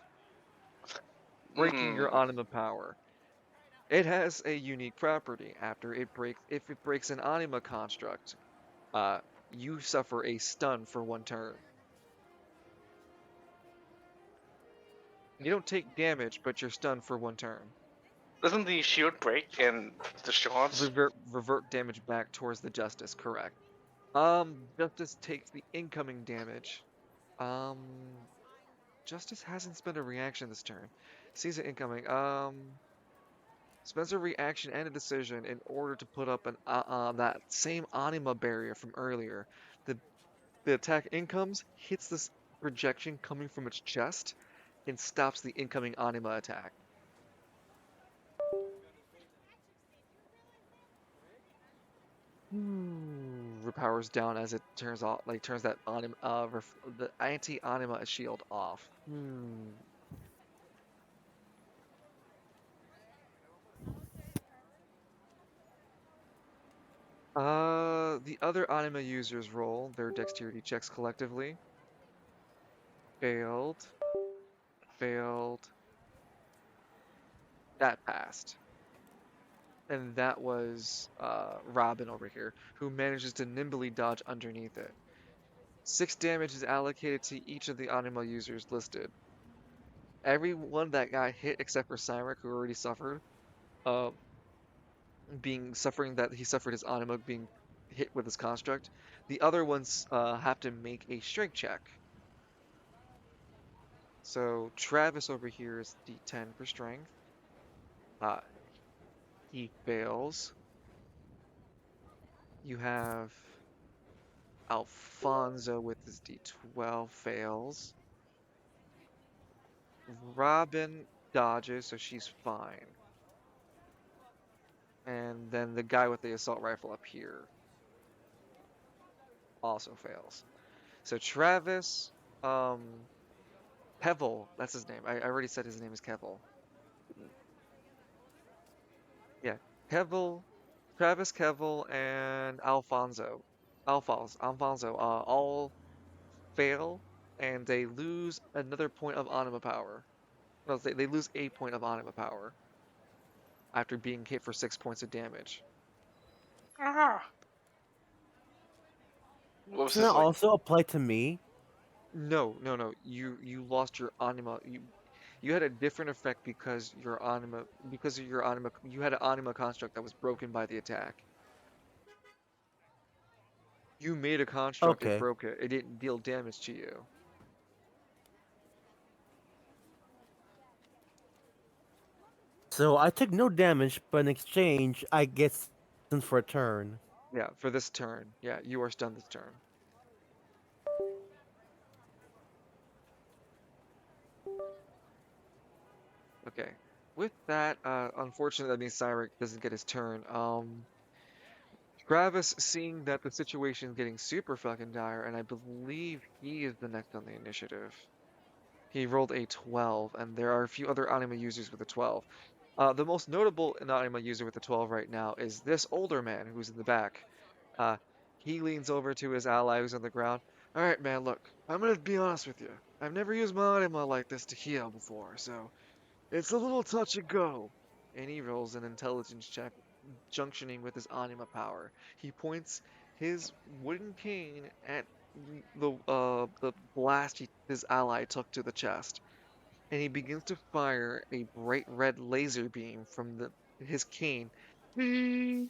breaking your anima power. It has a unique property. If it breaks an anima construct, you suffer a stun for 1 turn. You don't take damage, but you're stunned for 1 turn. Doesn't the shield break and the shots? Revert damage back towards the Justice, correct. Justice takes the incoming damage. Justice hasn't spent a reaction this turn. Sees it incoming. spends a reaction and a decision in order to put up that same anima barrier from earlier. The the attack incomes, hits this projection coming from its chest, and stops the incoming anima attack. Repowers down as it turns off, like turns that anima, the anti-anima shield off. The other anima users roll their dexterity checks collectively. Failed. Failed. That passed. And that was Robin over here, who manages to nimbly dodge underneath it. 6 damage is allocated to each of the anima users listed. Everyone that got hit except for Cyric, who already suffered, uh, suffering that he suffered his anima being hit with his construct. The other ones have to make a strength check. So Travis over here is D10 for strength. Uh, he fails. You have Alfonso with his D12 fails. Robin dodges, so she's fine. And then the guy with the assault rifle up here also fails. So Travis, Kevel, that's his name. I already said his name is Kevel. Yeah, Kevel, Travis, Kevel, and Alfonso, all fail, and they lose another point of anima power. No, they lose a point of anima power after being hit for 6 points of damage. Ah. What was Doesn't that this like? also apply to me? No, no, no. You lost your anima. You had a different effect because you had an anima construct that was broken by the attack. You made a construct, it Okay. broke it. It didn't deal damage to you. So I took no damage, but in exchange, I get stunned for a turn. Yeah, for this turn. Yeah, you are stunned this turn. Okay. With that, unfortunately, that means Cyric doesn't get his turn. Travis, seeing that the situation is getting super fucking dire, and I believe he is the next on the initiative. He rolled a 12, and there are a few other anima users with a 12. The most notable anima user with a 12 right now is this older man who's in the back. Uh, he leans over to his ally who's on the ground. All right, man, look, I'm gonna be honest with you. I've never used my anima like this to heal before, so it's a little touch and go. And he rolls an intelligence check, junctioning with his anima power. He points his wooden cane at the blast his ally took to the chest, and he begins to fire a bright red laser beam from his cane. It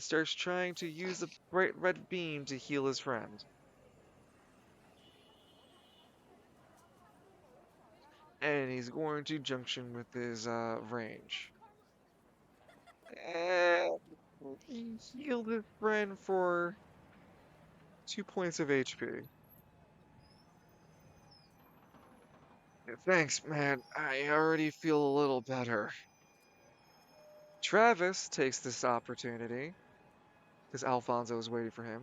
starts trying to use the bright red beam to heal his friend. And he's going to junction with his range. And he healed his friend for 2 points of HP. Yeah, thanks, man. I already feel a little better. Travis takes this opportunity, because Alfonso is waiting for him,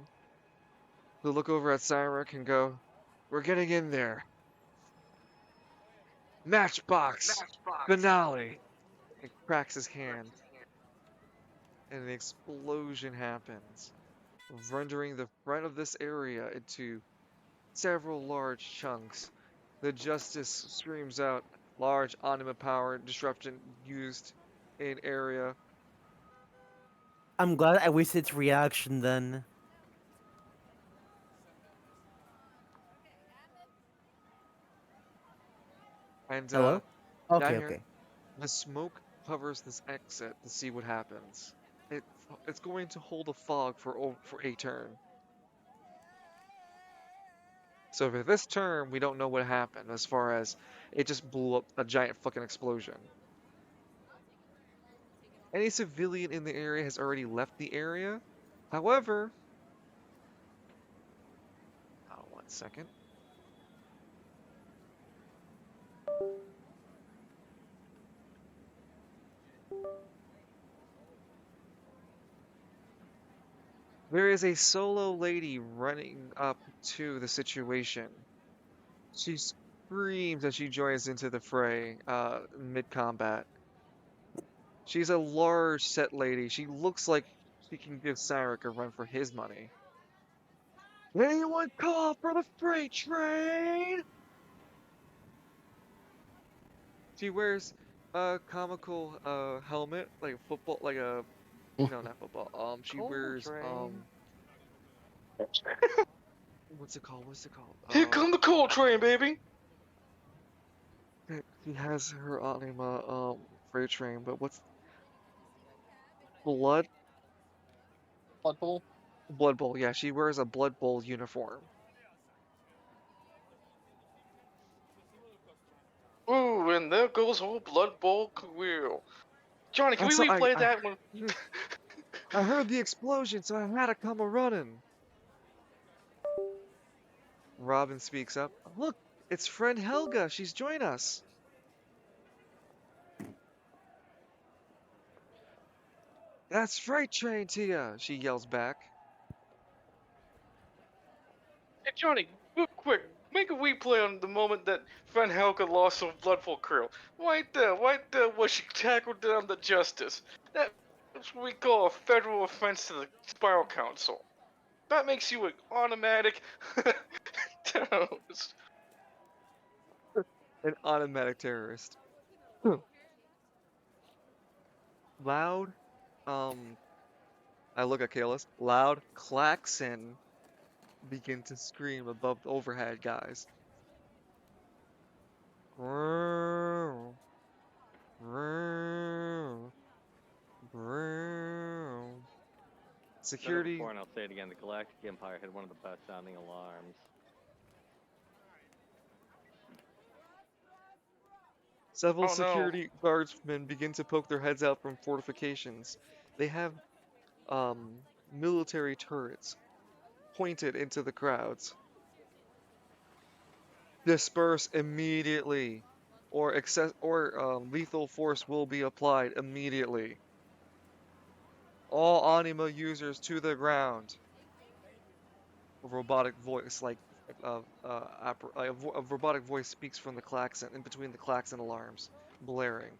to look over at Cyric and go, "We're getting in there. Matchbox! Finale!" He cracks his hand, and an explosion happens, rendering the front of this area into several large chunks. The Justice screams out, "Large anima power disruption used in area." I'm glad I wasted its reaction then. And Hello? down Okay, here, okay. the smoke covers this exit to see what happens. It it's going to hold a fog for a turn. So for this turn, we don't know what happened as far as it just blew up a giant fucking explosion. Any civilian in the area has already left the area. However, 1 second. There is a solo lady running up to the situation. She screams as she joins into the fray, mid-combat. She's a large set lady. She looks like she can give Cyric a run for his money. Anyone call for the freight train? She wears a comical helmet, like football, like a no, not football. She wears Coltrane. what's it called? What's it called? Here come the coal train, baby. She has her anima freight train, but what's blood Blood Bowl. blood bowl? Yeah, she wears a blood bowl uniform. Ooh, and there goes old Blood Bowl wheel. Johnny, can we replay that one? I heard the explosion, so I had to come a running. Robin speaks up. Look, it's friend Helga. She's joined us. That's freight train to ya, she yells back. Hey, Johnny, real quick, make a replay on the moment that friend Helga lost some Bloodful Krill. Right there, where she tackled down the Justice. That's what we call a federal offense to the Spiral Council. That makes you an automatic terrorist. An automatic terrorist. Loud, I look at Kalis. Loud klaxon begin to scream above the overhead guys. Brrrr. Brrrr. Brrrr. Said it Security. before, and I'll say it again. The Galactic Empire had one of the best sounding alarms. Several Oh, no. security guardsmen begin to poke their heads out from fortifications. They have military turrets pointed into the crowds. Disperse immediately, or lethal force will be applied immediately. All anima users to the ground. A robotic voice, a robotic voice speaks from the klaxon, in between the klaxon alarms, blaring.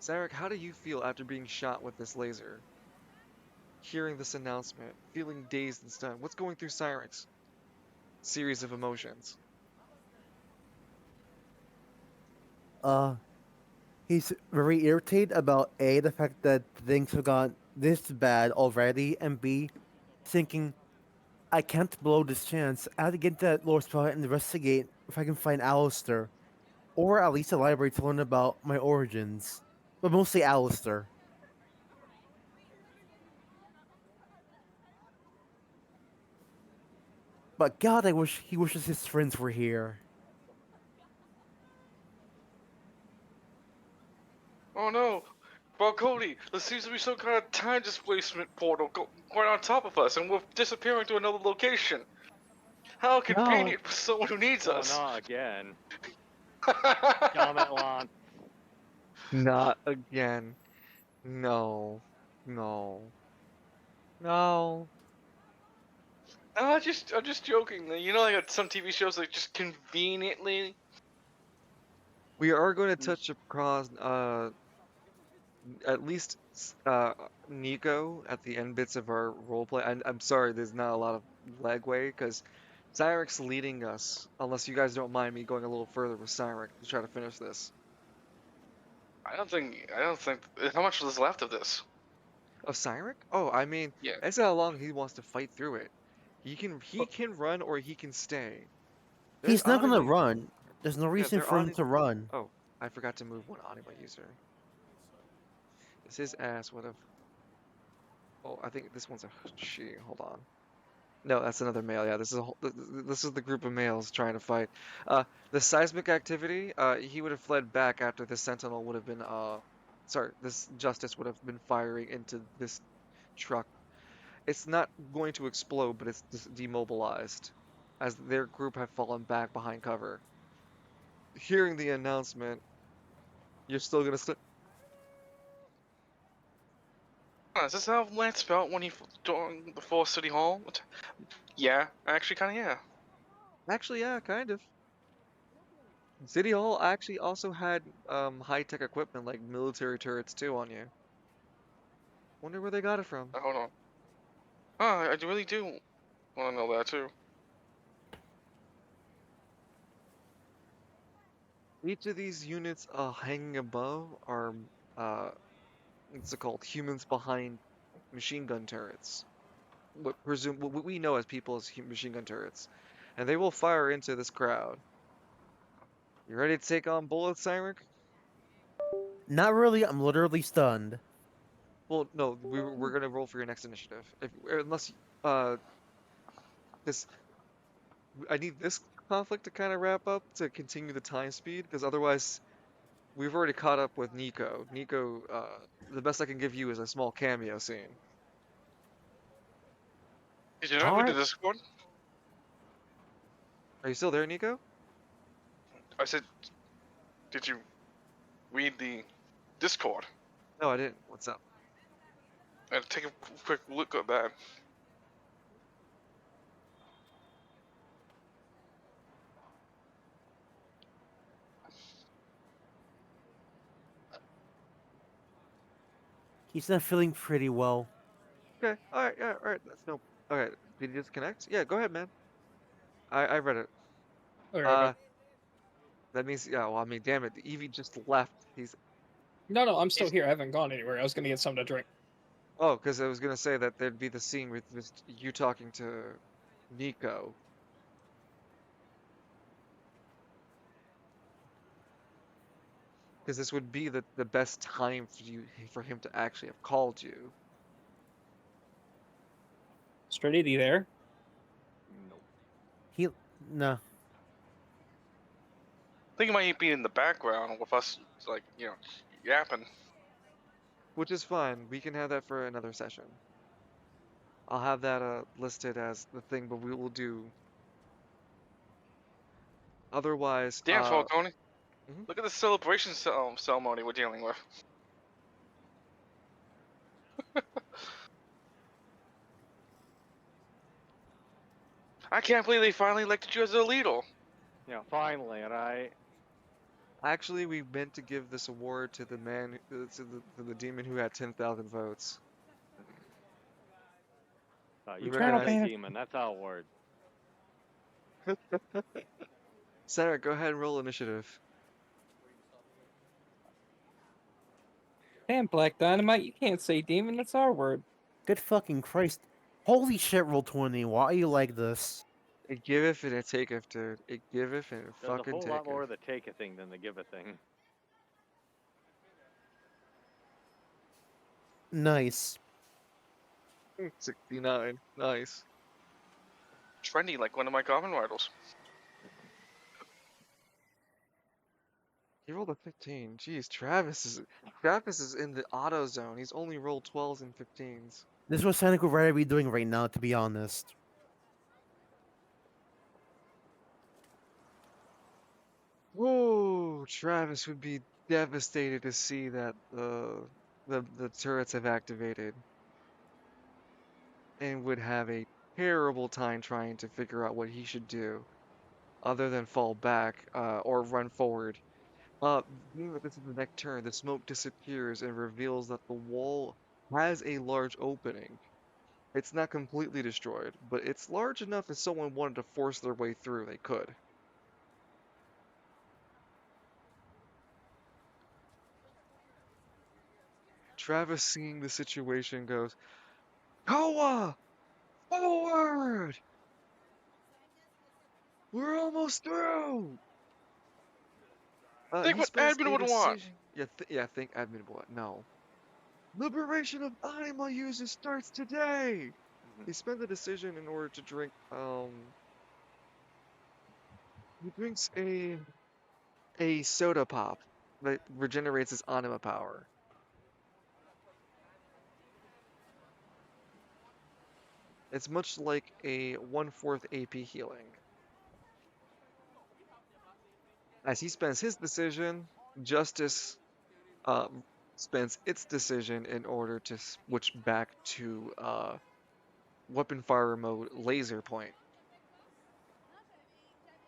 Zarek, how do you feel after being shot with this laser? Hearing this announcement, feeling dazed and stunned, what's going through Cyrek's series of emotions? He's very irritated about A, the fact that things have gone this bad already, and B, thinking, I can't blow this chance. I have to get to that lower spot and investigate if I can find Alistair. Or at least a library to learn about my origins. But mostly Alistair. But God, I wish he wishes his friends were here. Oh no. Cody, there seems to be some kind of time displacement portal right on top of us, and we're disappearing to another location. How convenient for someone who needs Oh, us. not again. Damn it, Lon. Not again. No. No. No. I'm just joking. You know, like some TV shows, like just conveniently. We are going to touch across at least Nico at the end bits of our roleplay. I'm sorry, there's not a lot of legway because Cyrek's leading us. Unless you guys don't mind me going a little further with Cyrek to try to finish this. I don't think. How much is left of this? Of Cyrek? Oh, I mean, Yeah. that's how long he wants to fight through it. He can run or he can stay. There's He's not gonna anima- run. There's no reason there for him ani- to run. Oh, I forgot to move one anima user. This his ass would have. Oh, I think this one's a she. Hold on. No, that's another male. Yeah, this is this is the group of males trying to fight. The seismic activity. He would have fled back after the sentinel would have been. Sorry, this justice would have been firing into this truck. It's not going to explode, but it's just demobilized, as their group have fallen back behind cover. Hearing the announcement, you're still gonna st Is this how Lance felt when he joined before City Hall? Yeah, actually, kind of yeah. Actually, yeah, kind of. City Hall actually also had high-tech equipment like military turrets too on you. Wonder where they got it from. Hold on. Oh, I really do want to know that too. Each of these units hanging above are what's it called? Humans behind machine gun turrets. What we know as people as machine gun turrets, and they will fire into this crowd. You ready to take on bullets, Cyric? Not really. I'm literally stunned. Well, no, we're gonna roll for your next initiative. Unless this I need this conflict to kind of wrap up to continue the time speed, because otherwise we've already caught up with Nico. Nico, the best I can give you is a small cameo scene. Did you All not read the right. Discord? Are you still there, Nico? I said, did you read the Discord? No, I didn't. What's up? And take a quick look at that. He's not feeling pretty well. Okay. All right. Yeah. All right. That's no. Okay. Did you disconnect? Yeah. Go ahead, man. I read it. Okay, okay. Uh, that means yeah. Well, I mean, damn it. The Eevee just left. No, I'm still here. I haven't gone anywhere. I was gonna get something to drink. Oh, because I was gonna say that there'd be the scene with just you talking to Nico. Because this would be the best time for him to actually have called you. Stradity there. He no. I think it might be in the background with us, like, yapping. Which is fine. We can have that for another session. I'll have that listed as the thing, but we will do. Otherwise, Damn, Falcone. Mhm. Look at the celebration ceremony we're dealing with. I can't believe they finally elected you as their leader. Yeah, finally, right? Actually, we meant to give this award to the man, to the demon who had 10,000 votes. We You Colonel can't say recognize. Band. demon. That's our word. Sarah, go ahead and roll initiative. Damn, Black Dynamite, you can't say demon. That's our word. Good fucking Christ. Holy shit, roll 20. Why are you like this? It giveth and it taketh, dude. It giveth and it There's a fucking whole lot more taketh. of the take a thing than the give a thing. Nice. 69. Nice. Trendy, like one of my common rivals. He rolled a 15. Jeez, Travis is in the auto zone. He's only rolled 12s and 15s. This is what Sonic would rather be doing right now, to be honest. Whoa, Travis would be devastated to see that the turrets have activated, and would have a terrible time trying to figure out what he should do other than fall back or run forward. Being that this is the next turn, the smoke disappears and reveals that the wall has a large opening. It's not completely destroyed, but it's large enough if someone wanted to force their way through, they could. Travis, seeing the situation, goes, Koa! Forward! We're almost through! Think He what spends admin a would want. decision. Yeah, think admin what? No. Liberation of animal users starts today! He spent the decision in order to drink. He drinks a soda pop that regenerates his anima power. It's much like a 1/4 AP healing. As he spends his decision, Justice spends its decision in order to switch back to weapon fire mode laser point.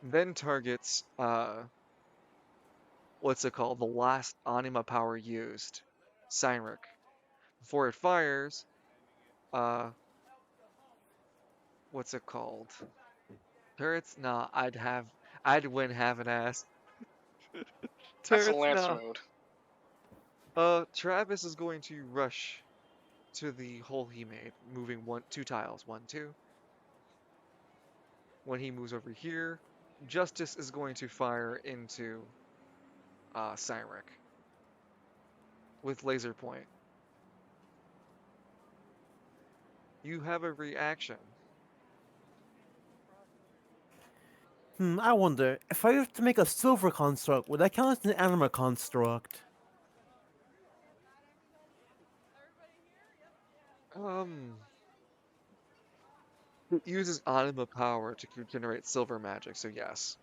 Then targets what's it called? The last anima power used, Cynric. Before it fires, uh what's it called? Turrets? Nah, I'd win half an ass. That's a Turrets? Lance Nah. mode. Travis is going to rush to the hole he made, moving 2 tiles, 1, 2. When he moves over here, Justice is going to fire into Cynric with laser point. You have a reaction. I wonder if I were to make a silver construct, would that count as an anima construct? Um, it uses anima power to generate silver magic, so yes.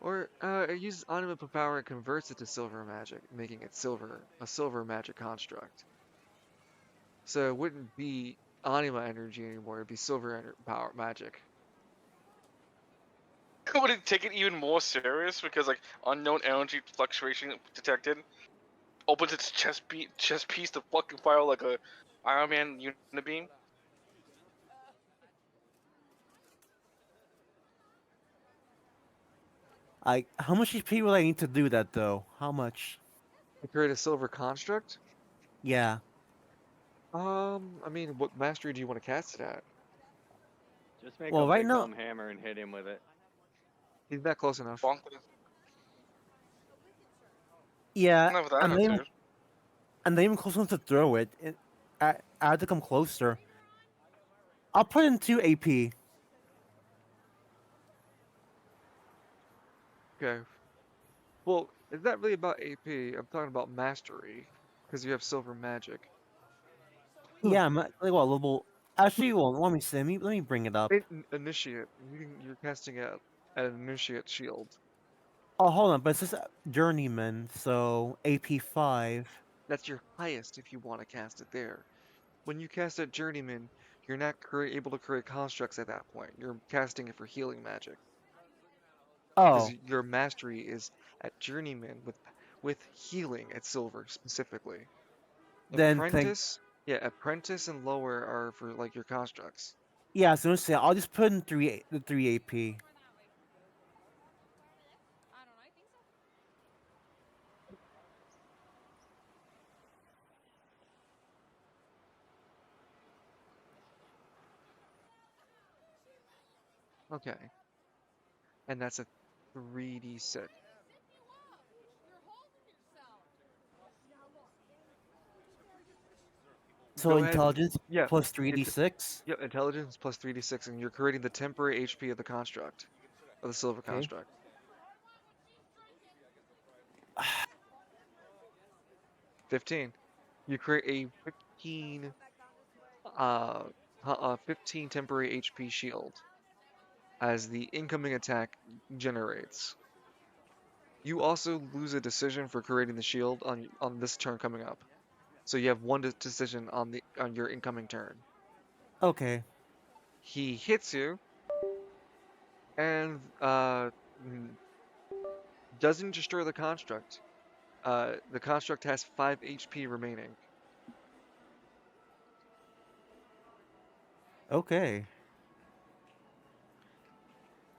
Or it uses anima power and converts it to silver magic, making it a silver magic construct. So it wouldn't be anima energy anymore; it'd be silver power magic. Would it take it even more serious because like unknown energy fluctuation detected opens its chest piece to fucking fire like a Iron Man unibeam? How much HP will I need to do that though? How much? To create a silver construct? Yeah. I mean, what mastery do you want to cast it at? Just make a Well, right big now, dumb hammer and hit him with it. He's not close enough. Bonk. yeah, Enough of that I'm not even, attitude. I'm not even close enough to throw it. I have to come closer. I'll put in 2 AP. Okay. Well, it's not really about AP. I'm talking about mastery, because you have silver magic. Yeah, I'm at, like, what, level... Actually, well, let me see. Let me bring it up. Initiate. You're casting at an initiate shield. Oh, hold on, but it says Journeyman, so AP 5. That's your highest if you want to cast it there. When you cast at Journeyman, you're not able to create constructs at that point. You're casting it for healing magic. Because Oh, your mastery is at Journeyman with healing at silver specifically. then thank... Apprentice and lower are for like your constructs. Yeah, so let's say I'll just put in the 3 AP. Okay. And that's a 3d6. So Go ahead. intelligence Yeah. plus 3d6. Yeah, intelligence plus 3d6, and you're creating the temporary HP of the construct, of the silver Okay. construct. 15. You create a 15 temporary HP shield as the incoming attack generates. You also lose a decision for creating the shield on this turn coming up. So you have one decision on your incoming turn. Okay. He hits you and doesn't destroy the construct. The construct has 5 HP remaining. Okay.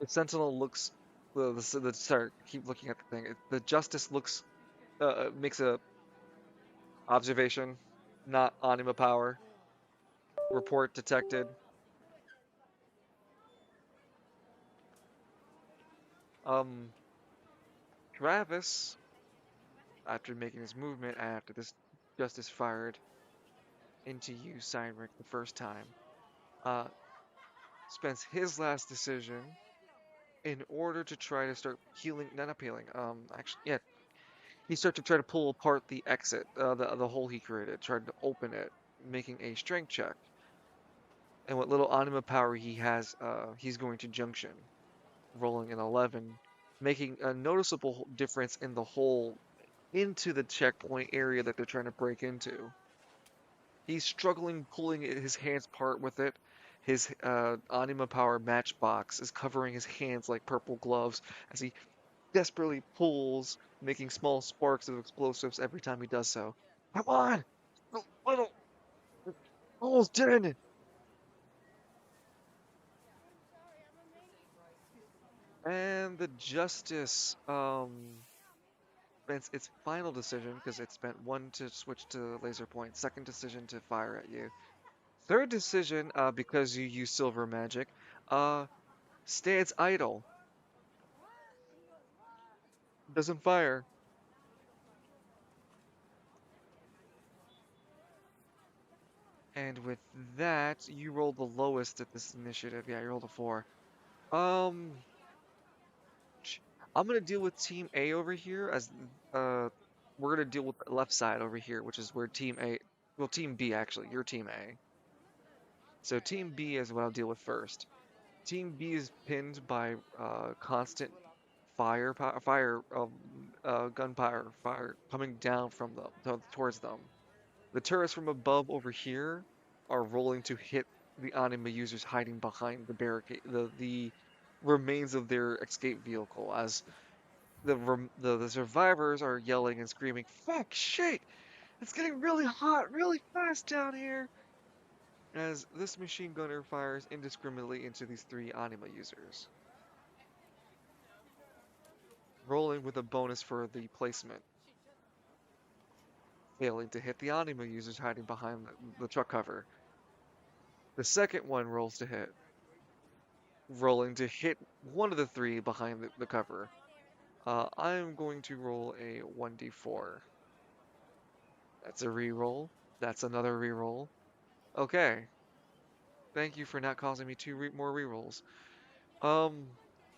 The Sentinel looks. Sorry, keep looking at the thing. The Justice looks. Makes a observation, not anima power. Report detected. Um, Travis after making his movement, after this justice fired into you, Cynric, the first time, uh, spends his last decision in order to try to start peeling, not peeling, actually, yeah, he started to try to pull apart the exit, the hole he created, tried to open it, making a strength check. And what little anima power he has, he's going to junction, rolling an 11, making a noticeable difference in the hole into the checkpoint area that they're trying to break into. He's struggling pulling his hands apart with it. His anima power matchbox is covering his hands like purple gloves as he desperately pulls, making small sparks of explosives every time he does so. Come on! Little, almost did! And the justice spends its final decision, because it spent one to switch to laser point, second decision to fire at you. Third decision, because you use silver magic, stands idle. Doesn't fire. And with that, you roll the lowest at this initiative. Yeah, you rolled a 4. Um, I'm gonna deal with Team A over here as we're gonna deal with the left side over here, which is where Team A, well, Team B actually, you're Team A. So Team B is what I'll deal with first. Team B is pinned by constant gunfire fire coming down from them towards them. The turrets from above over here are rolling to hit the anima users hiding behind the barricade, the remains of their escape vehicle, as the survivors are yelling and screaming, "Fuck, shit! It's getting really hot, really fast down here!" As this machine gunner fires indiscriminately into these 3 anima users, rolling with a bonus for the placement, failing to hit the anima users hiding behind the truck cover. The second one rolls to hit, rolling to hit one of the 3 behind the cover. I'm going to roll a 1d4. That's a reroll. That's another reroll. Okay. Thank you for not causing me 2 more rerolls.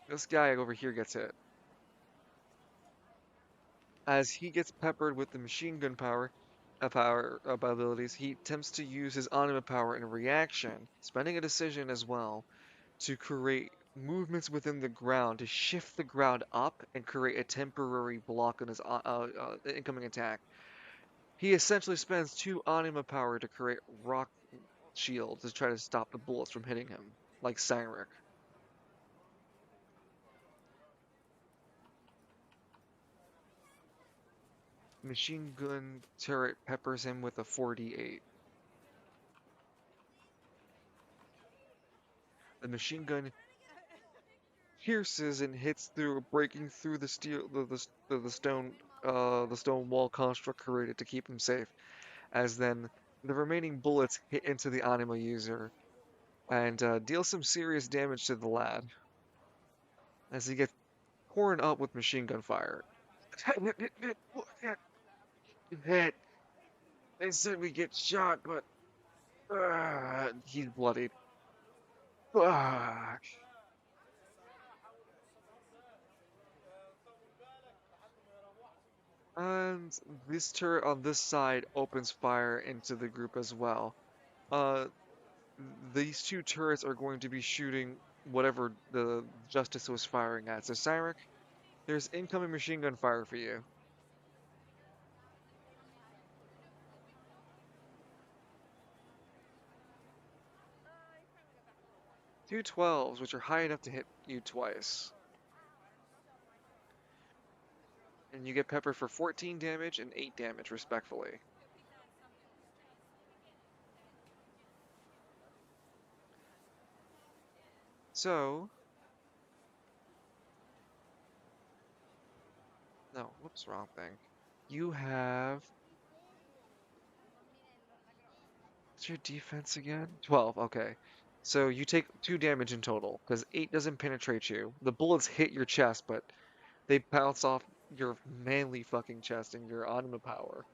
This guy over here gets hit. As he gets peppered with the machine gun abilities, he attempts to use his anima power in a reaction, spending a decision as well, to create movements within the ground to shift the ground up and create a temporary block on his incoming attack. He essentially spends 2 anima power to create rock shields to try to stop the bullets from hitting him, like Cynric. Machine gun turret peppers him with a 4d8. The machine gun pierces and hits through, breaking through the steel, the stone wall construct created to keep him safe. As then the remaining bullets hit into the anima user and deal some serious damage to the lad as he gets torn up with machine gun fire. Hit. They said we get shot, but he's bloodied. Fuck. And this turret on this side opens fire into the group as well. Uh, these 2 turrets are going to be shooting whatever the Justice was firing at. So, Cyric, there's incoming machine gun fire for you. 2 12s, which are high enough to hit you twice. And you get peppered for 14 damage and 8 damage, respectfully. So, no, whoops, wrong thing. You have, what's your defense again? 12, okay. So you take 2 damage in total, because 8 doesn't penetrate you. The bullets hit your chest, but they bounce off your manly fucking chest and your anima power.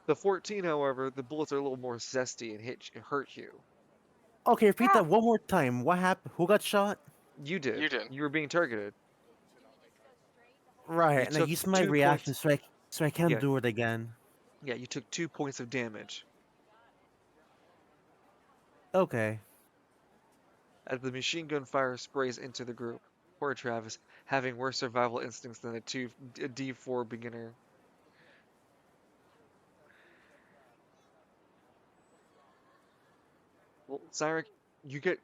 The 14, however, the bullets are a little more zesty and hurt you. Okay, repeat that one more time. What happened? Who got shot? You did. You did. You were being targeted. Right, You and I took used my 2 points. reaction so I can't Yeah, do it again. yeah, you took 2 points of damage. Okay. As the machine gun fire sprays into the group. Poor Travis, having worse survival instincts than a D4 beginner. Well, Cyric, you get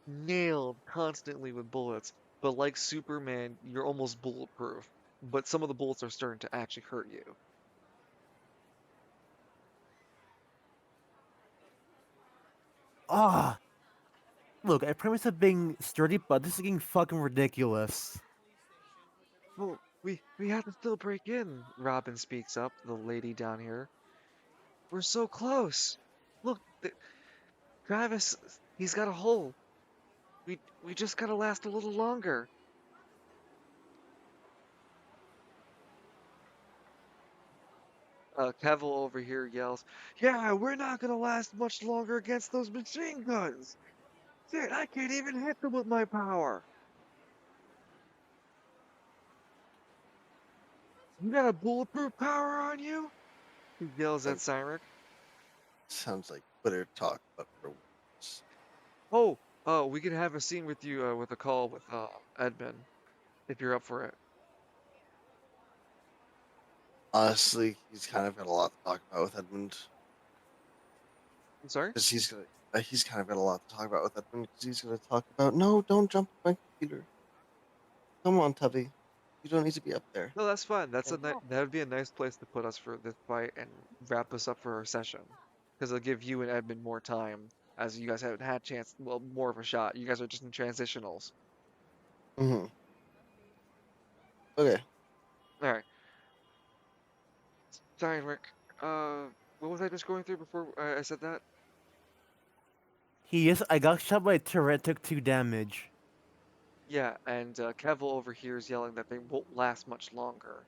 nailed constantly with bullets, but like Superman, you're almost bulletproof. But some of the bullets are starting to actually hurt you. Ah, look, I promise of being sturdy, but this is getting fucking ridiculous. Well, we have to still break in, Robin speaks up, the lady down here. We're so close. Look, Travis, he's got a hole. We just gotta last a little longer. Cavill over here yells, "Yeah, we're not gonna last much longer against those machine guns. Shit, I can't even hit them with my power. You got a bulletproof power on you?" He yells at Sounds, Cyric. sounds like Twitter talk, but for words. Oh, we can have a scene with you with a call with Edmund if you're up for it. Honestly, he's kind of got a lot to talk about with Edmund. I'm sorry? Because he's kind of got a lot to talk about with Edmund. Because he's gonna talk about, no, don't jump on my computer. Come on, Tubby. You don't need to be up there. No, that's fine. And That would be a nice place to put us for this fight and wrap us up for our session. Because it'll give you and Edmund more time, as you guys haven't had chance, well, more of a shot. You guys are just in transitionals. Mm-hmm. Okay. All right. Sorry, Rick. What was I just going through before I said that? I got shot by a turret, took 2 damage. Yeah, and Kevel over here is yelling that they won't last much longer.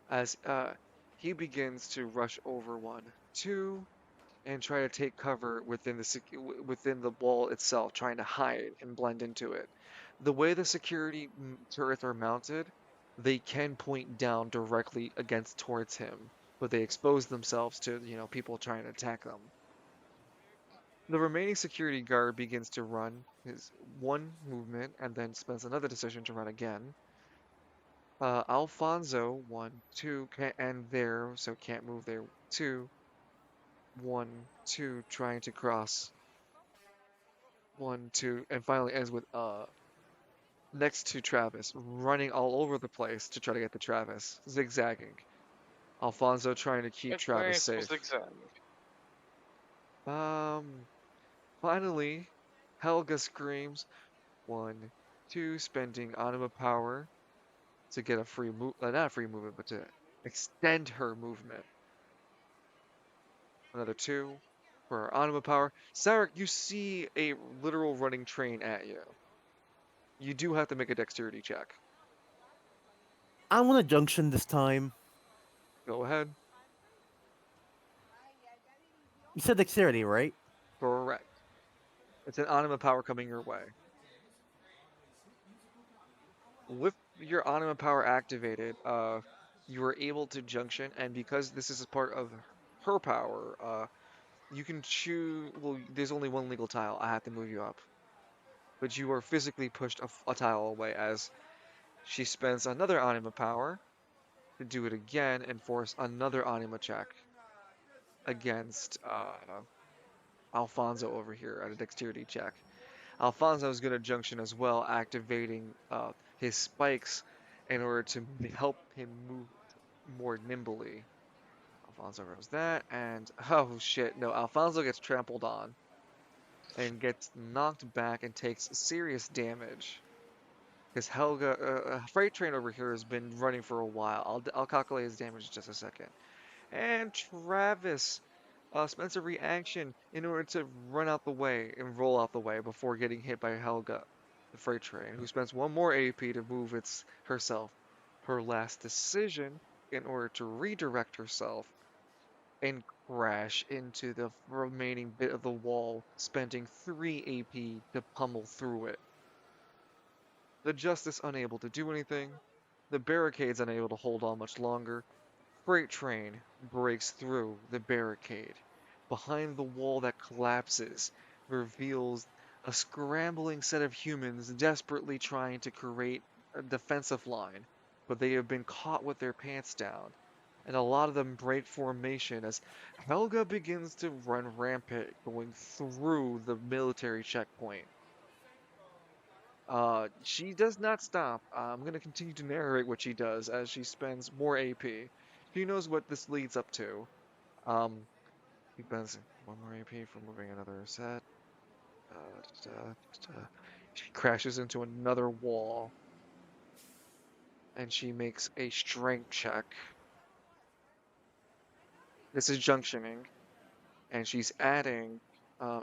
As he begins to rush over 1, 2, and try to take cover within the wall itself, trying to hide and blend into it. The way the security turrets are mounted, they can point down directly against towards him, but they expose themselves to, people trying to attack them. The remaining security guard begins to run his one movement and then spends another decision to run again. Alfonso, 1, 2, can't end there, so can't move there. 2, 1, 2, trying to cross 1, 2, and finally ends with next to Travis, running all over the place to try to get to Travis, zigzagging. Alfonso trying to keep It's Travis nice safe. zigzag. Um, Finally, Helga screams 1, 2, spending anima power to get a free move, not a free movement, but to extend her movement. Another 2 for her anima power. Sarek, you see a literal running train at you. You do have to make a dexterity check. I want a junction this time. Go ahead. You said dexterity, right? Correct. It's an anima power coming your way. With your anima power activated, you are able to junction, and because this is a part of her power, you can choose. Well, there's only one legal tile. I have to move you up, but you are physically pushed a tile away as she spends another anima power to do it again and force another anima check against Alfonso over here at a dexterity check. Alfonso is going to junction as well, activating his spikes in order to help him move more nimbly. Alfonso rolls that, and oh shit, no, Alfonso gets trampled on and gets knocked back and takes serious damage. Because Freight Train over here has been running for a while. I'll calculate his damage in just a second. And Travis spends a reaction in order to run out the way and roll out the way before getting hit by Helga, the freight train, who spends one more AP to move herself. her last decision in order to redirect herself and crash into the remaining bit of the wall, spending 3 AP to pummel through it. The Justice unable to do anything, the barricades unable to hold on much longer, freight train breaks through the barricade. Behind the wall that collapses reveals a scrambling set of humans desperately trying to create a defensive line, but they have been caught with their pants down. And a lot of them break formation as Helga begins to run rampant going through the military checkpoint. She does not stop. I'm gonna continue to narrate what she does as she spends more AP. She knows what this leads up to. Um, she spends 1 more AP for moving another set. She crashes into another wall, and she makes a strength check. This is junctioning, and she's adding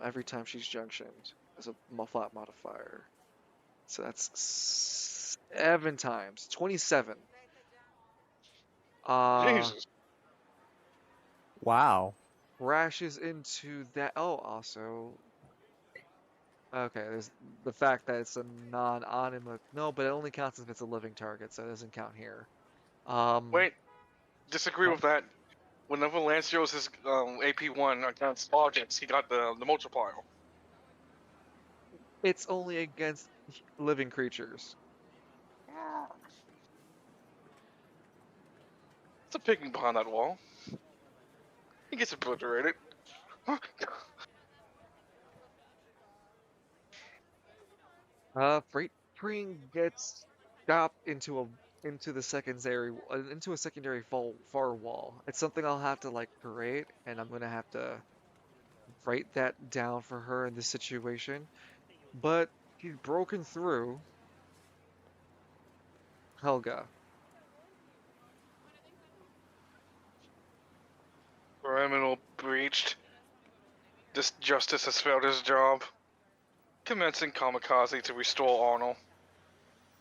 every time she's junctioned as a flat modifier. So that's 7 times, 27. Jesus. Wow. Crashes into that. Oh, also, okay, there's the fact that it's a non-anima. No, but it only counts if it's a living target, so it doesn't count here. Wait, disagree Huh? with that. Whenever Lance shows his AP1 against objects, he got the multiplier. It's only against living creatures. It's a picking behind that wall. He gets obliterated. Freight train gets stopped into the secondary far wall. It's something I'll have to like create, and I'm gonna have to write that down for her in this situation. But she's broken through Helga. Criminal breached. This justice has failed his job. Commencing kamikaze to restore Arnold.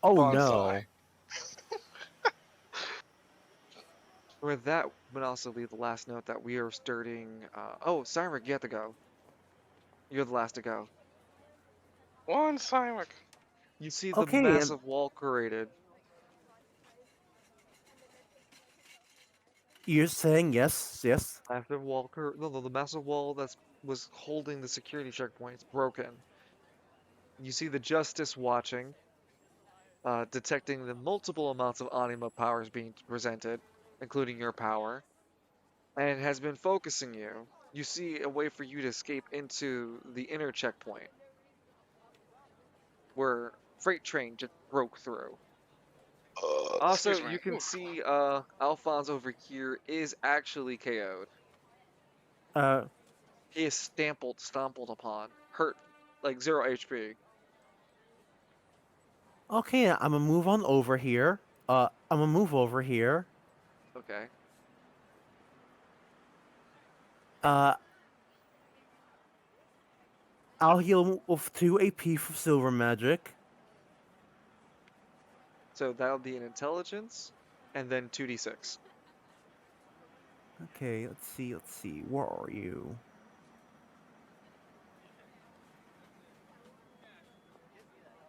Oh Bonsai. no. With that, would also leave the last note that we are starting. Oh, Cymric, you have to go. You're the last to go. One Cyric. You see the Okay, massive wall created. you're saying yes, yes. Massive wall, no, the massive wall that was holding the security checkpoint is broken. You see the Justice watching, detecting the multiple amounts of anima powers being presented, including your power, and has been focusing you. You see a way for you to escape into the inner checkpoint, where freight train just broke through. Also, Excuse me. you can see Alphonse over here is actually KO'd. Uh, He is stampled upon, hurt, like 0 HP. okay, I'm gonna move on over here. I'm gonna move over here. Okay. Uh, I'll heal him with 2 AP for silver magic. So that'll be an intelligence, and then 2d6. Okay, let's see, let's see. Where are you?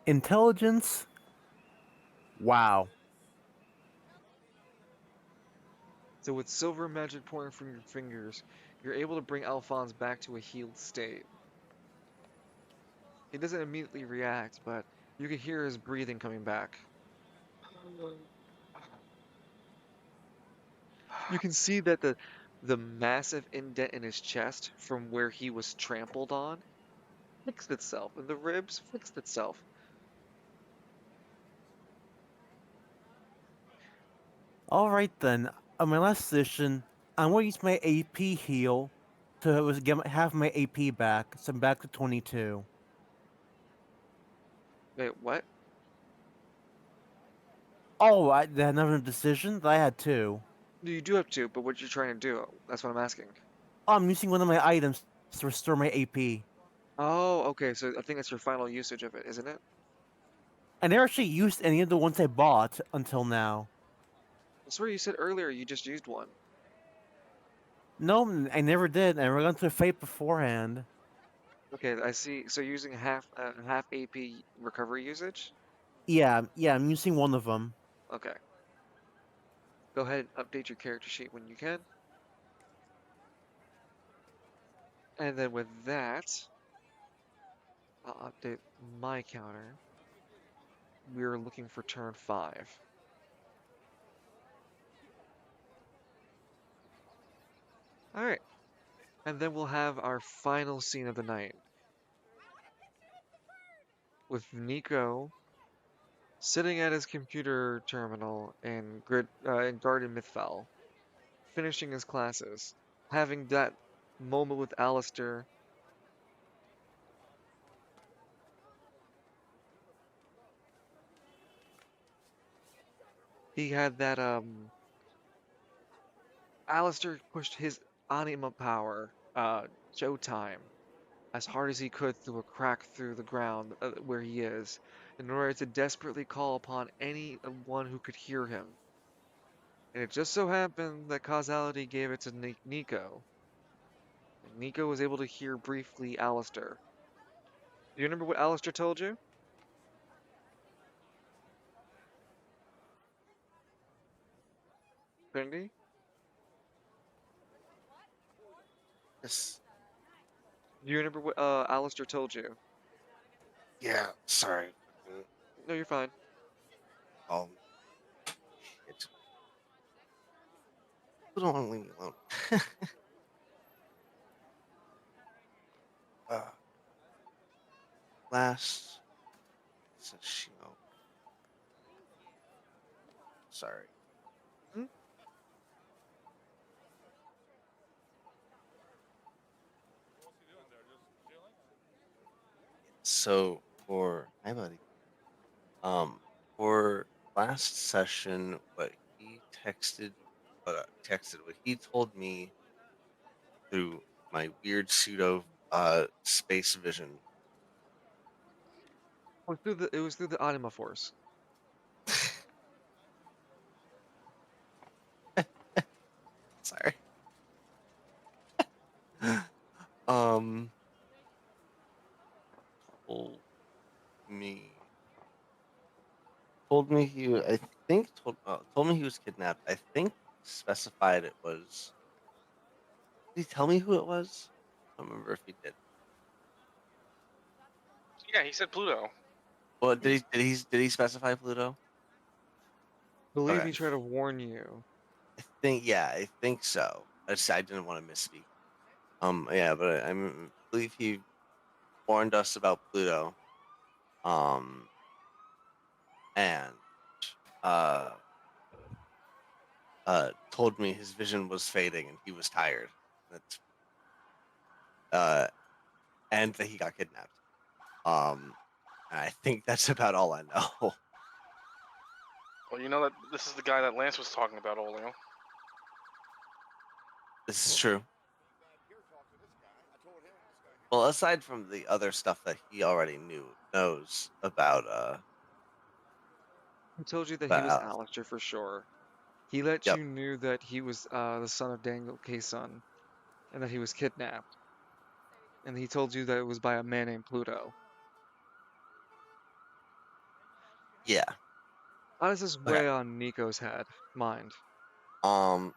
Intelligence? Wow. So with silver magic pouring from your fingers, you're able to bring Alphonse back to a healed state. He doesn't immediately react, but you can hear his breathing coming back. You can see that the massive indent in his chest from where he was trampled on fixed itself, and the ribs fixed itself. Alright then. On my last session, I'm gonna use my AP heal to have my AP back, so I'm back to 22. Wait, what? Oh, I had another decision? I had 2. You do have to, but what you're trying to do? That's what I'm asking. Oh, I'm using one of my items to restore my AP. Oh, okay, so I think that's your final usage of it, isn't it? I never actually used any of the ones I bought until now. I swear you said earlier you just used one. No, I never did. And we're going to fight beforehand. Okay, I see. So you're using half AP recovery usage? Yeah, I'm using one of them. Okay. Go ahead and update your character sheet when you can. And then with that, I'll update my counter. We're looking for turn 5. Alright. And then we'll have our final scene of the night with Nico sitting at his computer terminal in Garden Mythfell, finishing his classes, having that moment with Alistair. He had that Alistair pushed his anima power, Showtime, as hard as he could through a crack through the ground where he is, in order to desperately call upon anyone who could hear him. And it just so happened that causality gave it to Nico. And Nico was able to hear briefly Alistair. Do you remember what Alistair told you? Trinity? Yes. Do you remember what Alistair told you? Yeah. Sorry. No, you're fine. Um. Shit. You don't want to leave me alone. uh, last Sashimo. Sorry. Hmm? So for hi buddy. Um, for last session, what he what he told me through my weird pseudo space vision. It was through the Anima Force. Sorry. um, told me I think told me he was kidnapped. I think specified it was. Did he tell me who it was? I don't remember if he did. Yeah, he said Pluto. Well, did he specify Pluto? Believe Okay. he tried to warn you. I think so. I didn't want to misspeak. Yeah, but believe he warned us about Pluto. Um, and uh, told me his vision was fading and he was tired. That's uh, and that he got kidnapped. Um, and I think that's about all I know. Well, you know that this is the guy that Lance was talking about, Olio. This is true. Well, aside from the other stuff that he already knows He told you that he about was Alice. Alistair for sure. He let Yep. you knew that he was the son of Daniel Kayson, and that he was kidnapped. And he told you that it was by a man named Pluto. Yeah. How does this Okay. weigh on Nico's mind? Um,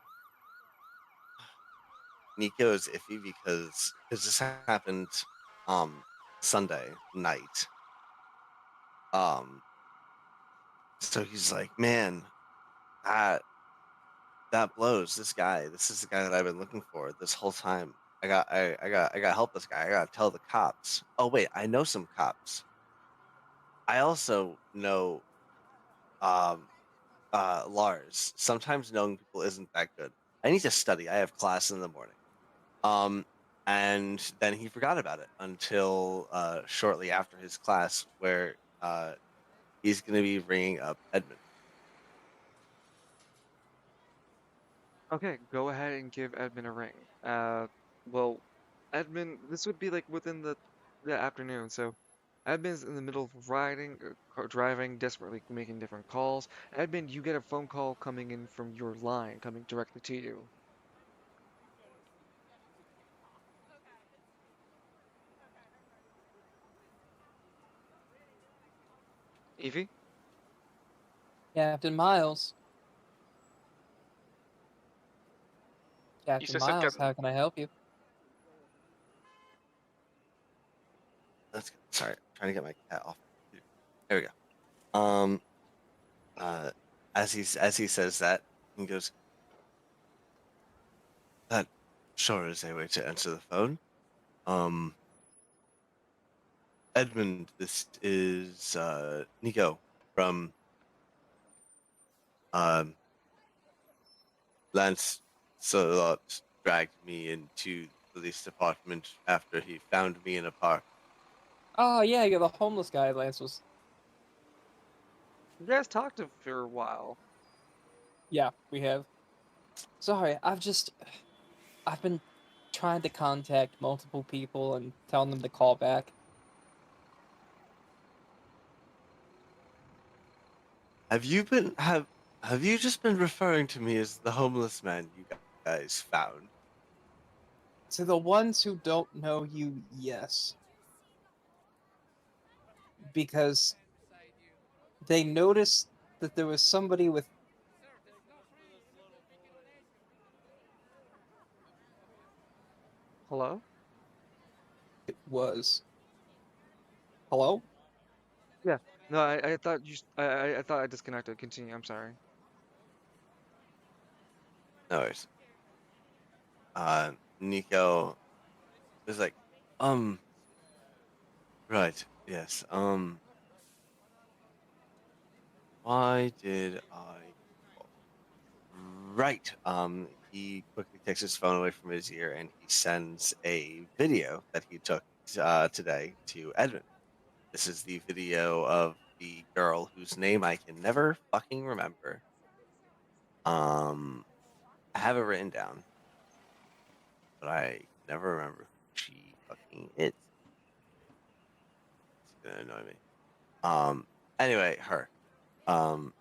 Nico is iffy because this happened Sunday night. Um, so he's like, man, that that blows. This is the guy that I've been looking for this whole time. I got to help this guy. I got to tell the cops. Oh wait, I know some cops. I also know um Lars. Sometimes knowing people isn't that good. I need to study. I have class in the morning. Um, and then he forgot about it until shortly after his class, where he's going to be ringing up Edmund. Okay, go ahead and give Edmund a ring. Well, Edmund, this would be like within the afternoon, so Admin's in the middle of driving, desperately making different calls. Admin, you get a phone call coming in from your line, coming directly to you. Evie? Captain Miles. Captain said Miles, Captain. how can I help you? That's good. Sorry, I'm trying to get my cat off. There we go. As he says that, he goes, "That sure is a way to answer the phone." Um, Edmund, this is Nico from um Lance Salot dragged me into the police department after he found me in a park. Oh yeah, you're the homeless guy Lance was. You guys talked for a while. Yeah, we have. Sorry, I've been trying to contact multiple people and telling them to call back. Have you just been referring to me as the homeless man you guys found? To the ones who don't know you, yes. Because they noticed that there was somebody with Hello? it was. Hello? Yeah. No, I thought I thought I disconnected. Continue. I'm sorry. No worries. Nico is like, right, yes. Why did I call? Right. He quickly takes his phone away from his ear and he sends a video that he took today to Edmund. This is the video of the girl whose name I can never fucking remember. I have it written down, but I never remember who she fucking is. It's gonna annoy me. Anyway, her. Um,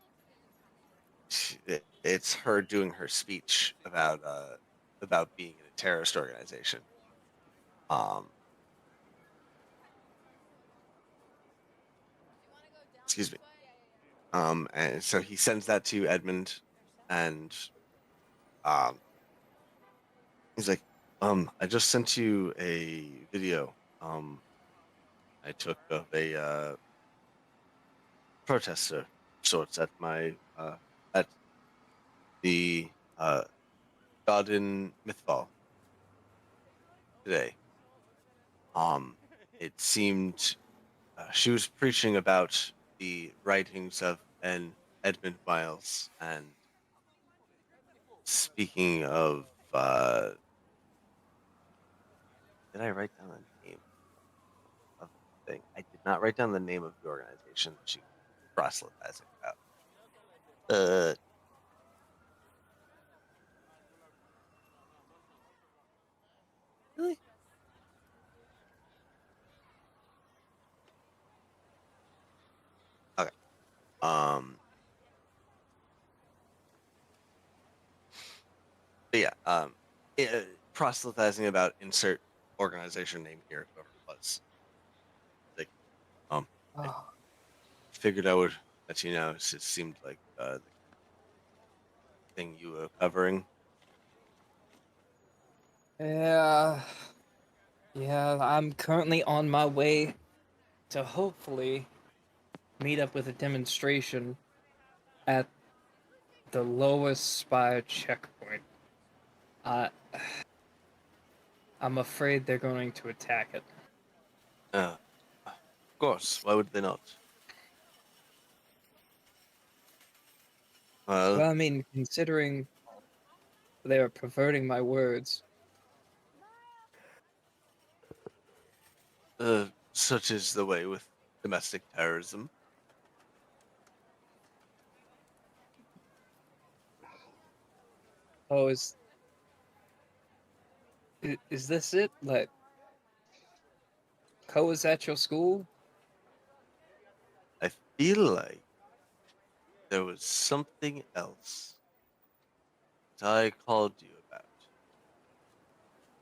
it's her doing her speech about being in a terrorist organization. Um, excuse me. And so he sends that to Edmund, and um, he's like, I just sent you a video. I took of a protester sorts at the Garden Mythball today. Um, it seemed she was preaching about the writings of an Edmund Miles, and speaking of, did I write down the name of the thing? I did not write down the name of the organization that she was proselytizing about. Uh, really? Okay. Um, but yeah. Proselytizing about insert organization name here, whoever it was. Like, I Oh, figured I would let you know. It seemed like the thing you were covering. yeah. Yeah, I'm currently on my way to hopefully meet up with a demonstration at the lowest spire checkpoint. Uh, I'm afraid they're going to attack it. Of course. Why would they not? Well, Well, I mean, considering they are perverting my words. such is the way with domestic terrorism. Oh, is this it? Like, Co is at your school? I feel like there was something else that I called you about.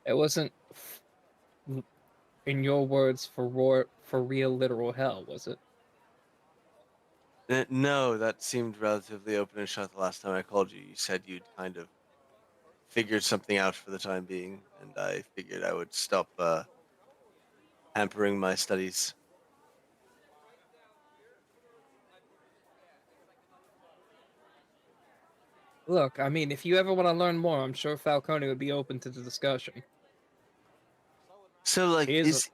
It wasn't, in your words, for real literal hell, was it? No, that seemed relatively open and shut the last time I called you. You said you'd kind of figured something out for the time being, and I figured I would stop hampering my studies. Look, I mean, if you ever want to learn more, I'm sure Falcone would be open to the discussion. So, like, He is.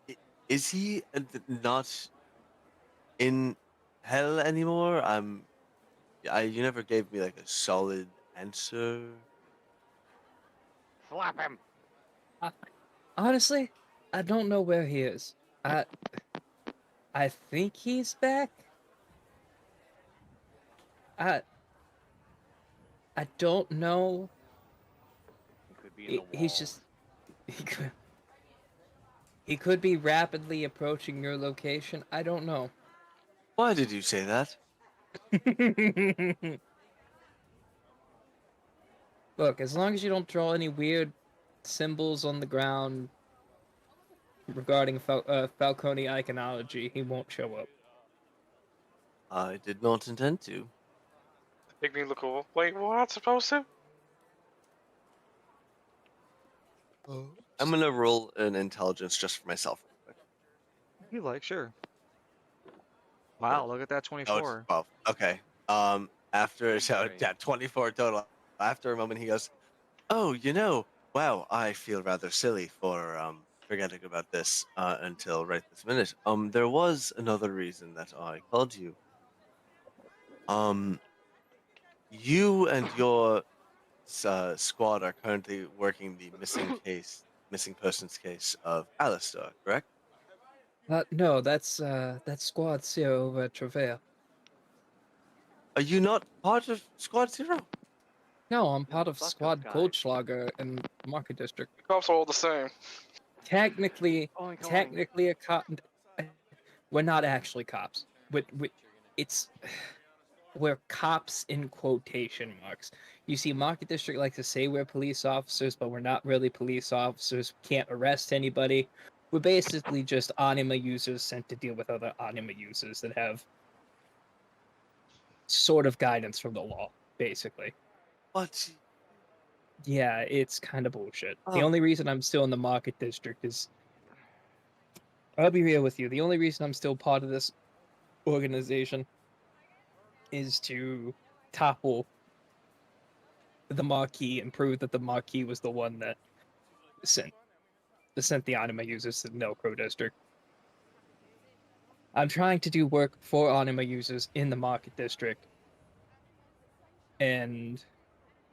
is he not in hell anymore? You never gave me like a solid answer. Slap him. Honestly, I don't know where he is. I I think he's back. I I don't know. He could be in the He's walls. just he could be rapidly approaching your location. I don't know. Why did you say that? Look, as long as you don't draw any weird symbols on the ground regarding Falcone iconology, he won't show up. I did not intend to. Make me look over. Wait, what? Supposed to? I'm gonna roll an intelligence just for myself real quick. If you like, sure. Wow, look at that Oh, it's 24. 12. Okay. After so Sorry. yeah, 24 total. After a moment, he goes, "Oh, wow, I feel rather silly for forgetting about this until right this minute. There was another reason that I called you. Um, you and your squad are currently working the missing persons case of Alistair, correct? No, that's Squad Zero over at Travail. Are you not part of Squad Zero? No, I'm No, part of fuck those Squad guys. Goldschlager in Market District. The cops are all the same. Technically, Oink, oink. technically a cop. We're not actually cops. It's we're cops in quotation marks. You see, Market District likes to say we're police officers, but we're not really police officers. Can't arrest anybody. We're basically just anima users sent to deal with other anima users that have sort of guidance from the law, basically. But Yeah, it's kind of bullshit. The um, only reason I'm still in the Market District is, I'll be real with you, the only reason I'm still part of this organization is to topple the Marquis and prove that the Marquis was the one that sent the anima users to the Nelcro district. I'm trying to do work for anima users in the Market District, and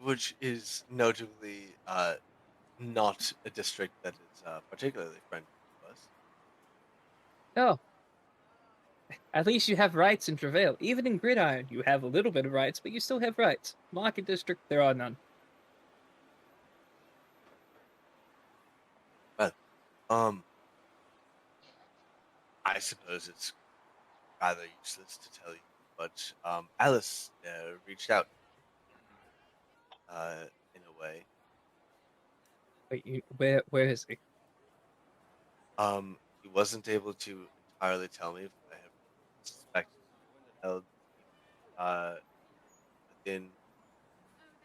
which is notably not a district that is particularly friendly to us. oh, at least you have rights in Travail. Even in Gridiron, you have a little bit of rights, but you still have rights. Market District, there are none. Well, I suppose it's rather useless to tell you, but Alice reached out in a way. Wait, where is he? He wasn't able to entirely tell me, but I have suspected held uh, within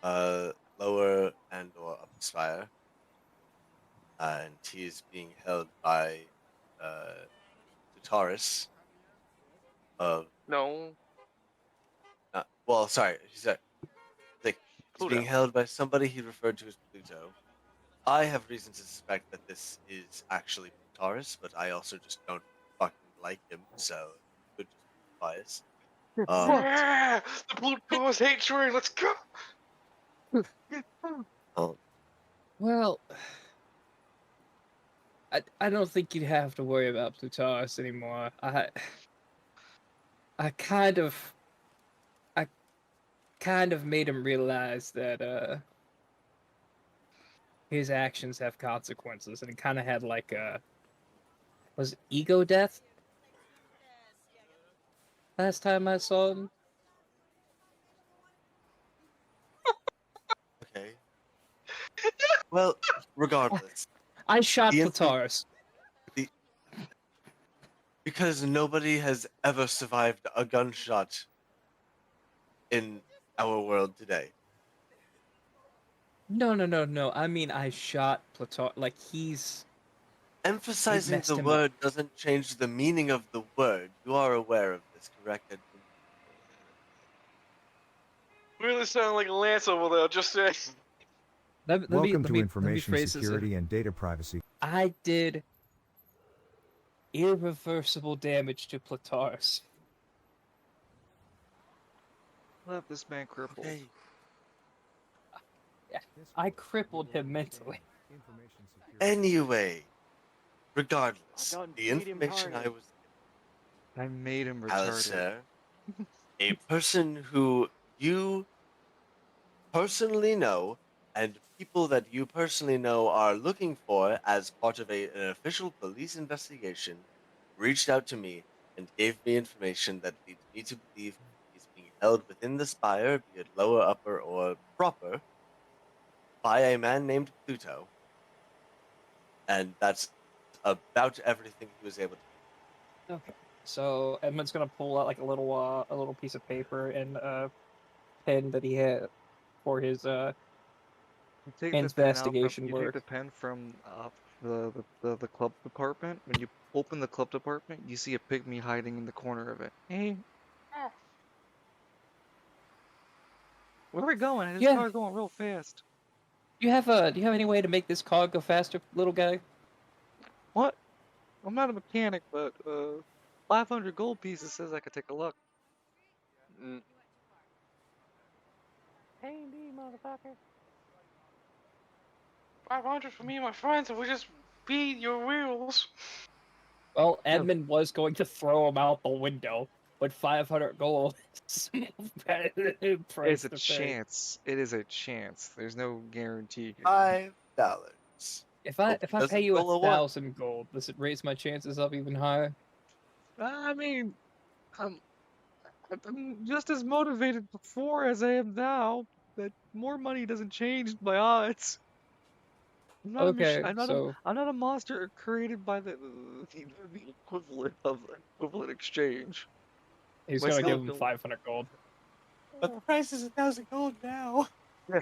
lower and or upper spire, and he is being held by Tutaris of No. well, sorry, like he's Pluto. being held by somebody he referred to as Pluto. I have reason to suspect that this is actually Tutaris, but I also just don't fucking like him, so it could just be bias. Yeah! The blue cause hate train, let's go! Um, Well, I don't think you'd have to worry about Plutarchus anymore. I kind of I kind of made him realize that his actions have consequences, and it kind of had like a was it ego death. last time I saw him. Okay. Well, regardless, I shot the info Plataris. the because nobody has ever survived a gunshot in our world today. No. I mean, I shot Plataris. Like, it Emphasizing messed the him up. word doesn't change the meaning of the word. You are aware of this, correct, Edwin? Really sound like Lance over there. Just saying. Welcome to let me Information phrase this. Security and Data Privacy. I did irreversible damage to Plataris. Left this man crippled. Okay. I crippled him mentally. Anyway, regardless, I done the made him information I retarded. was I made him retarded. Alistair, a person who you personally know and people that you personally know are looking for as part of an official police investigation, reached out to me and gave me information that leads me to believe he's being held within the spire, be it lower, upper, or proper, by a man named Pluto. And that's about everything he was able to. Okay. So Edmund's gonna pull out like a little piece of paper and a pen that he had for his You take the pen out from investigation you take work. the pen from the club department. When you open the club department, you see a pygmy hiding in the corner of it. Hey, where are we going? This Yeah. car's going real fast. Do you have any way to make this car go faster, little guy? What? I'm not a mechanic, but 500 gold pieces says I could take a look. Mm. Hey, me, motherfucker. 500 for me and my friends, and we just beat your wheels. Well, Edmund was going to throw him out the window, but 500 gold is a price It's a to pay. chance. It is a chance. There's no guarantee here. $5. If I pay doesn't you roll a one. 1,000 gold, does it raise my chances up even higher? I mean, I'm just as motivated before as I am now. But more money doesn't change my odds. I'm not a Okay, so I'm not a monster created by the equivalent of equivalent exchange. he's My gonna skill give him ability. 500 gold. But the price is 1,000 gold now.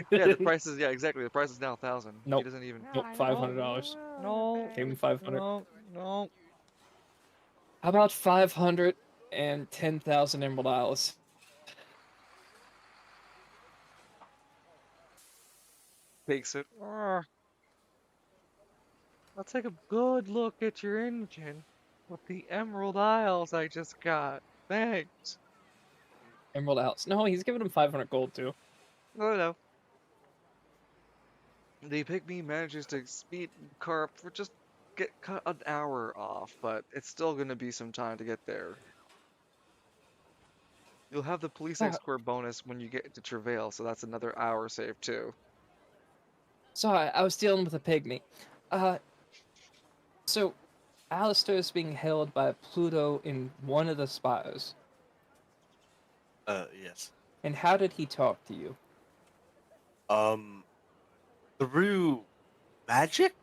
Yeah, the price is exactly. The price is now 1,000. He Nope. doesn't even. Nope, $500. No, Give him 500. no. How about 500 and 10,000 Emerald Isles? Takes it. I'll take a good look at your engine with the Emerald Isles I just got. Thanks. Emerald Isles. No, he's giving him 500 gold too. No. The pygmy manages to speed car up for just cut an hour off, but it's still going to be some time to get there. You'll have the police escort bonus when you get to Travail, so that's another hour saved too. Sorry, I was dealing with a pygmy. So Alistair is being held by Pluto in one of the spires. Yes. And how did he talk to you? Through magic?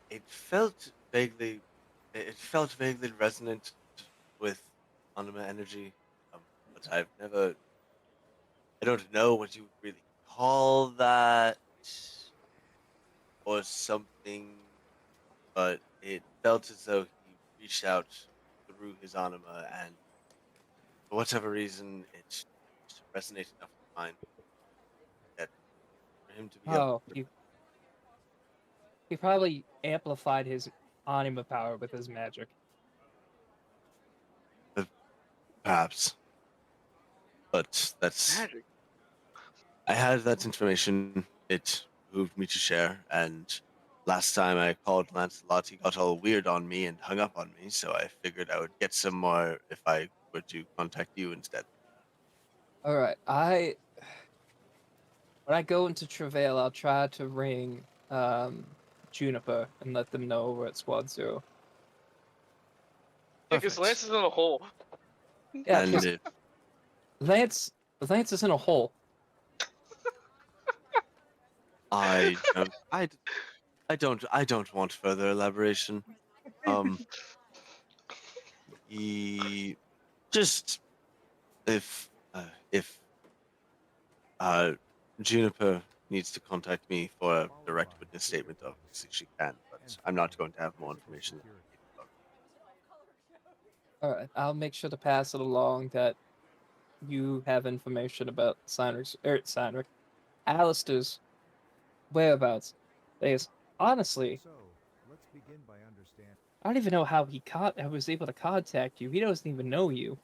It felt vaguely resonant with anima energy. But I don't know what you would really call that or something, but it felt as though he reached out through his anima, and for whatever reason, it just resonated enough with mine that for him to be able to. He probably amplified his anima power with his magic. Perhaps. But that's. Magic. I had that information. It behooved me to share, and last time I called Lancelot, he got all weird on me and hung up on me, so I figured I would get some more if I were to contact you instead. Alright, when I go into Travail, I'll try to ring Juniper and let them know we're at Squad 0. Because Lance is in a hole. Yeah, And 'cause if Lance is in a hole. I don't, I don't want further elaboration. Um, he just if Juniper needs to contact me for a direct witness statement, obviously she can, but I'm not going to have more information than I need. All right, I'll make sure to pass it along that you have information about Alistair's whereabouts. Because honestly, I don't even know how I was able to contact you. He doesn't even know you,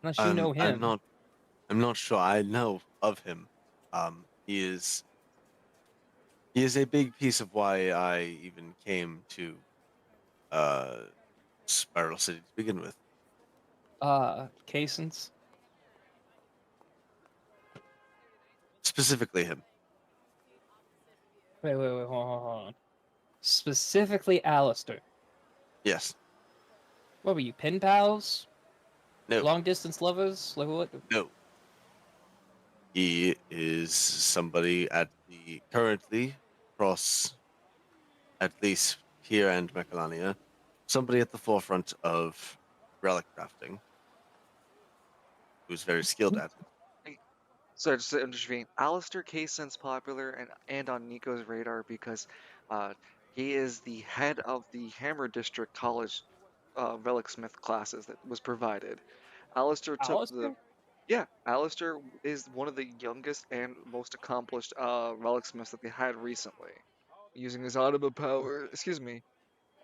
unless you know him. I'm not sure. I know of him. He is a big piece of why I even came to uh Spiral City to begin with. Casons. Specifically him. Wait, hold on. Specifically, Alistair. Yes. What were you, pen pals? No. Long distance lovers? Like what? No. He is somebody currently across at least here and Mechalania, somebody at the forefront of relic crafting who's very skilled at it. So just to intervene, Alistair Kaysen's popular and on Nico's radar because he is the head of the Hammer District College relic smith classes that was provided. Alistair took Alistair? Alistair is one of the youngest and most accomplished relic smiths that they had recently, using his Audible power. Excuse me.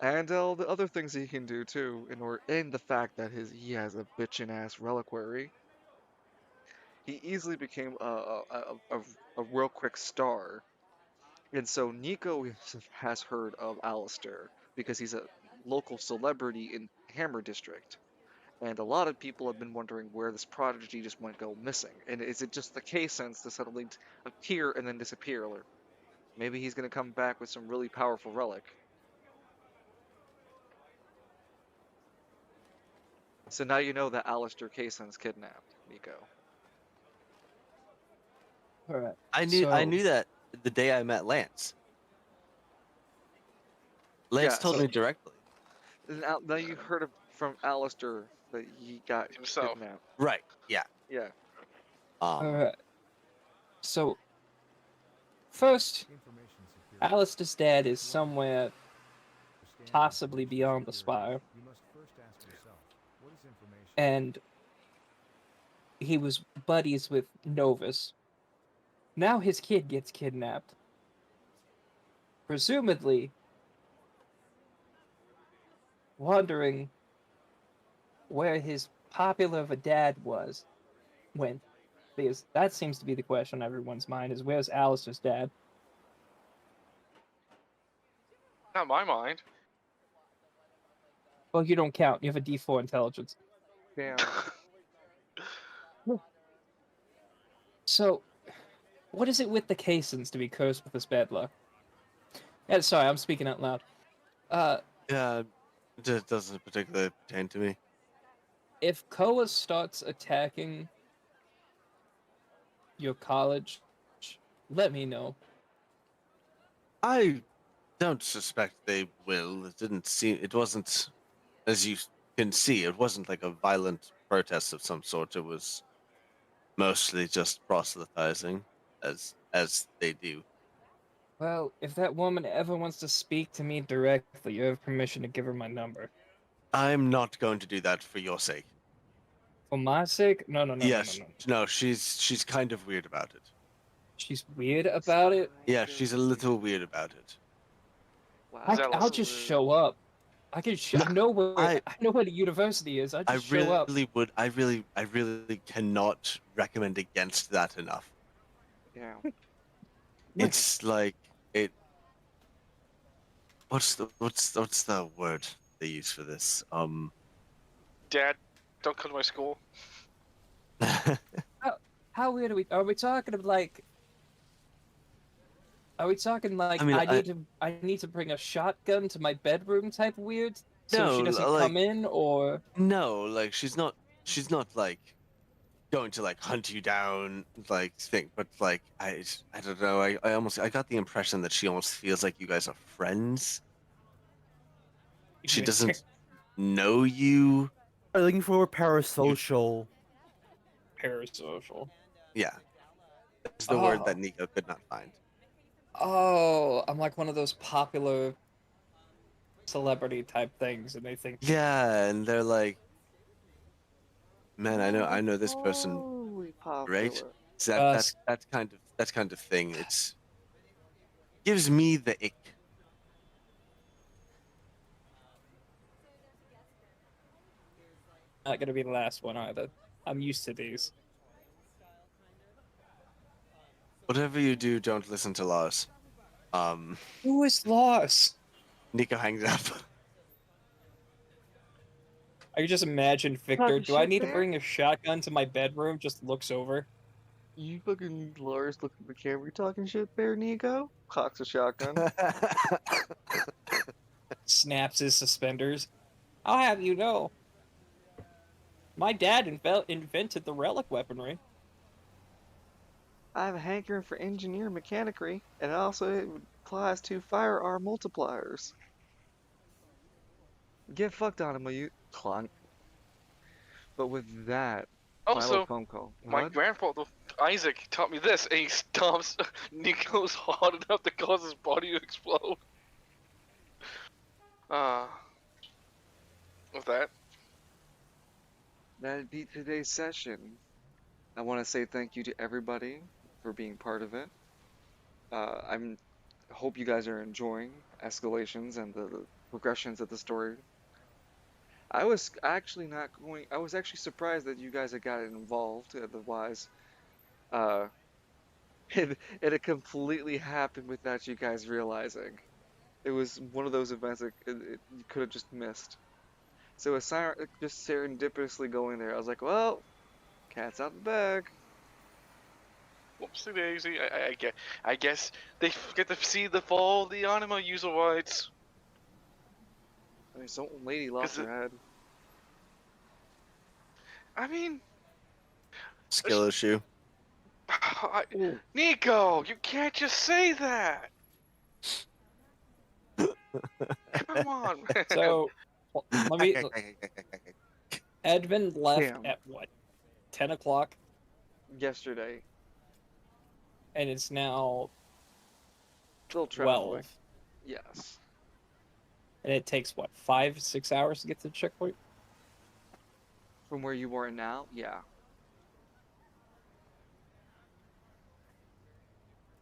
And all the other things he can do too, and the fact that he has a bitchin' ass reliquary, he easily became a real quick star. And so Nico has heard of Alistair because he's a local celebrity in Hammer District. And a lot of people have been wondering where this prodigy just went go missing. And is it just the case sense to suddenly appear and then disappear? Or maybe he's going to come back with some really powerful relic. So now you know that Alistair Kaysen's kidnapped, Nico. All right. I knew that the day I met Lance. Lance told me directly. Now you heard from Alistair that he got himself. kidnapped. Right. Yeah. Yeah. All right. So first, Alistair's dad is somewhere possibly beyond the spire. And he was buddies with Novus. Now his kid gets kidnapped. Presumably, wondering where his popular of a dad went. Because that seems to be the question on everyone's mind, is where's Alistair's dad? Not my mind. Well, you don't count. You have a D4 intelligence. Damn. So, what is it with the Caissons to be cursed with this bad luck? Yeah, sorry, I'm speaking out loud. Yeah, it doesn't particularly pertain to me. If Koa starts attacking your college, let me know. I don't suspect they will. It wasn't, as you can see, it wasn't like a violent protest of some sort. It was mostly just proselytizing, as they do. Well, if that woman ever wants to speak to me directly, you have permission to give her my number. I'm not going to do that for your sake. For my sake? No. Yes, no, she's kind of weird about it. She's weird about it? Yeah, she's a little weird about it. Wow. I'll just show up. I can. I know where the university is. I just show up. I really cannot recommend against that enough. Yeah. It's like it. What's the word they use for this? Dad, don't come to my school. How weird are we? Are we talking of like Are we talking like I mean, I need to bring a shotgun to my bedroom type weird so no, she doesn't like come in, or no, like she's not like going to like hunt you down like thing, but like I don't know. I got the impression that she almost feels like you guys are friends. She doesn't know you. Are you looking for parasocial? parasocial? Yeah, that's the word that Oh, Nico could not find. oh, I'm like one of those popular celebrity type things, and they think, Yeah, and they're like, man, I know this person, Holy right? popular. So us. that kind of thing. It's gives me the ick. Not gonna be the last one either. I'm used to these. Whatever you do, don't listen to Lars. Um, Who is lost? Nico hangs up. I just imagine Victor. Talking Do I shit need to there? bring a shotgun to my bedroom? Just looks over, You fucking Lars look at the camera, you talking shit there, Nico? Cocks a shotgun. snaps his suspenders. I'll have you know, my dad invented the relic weaponry. I have a hankering for engineer mechanicry, and it also applies to firearm multipliers. Get fucked on him, will you? Clunk. But with that, final Also, phone call. my What? grandfather Isaac taught me this, and he stomps Nico's hard enough to cause his body to explode. Uh, with that, That'd be today's session. I want to say thank you to everybody for being part of it. I hope you guys are enjoying escalations and the progressions of the story. I was actually not going. I was actually surprised that you guys had gotten involved. Otherwise, uh, it had completely happened without you guys realizing. It was one of those events that you could have just missed. So it's just serendipitously going there. I was like, well, cat's out the bag. whoopsie daisy. I guess they get to see the fall of the anima user rights. I mean, some lady lost her head. I mean, Skill issue. Nico, you can't just say that. Come on, man. So, let me. Edvin left Damn. at what? 10 o'clock, Yesterday. and it's now Still traveling. 12. Yes. And it takes what, 5-6 hours to get to the checkpoint? From where you are now, yeah.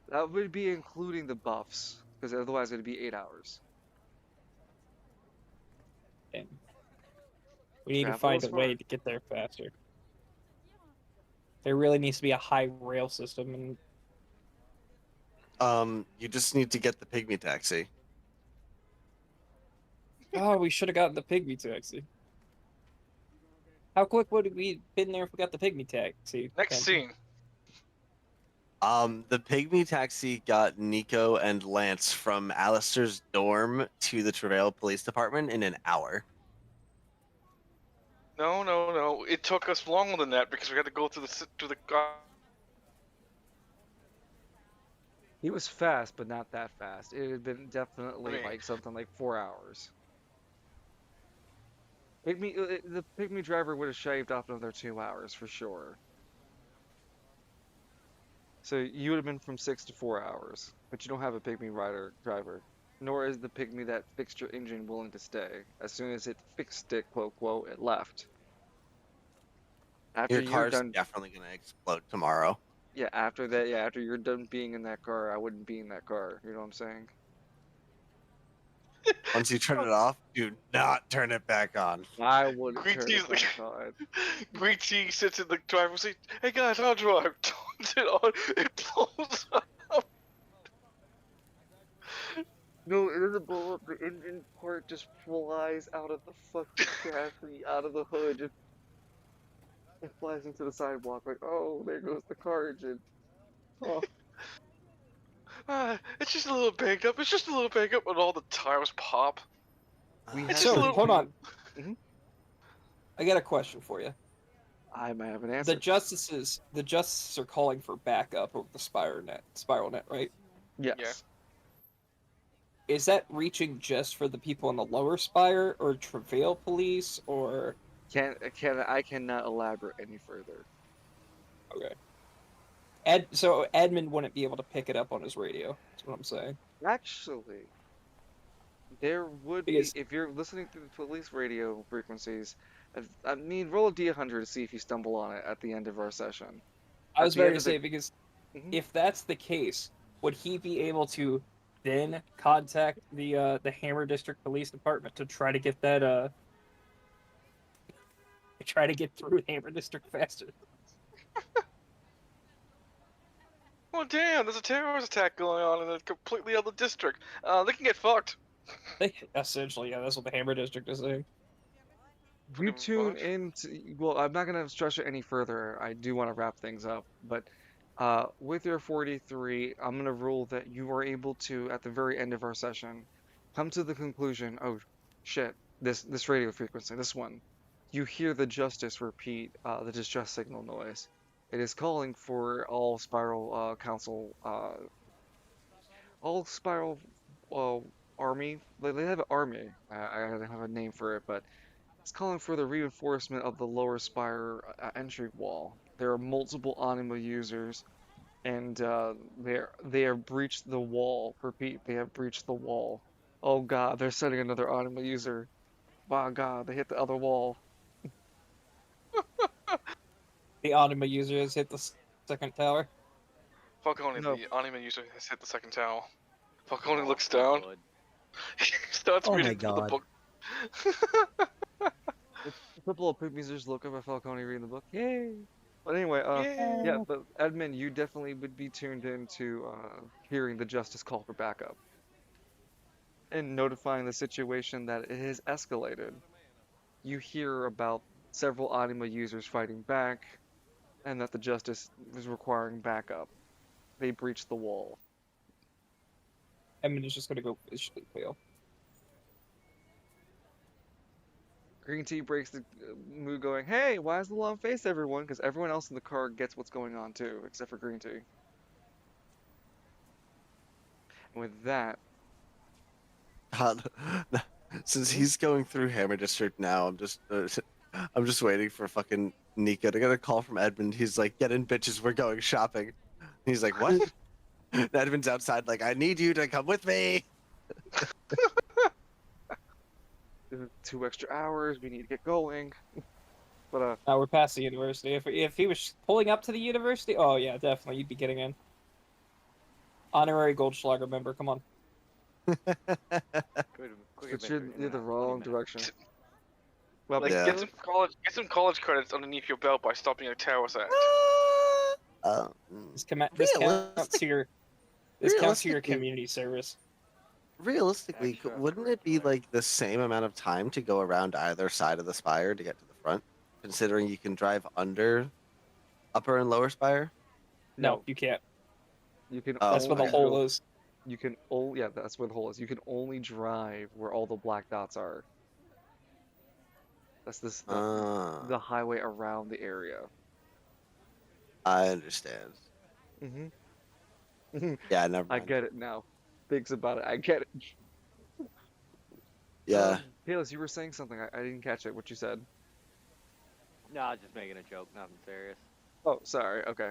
That would be including the buffs, because otherwise it'd be 8 hours. And we need to Travel find is a way far. to get there faster. There really needs to be a high rail system, and You just need to get the pygmy taxi. oh, we should have gotten the pygmy taxi. How quick would we been there if we got the pygmy taxi? Next scene. The pygmy taxi got Nico and Lance from Alistair's dorm to the Travail Police Department in an hour. No. It took us longer than that because we had to go through the. He was fast, but not that fast. It had been definitely like something like 4 hours. The pygmy driver would have shaved off another 2 hours for sure. So you would have been from 6 to 4 hours, but you don't have a pygmy driver, nor is the pygmy that fixed your engine willing to stay. As soon as it fixed it, quote quote, it left. After Your you're car's done, definitely gonna explode tomorrow. yeah. After that, yeah. After you're done being in that car, I wouldn't be in that car. You know what I'm saying? Once you turn it off, do not turn it back on. I would Green turn Tea's it back on. Green Tea sits in the driver's seat. Hey guys, I'll drive. Turns it on. It blows up. No, it doesn't blow up. The engine part just flies out of the fucking chassis, out of the hood. Just it flies into the sidewalk. Like, oh, there goes the car engine. Oh. It's just a little banged up. It's just a little banged up, and all the tires pop. We It's had just a So, little. hold on. Mhm. I got a question for you. I might have an The answer. justices are calling for backup of the spiral net, right? Yes. Is that reaching just for the people in the lower spire, or Travail Police, or I cannot elaborate any further. okay? So Edmund wouldn't be able to pick it up on his radio. That's what I'm saying. Actually, there would be, Because if you're listening to the police radio frequencies, I mean, roll a D100 to see if you stumble on it at the end of our session. I At was the about end to of the, say, because Mhm. if that's the case, would he be able to then contact the Hammer District Police Department to try to get that try to get through Hammer District faster? Oh damn! There's a terrorist attack going on in a completely other district. They can get fucked. Essentially, yeah, that's what the Hammer District is saying. You Fucking tune bunch. into, well, I'm not going to stretch it any further. I do want to wrap things up, but with your 43, I'm going to rule that you are able to, at the very end of our session, come to the conclusion, oh shit, this radio frequency, this one, you hear the justice repeat the distress signal noise. It is calling for all spiral uh, army. They have an army. I don't have a name for it, but it's calling for the reinforcement of the lower spire entry wall. There are multiple anima users, and they have breached the wall. Repeat, they have breached the wall. Oh God, they're sending another anima user. My God, they hit the other wall. The Anima user has hit the second tower. Falcone, No, the anime user, has hit the second tower. Falcone Oh, looks oh, down. good. He starts Oh my reading through the god. book. a couple of poop users look up at Falcone reading the book. Yay! But anyway, yeah, Yay! but Edmund, you definitely would be tuned into hearing the justice call for backup and notifying the situation that it has escalated. You hear about several anima users fighting back, and that the justice was requiring backup. They breached the wall. Edmund is just gonna go visually pale. Green tea breaks the mood, going, "Hey, why is the long face, everyone?" Because everyone else in the car gets what's going on too, except for Green tea. And with that, God, since he's going through Hammer District now, I'm just waiting for fucking Nico to get a call from Edmund. He's like, "Get in, bitches, we're going shopping." He's like, "What?" And Edmund's outside, like, "I need you to come with me." 2 extra hours. We need to get going. But Now we're past the university. If he was pulling up to the university, oh yeah, definitely you'd be getting in. Honorary Goldschlager member, come on. Quick but you're adventure in the about 20 wrong minutes. direction. Well, Like, Yeah. get some college credits underneath your belt by stopping a terrorist act. This counts to your Realistically, community service. realistically, Extra wouldn't it be like the same amount of time to go around either side of the spire to get to the front? Considering you can drive under upper and lower spire? No, you can't. You can That's where the only hole go. is. You can only, yeah, that's where the hole is. You can only drive where all the black dots are. That's the highway around the area. I understand. Mm-hmm. Yeah, never I mind. get it now. Thinks about it. I get it. Yeah. Payless, you were saying something. I didn't catch it. What you said. No, I was just making a joke, nothing serious. Oh, sorry. Okay.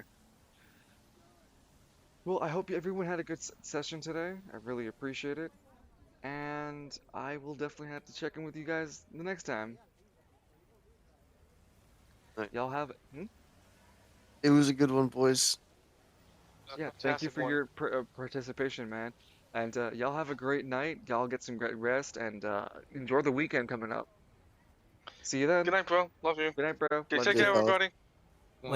Well, I hope everyone had a good session today. I really appreciate it. And I will definitely have to check in with you guys the next time. Right. Y'all have it. It was a good one, boys. Yeah, thank you for your participation, man. And y'all have a great night. Y'all get some great rest and enjoy the weekend coming up. See you then. Good night, bro. Love you. Good night, bro. Okay, Love take you. care, everybody. Later.